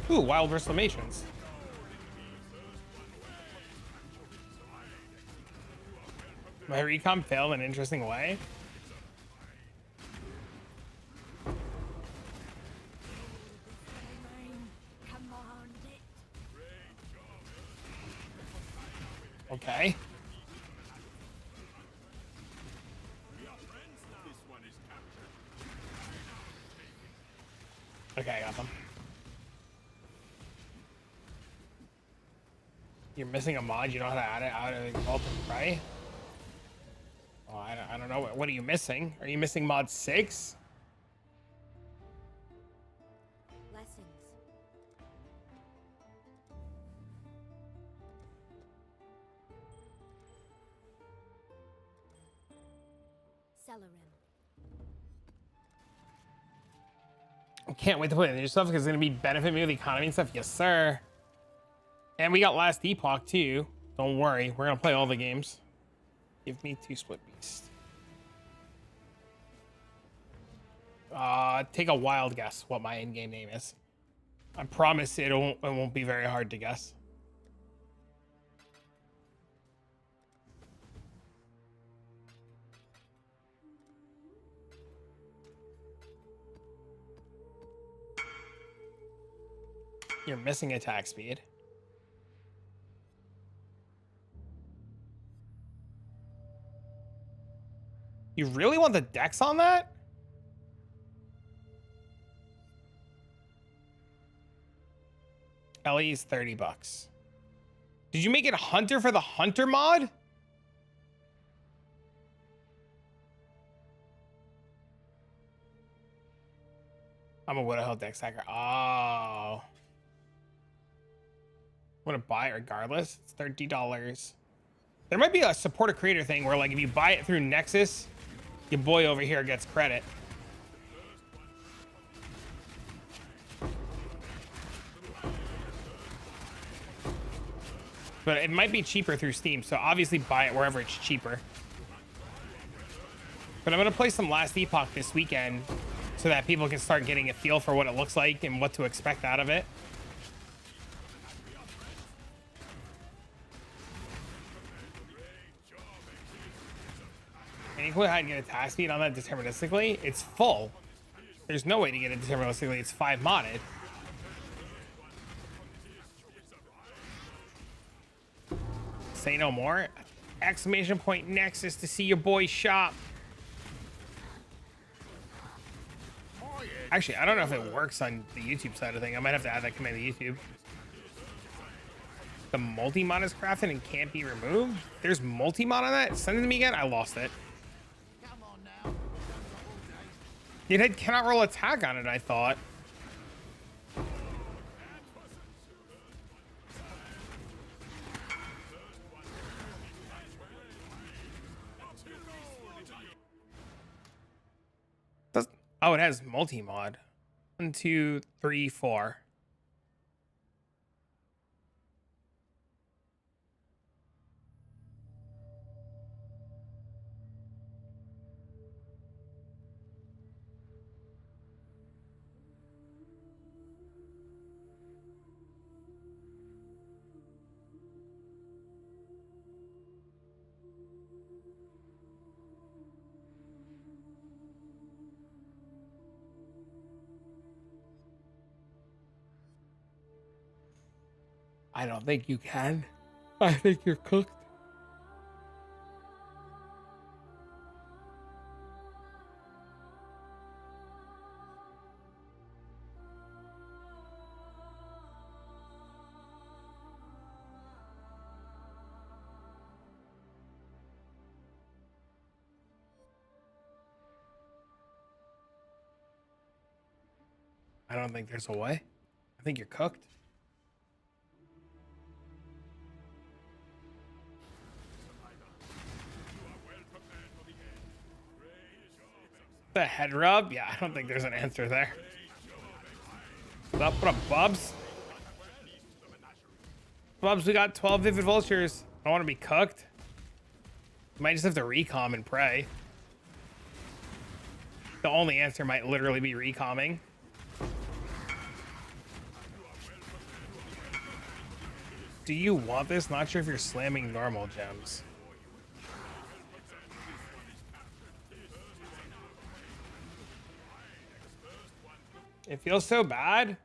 location. Ooh, Wild Reclamations. My recon failed in an interesting way. Okay. Okay, I got them. You're missing a mod. You know how to add it out of the vault and pray? Oh, I don't know. What are you missing? Are you missing mod 6? Blessings. Celerin. I can't wait to play the new stuff because it's going to be benefit me with the economy and stuff. Yes, sir. And we got Last Epoch too. Don't worry. We're going to play all the games. Give me 2 split beasts. Take a wild guess what my in-game name is. I promise it won't be very hard to guess. You're missing attack speed. You really want the dex on that? Ellie's 30 bucks. Did you make it a hunter for the hunter mod? I'm a Widowhill dex hacker. Oh. Want to buy it regardless? It's $30. There might be a support a creator thing where like if you buy it through Nexus, your boy over here gets credit. But it might be cheaper through Steam, so obviously buy it wherever it's cheaper. But I'm going to play some Last Epoch this weekend so that people can start getting a feel for what it looks like and what to expect out of it. think how to get attack speed on that deterministically? It's full. There's no way to get it deterministically. It's 5 modded. Say no more. Exclamation point Nexus to see your boy shop. Actually, I don't know if it works on the YouTube side of thing. I might have to add that command to YouTube. The multi-mod is crafted and can't be removed. There's multi-mod on that? Send it to me again. I lost it. It cannot roll attack on it, I thought. Oh, it has multi-mod. 1, 2, 3, 4. I don't think you can. I think you're cooked. I don't think there's a way. I think you're cooked. The head rub? Yeah, I don't think there's an answer there. What up, Bubs? Bubs, we got 12 Vivid Vultures. I don't want to be cooked. Might just have to recom and pray. The only answer might literally be recomming. Do you want this? Not sure if you're slamming normal gems. It feels so bad.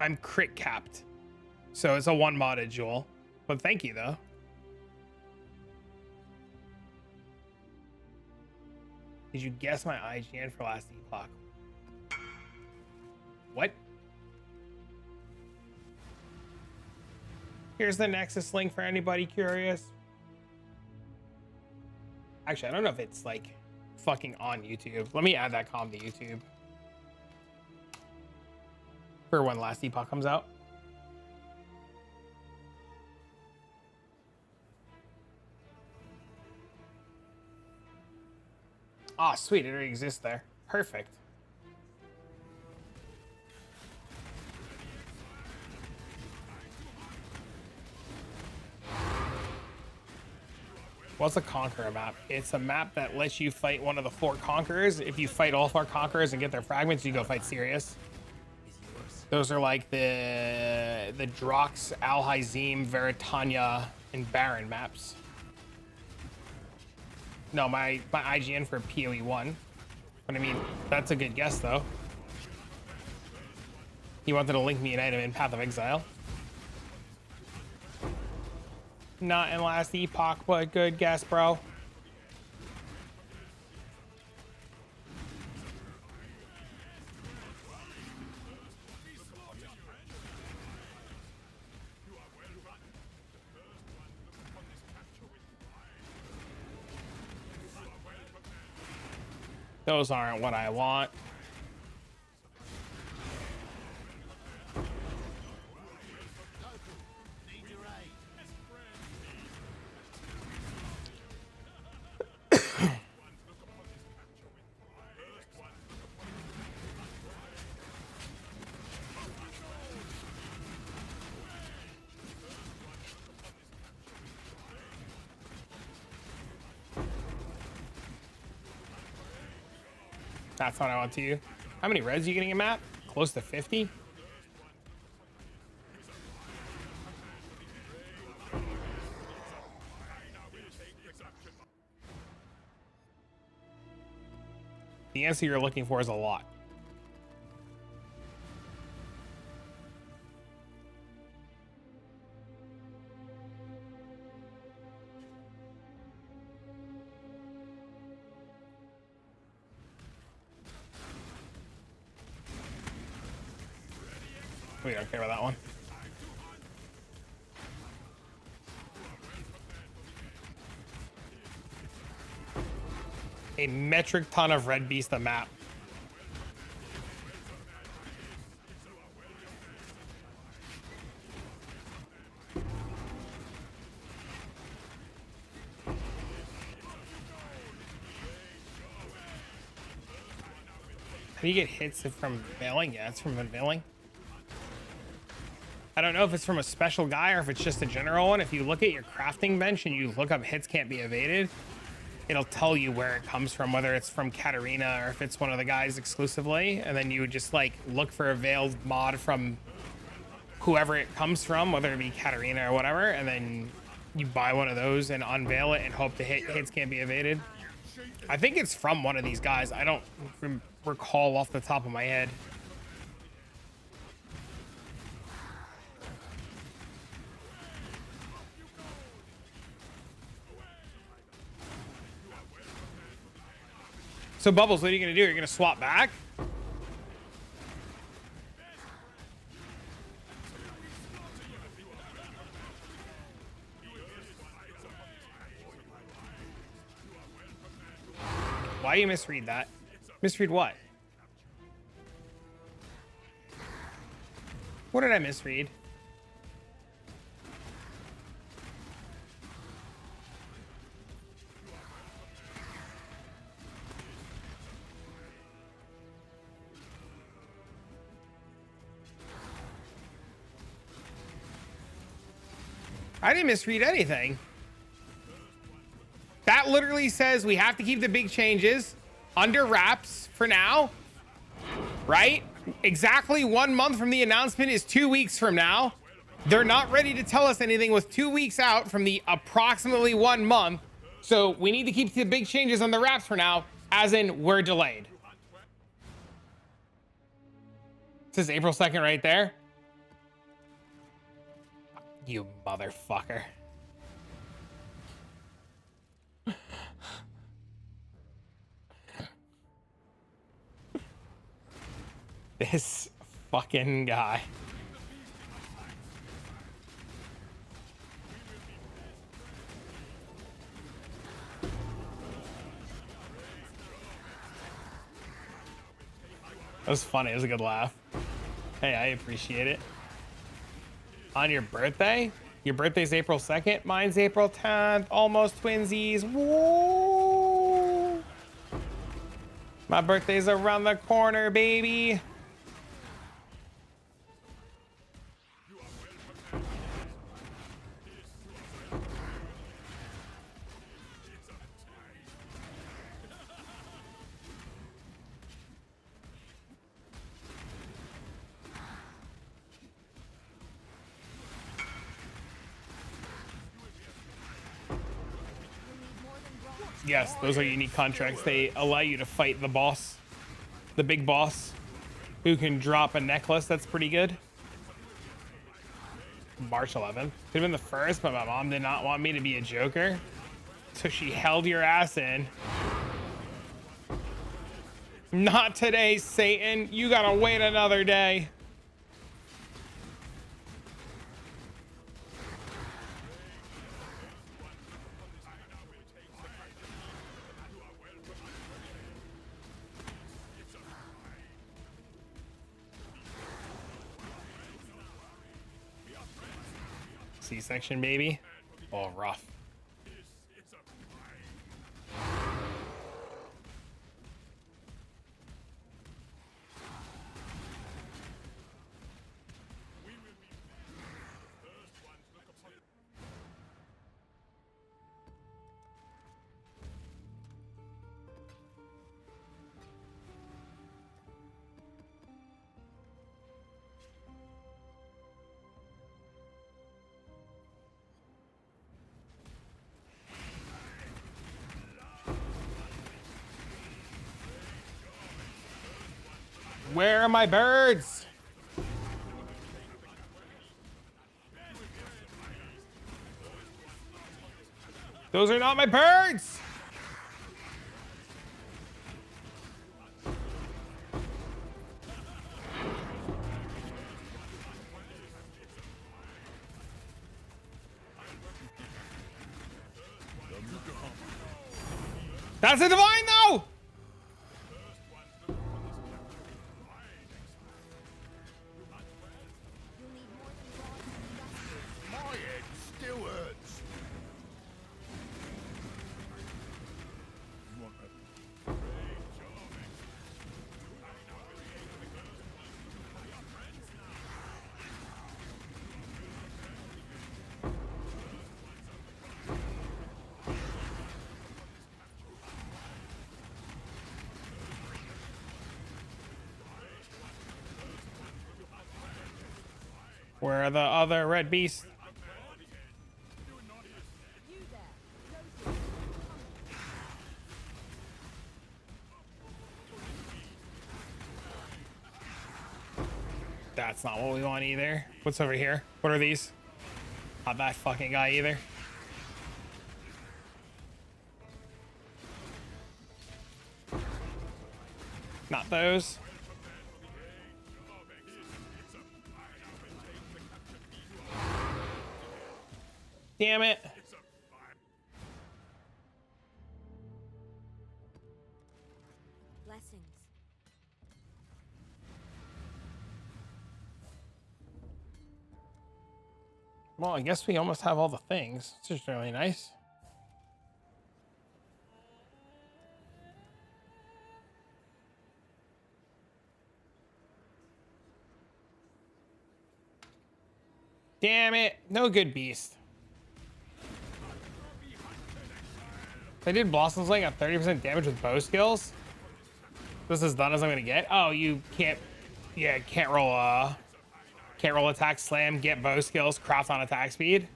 I'm crit capped. So it's a 1 modded jewel. But thank you though. Did you guess my IGN for last epoch? What? Here's the Nexus link for anybody curious. Actually, I don't know if it's like fucking on YouTube. Let me add that comm to YouTube for when Last Epoch comes out. Ah, sweet. It already exists there. Perfect. What's a Conqueror map? It's a map that lets you fight one of the 4 Conquerors. If you fight all 4 Conquerors and get their fragments, you go fight Sirius. Those are like the Drox, Al-Hazim, Veritania, and Baron maps. No, my IGN for PoE 1. But I mean, that's a good guess though. He wanted to link me an item in Path of Exile. Not in Last Epoch, but good guess, bro. Those aren't what I want. That's what I want to you. How many reds are you getting a map? Close to 50? The answer you're looking for is a lot. We don't care about that one. A metric ton of red beast a map. How do you get hits from unveiling? Yeah, it's from unveiling. I don't know if it's from a special guy or if it's just a general one. If you look at your crafting bench and you look up hits can't be evaded, it'll tell you where it comes from, whether it's from Katarina or if it's one of the guys exclusively. And then you would just like look for a veiled mod from whoever it comes from, whether it be Katarina or whatever. And then you buy one of those and unveil it and hope the hits can't be evaded. I think it's from one of these guys. I don't recall off the top of my head. So Bubbles, what are you gonna do? You're gonna swap back? Why you misread that? Misread what? What did I misread? I didn't misread anything. That literally says we have to keep the big changes under wraps for now, right? Exactly 1 month from the announcement is 2 weeks from now. They're not ready to tell us anything with 2 weeks out from the approximately 1 month. So we need to keep the big changes on the wraps for now, as in we're delayed. It says April 2nd right there. You motherfucker. This fucking guy. That was funny. It was a good laugh. Hey, I appreciate it. On your birthday? Your birthday's April 2nd. Mine's April 10th. Almost twinsies. Whoa. My birthday's around the corner, baby. Yes, those are unique contracts. They allow you to fight the boss, the big boss, who can drop a necklace. That's pretty good. March 11th. Could have been the first, but my mom did not want me to be a joker. So she held your ass in. Not today, Satan. You gotta wait another day. C-section, baby. Oh, rough. Where are my birds? Those are not my birds. That's a divine though. You'll need more than bronze to beat us brutes. My head still hurts. You want a Where are the other red beasts? You there. Those are That's not what we want either. What's over here? What are these? Not that fucking guy either. Not those. Damn it. blessings. Well, I guess we almost have all the things. It's just really nice. Damn it. No good beast. They did Blossom's Link at 30% damage with bow skills. This is done as I'm gonna get. Oh, you can't. Yeah, can't roll attack slam, get bow skills, craft on attack speed.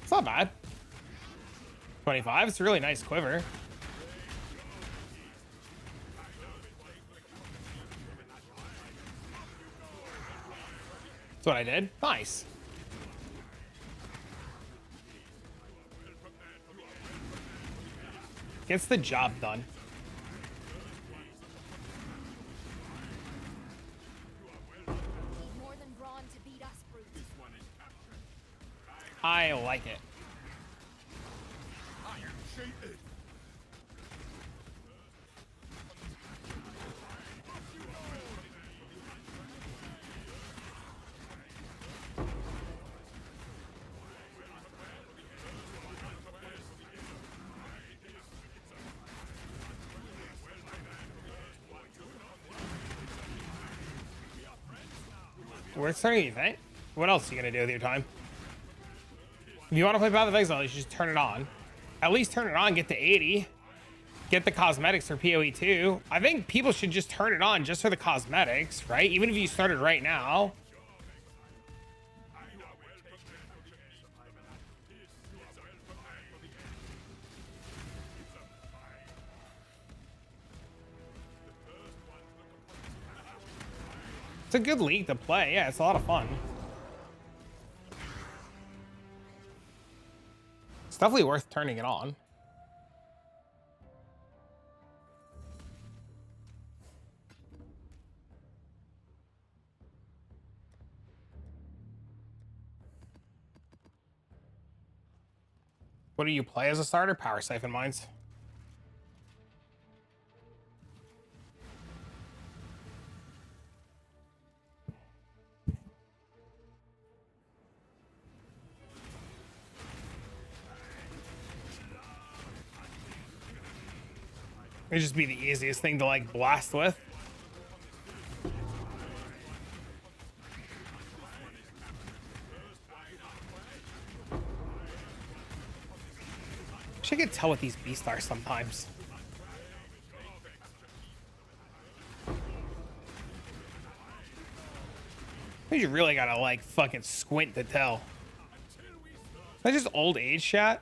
It's not bad. 25. It's a really nice quiver. That's what I did. Nice. Gets the job done. Need more than brawn to beat us brutes. I like it. I am cheated. We're starting the event. What else are you gonna do with your time? If you want to play Path of Exile, you should just turn it on. At least turn it on, get to 80. Get the cosmetics for PoE 2. I think people should just turn it on just for the cosmetics, right? Even if you started right now. It's a good league to play. Yeah, it's a lot of fun. It's definitely worth turning it on. What do you play as a starter? Power Siphon Mines. It'd just be the easiest thing to like blast with. Wish I could tell what these beasts are sometimes. You really gotta like fucking squint to tell. Is that just old age chat?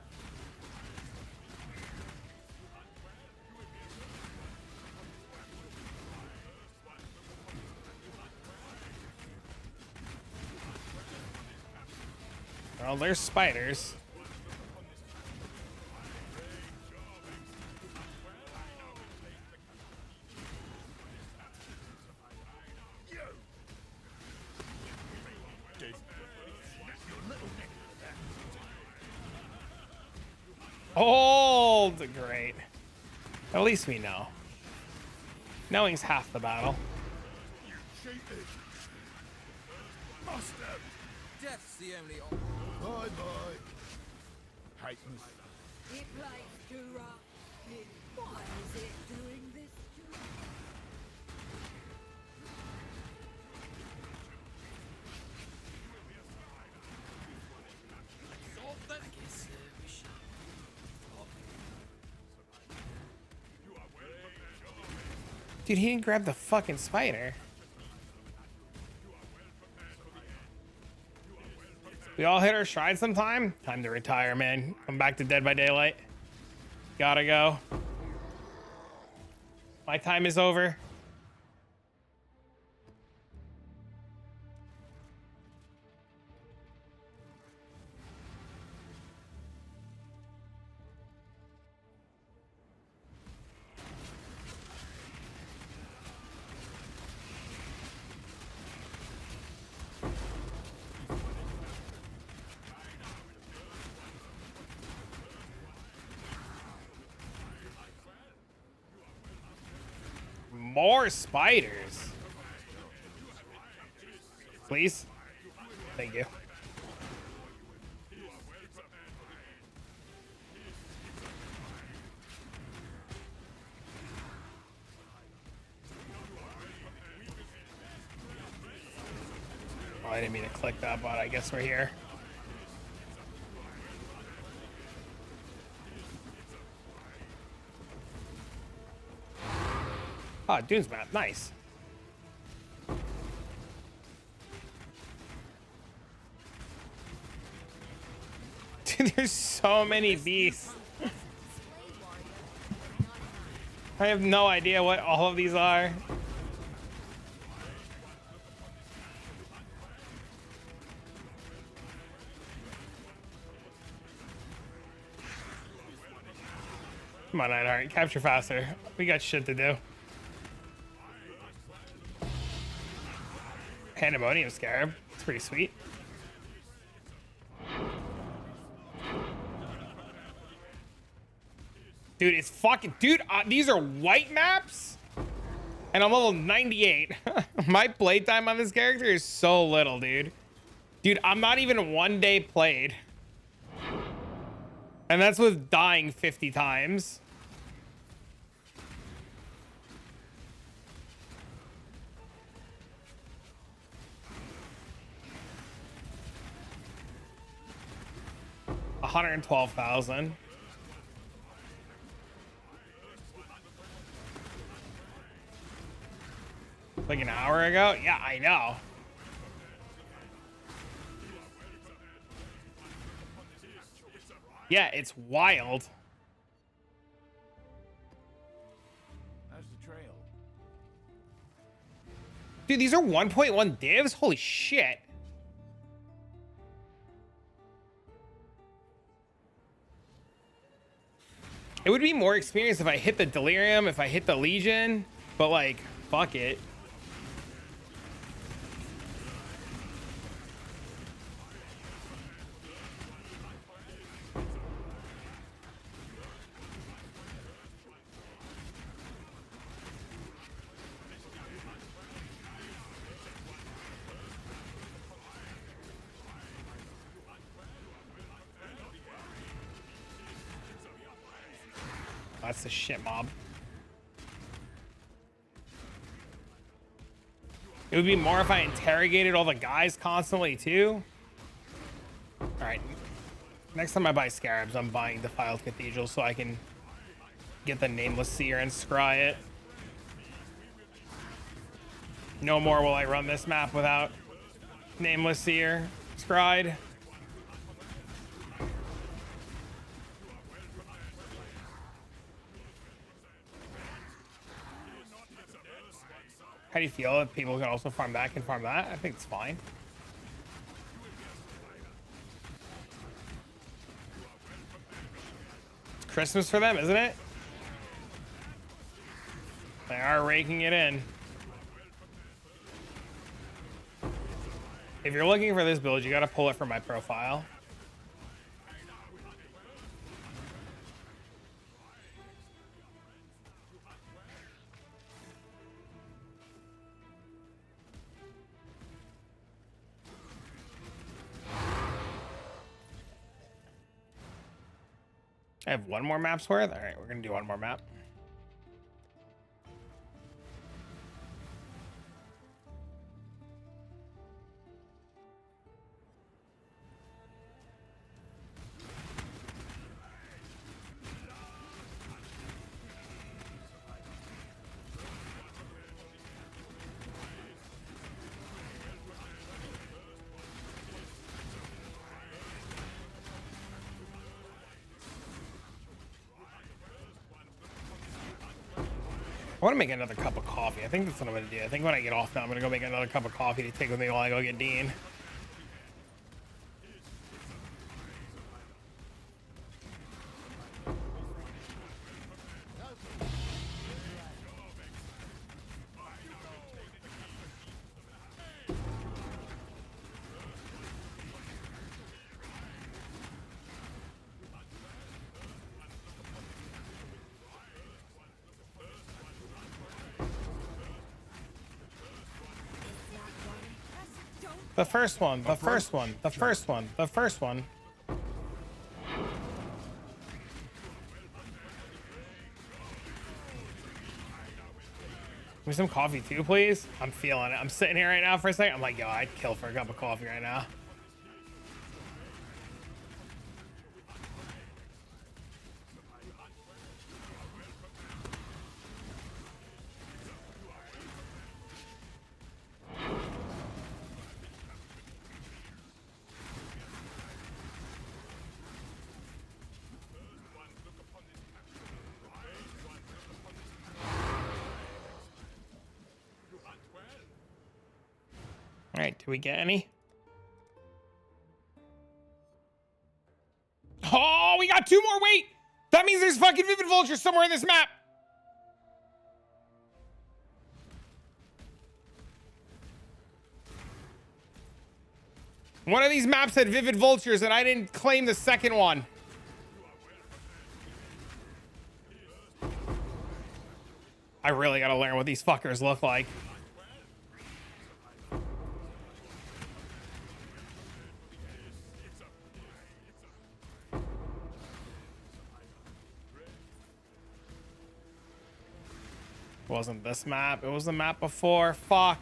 Well, there's spiders. Hold! Great. At least we know. Knowing's half the battle. Death's the only Bye bye. Hateness. It likes to rock me. Why is it doing this to me? Solve that. I guess we should. Dude, he didn't grab the fucking spider. We all hit our stride sometime. Time to retire, man. Come back to Dead by Daylight. Gotta go. My time is over. More spiders. Please. Thank you. Oh, I didn't mean to click that, but I guess we're here. Oh, Dune's map. Nice. Dude, there's so many beasts. I have no idea what all of these are. Come on, Einhart. Capture faster. We got shit to do. Pandemonium Scarab. It's pretty sweet. Dude, it's fucking... Dude, these are white maps? And I'm level 98. My playtime on this character is so little, dude. Dude, I'm not even 1 day played. And that's with dying 50 times. $112,000. Like an hour ago? Yeah, I know. Yeah, it's wild. How's the trail? Dude, these are 1.1 divs? Holy shit. It would be more experience if I hit the Delirium, if I hit the Legion, but like, fuck it. That's the shit mob. It would be more if I interrogated all the guys constantly too. All right. Next time I buy Scarabs, I'm buying Defiled Cathedral so I can get the Nameless Seer and scry it. No more will I run this map without Nameless Seer scryed. How do you feel if people can also farm that, can farm that? I think it's fine. Christmas for them, isn't it? They are raking it in. If you're looking for this build, you gotta pull it from my profile. I have one more map's worth. All right, we're gonna do one more map. I want to make another cup of coffee. I think that's what I'm going to do. I think when I get off now, I'm going to go make another cup of coffee to take with me while I go get Dean. The first one, the first one, the first one, the first one. Give me some coffee too, please. I'm feeling it. I'm sitting here right now for a second. I'm like, yo, I'd kill for a cup of coffee right now. All right, did we get any? Oh, we got two more. Wait, that means there's fucking Vivid Vultures somewhere in this map. One of these maps had Vivid Vultures and I didn't claim the second one. I really gotta learn what these fuckers look like. It wasn't this map. It was the map before. Fuck.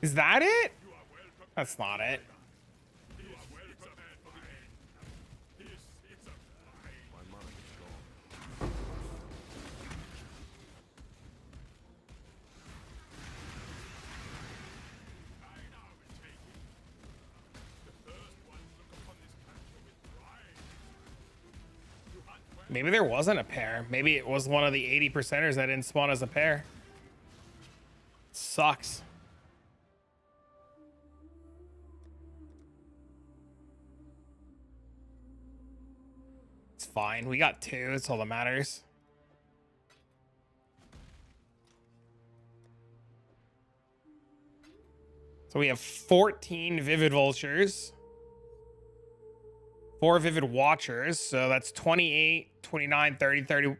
Is that it? That's not it. Maybe there wasn't a pair. Maybe it was one of the 80%ers that didn't spawn as a pair. Sucks. It's fine. We got two. That's all that matters. So we have 14 Vivid Vultures. 4 Vivid Watchers, so that's 28, 29, 30, 30,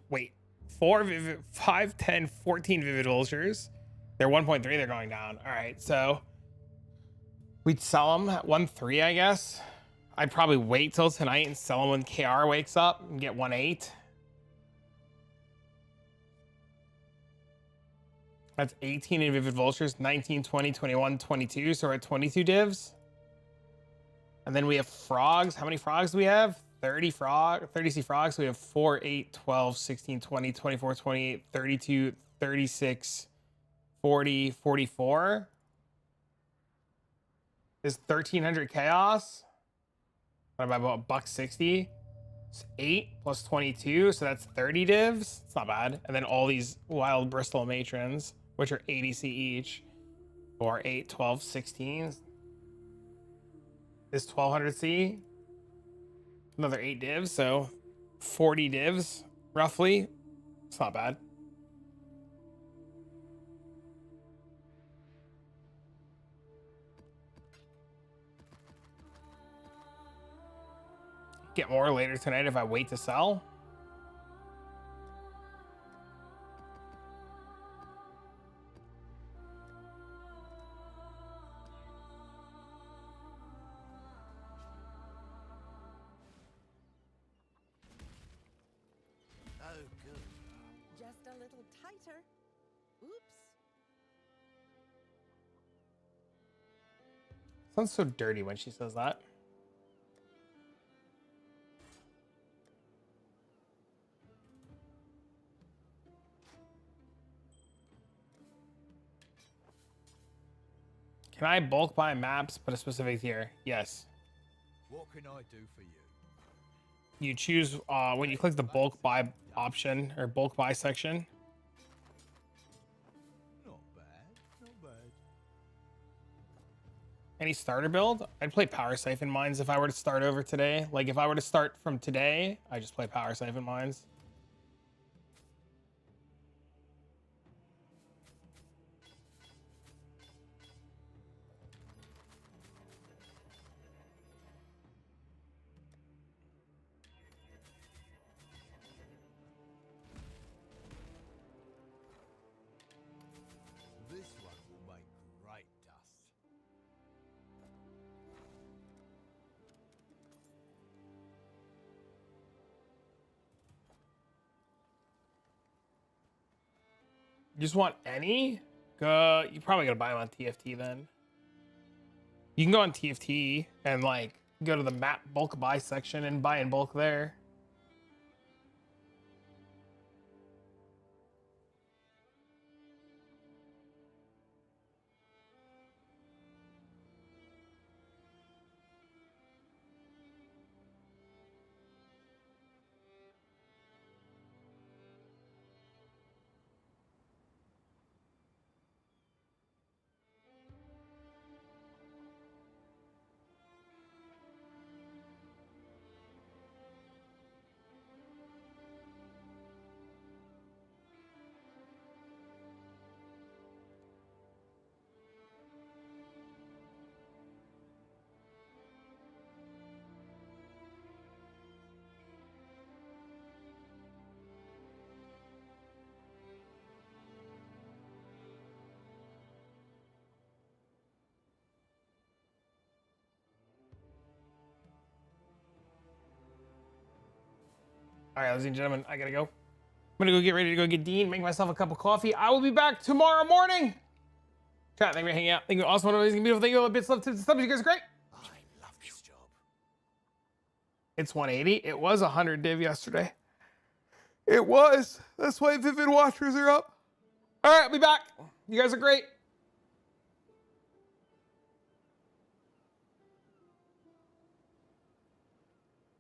wait. 4 Vivid, 5, 10, 14 Vivid Vultures. They're 1.3, they're going down. All right, so we'd sell them at 1.3, I guess. I'd probably wait till tonight and sell them when KR wakes up and get 1.8. That's 18 in Vivid Vultures, 19, 20, 21, 22, so we're at 22 divs. And then we have frogs. How many frogs do we have? 30 frogs. So we have 4, 8, 12, 16, 20, 24, 28, 32, 36, 40, 44. Is 1,300 chaos. What about $160? It's 8 plus 22. So that's 30 divs. It's not bad. And then all these wild Bristol matrons, which are 80C each. 4, 8, 12, 16. is 1200 C. Another 8 divs, so 40 divs roughly. It's not bad. Get more later tonight if I wait to sell. Oh, good. Just a little tighter. Oops. Sounds so dirty when she says that. Can I bulk buy maps, but a specific tier? Yes. What can I do for you? You choose when you click the bulk buy option or bulk buy section. Not bad, not bad. Any starter build? I'd play Power Siphon Mines if I were to start over today. Like if I were to start from today, I just play Power Siphon Mines. This one will make great dust. You just want any? You probably gotta buy them on TFT then. You can go on TFT and like go to the map bulk buy section and buy in bulk there. All right, ladies and gentlemen, I gotta go. I'm gonna go get ready to go get Dean, make myself a cup of coffee. I will be back tomorrow morning. Chat, thank you for hanging out. Thank you, awesome, amazing, beautiful. Thank you all, bits, love, tips, and subs. You guys are great. I love this job. It's 180. It was 100 div yesterday. It was. That's why Vivid Watchers are up. All right, I'll be back. You guys are great.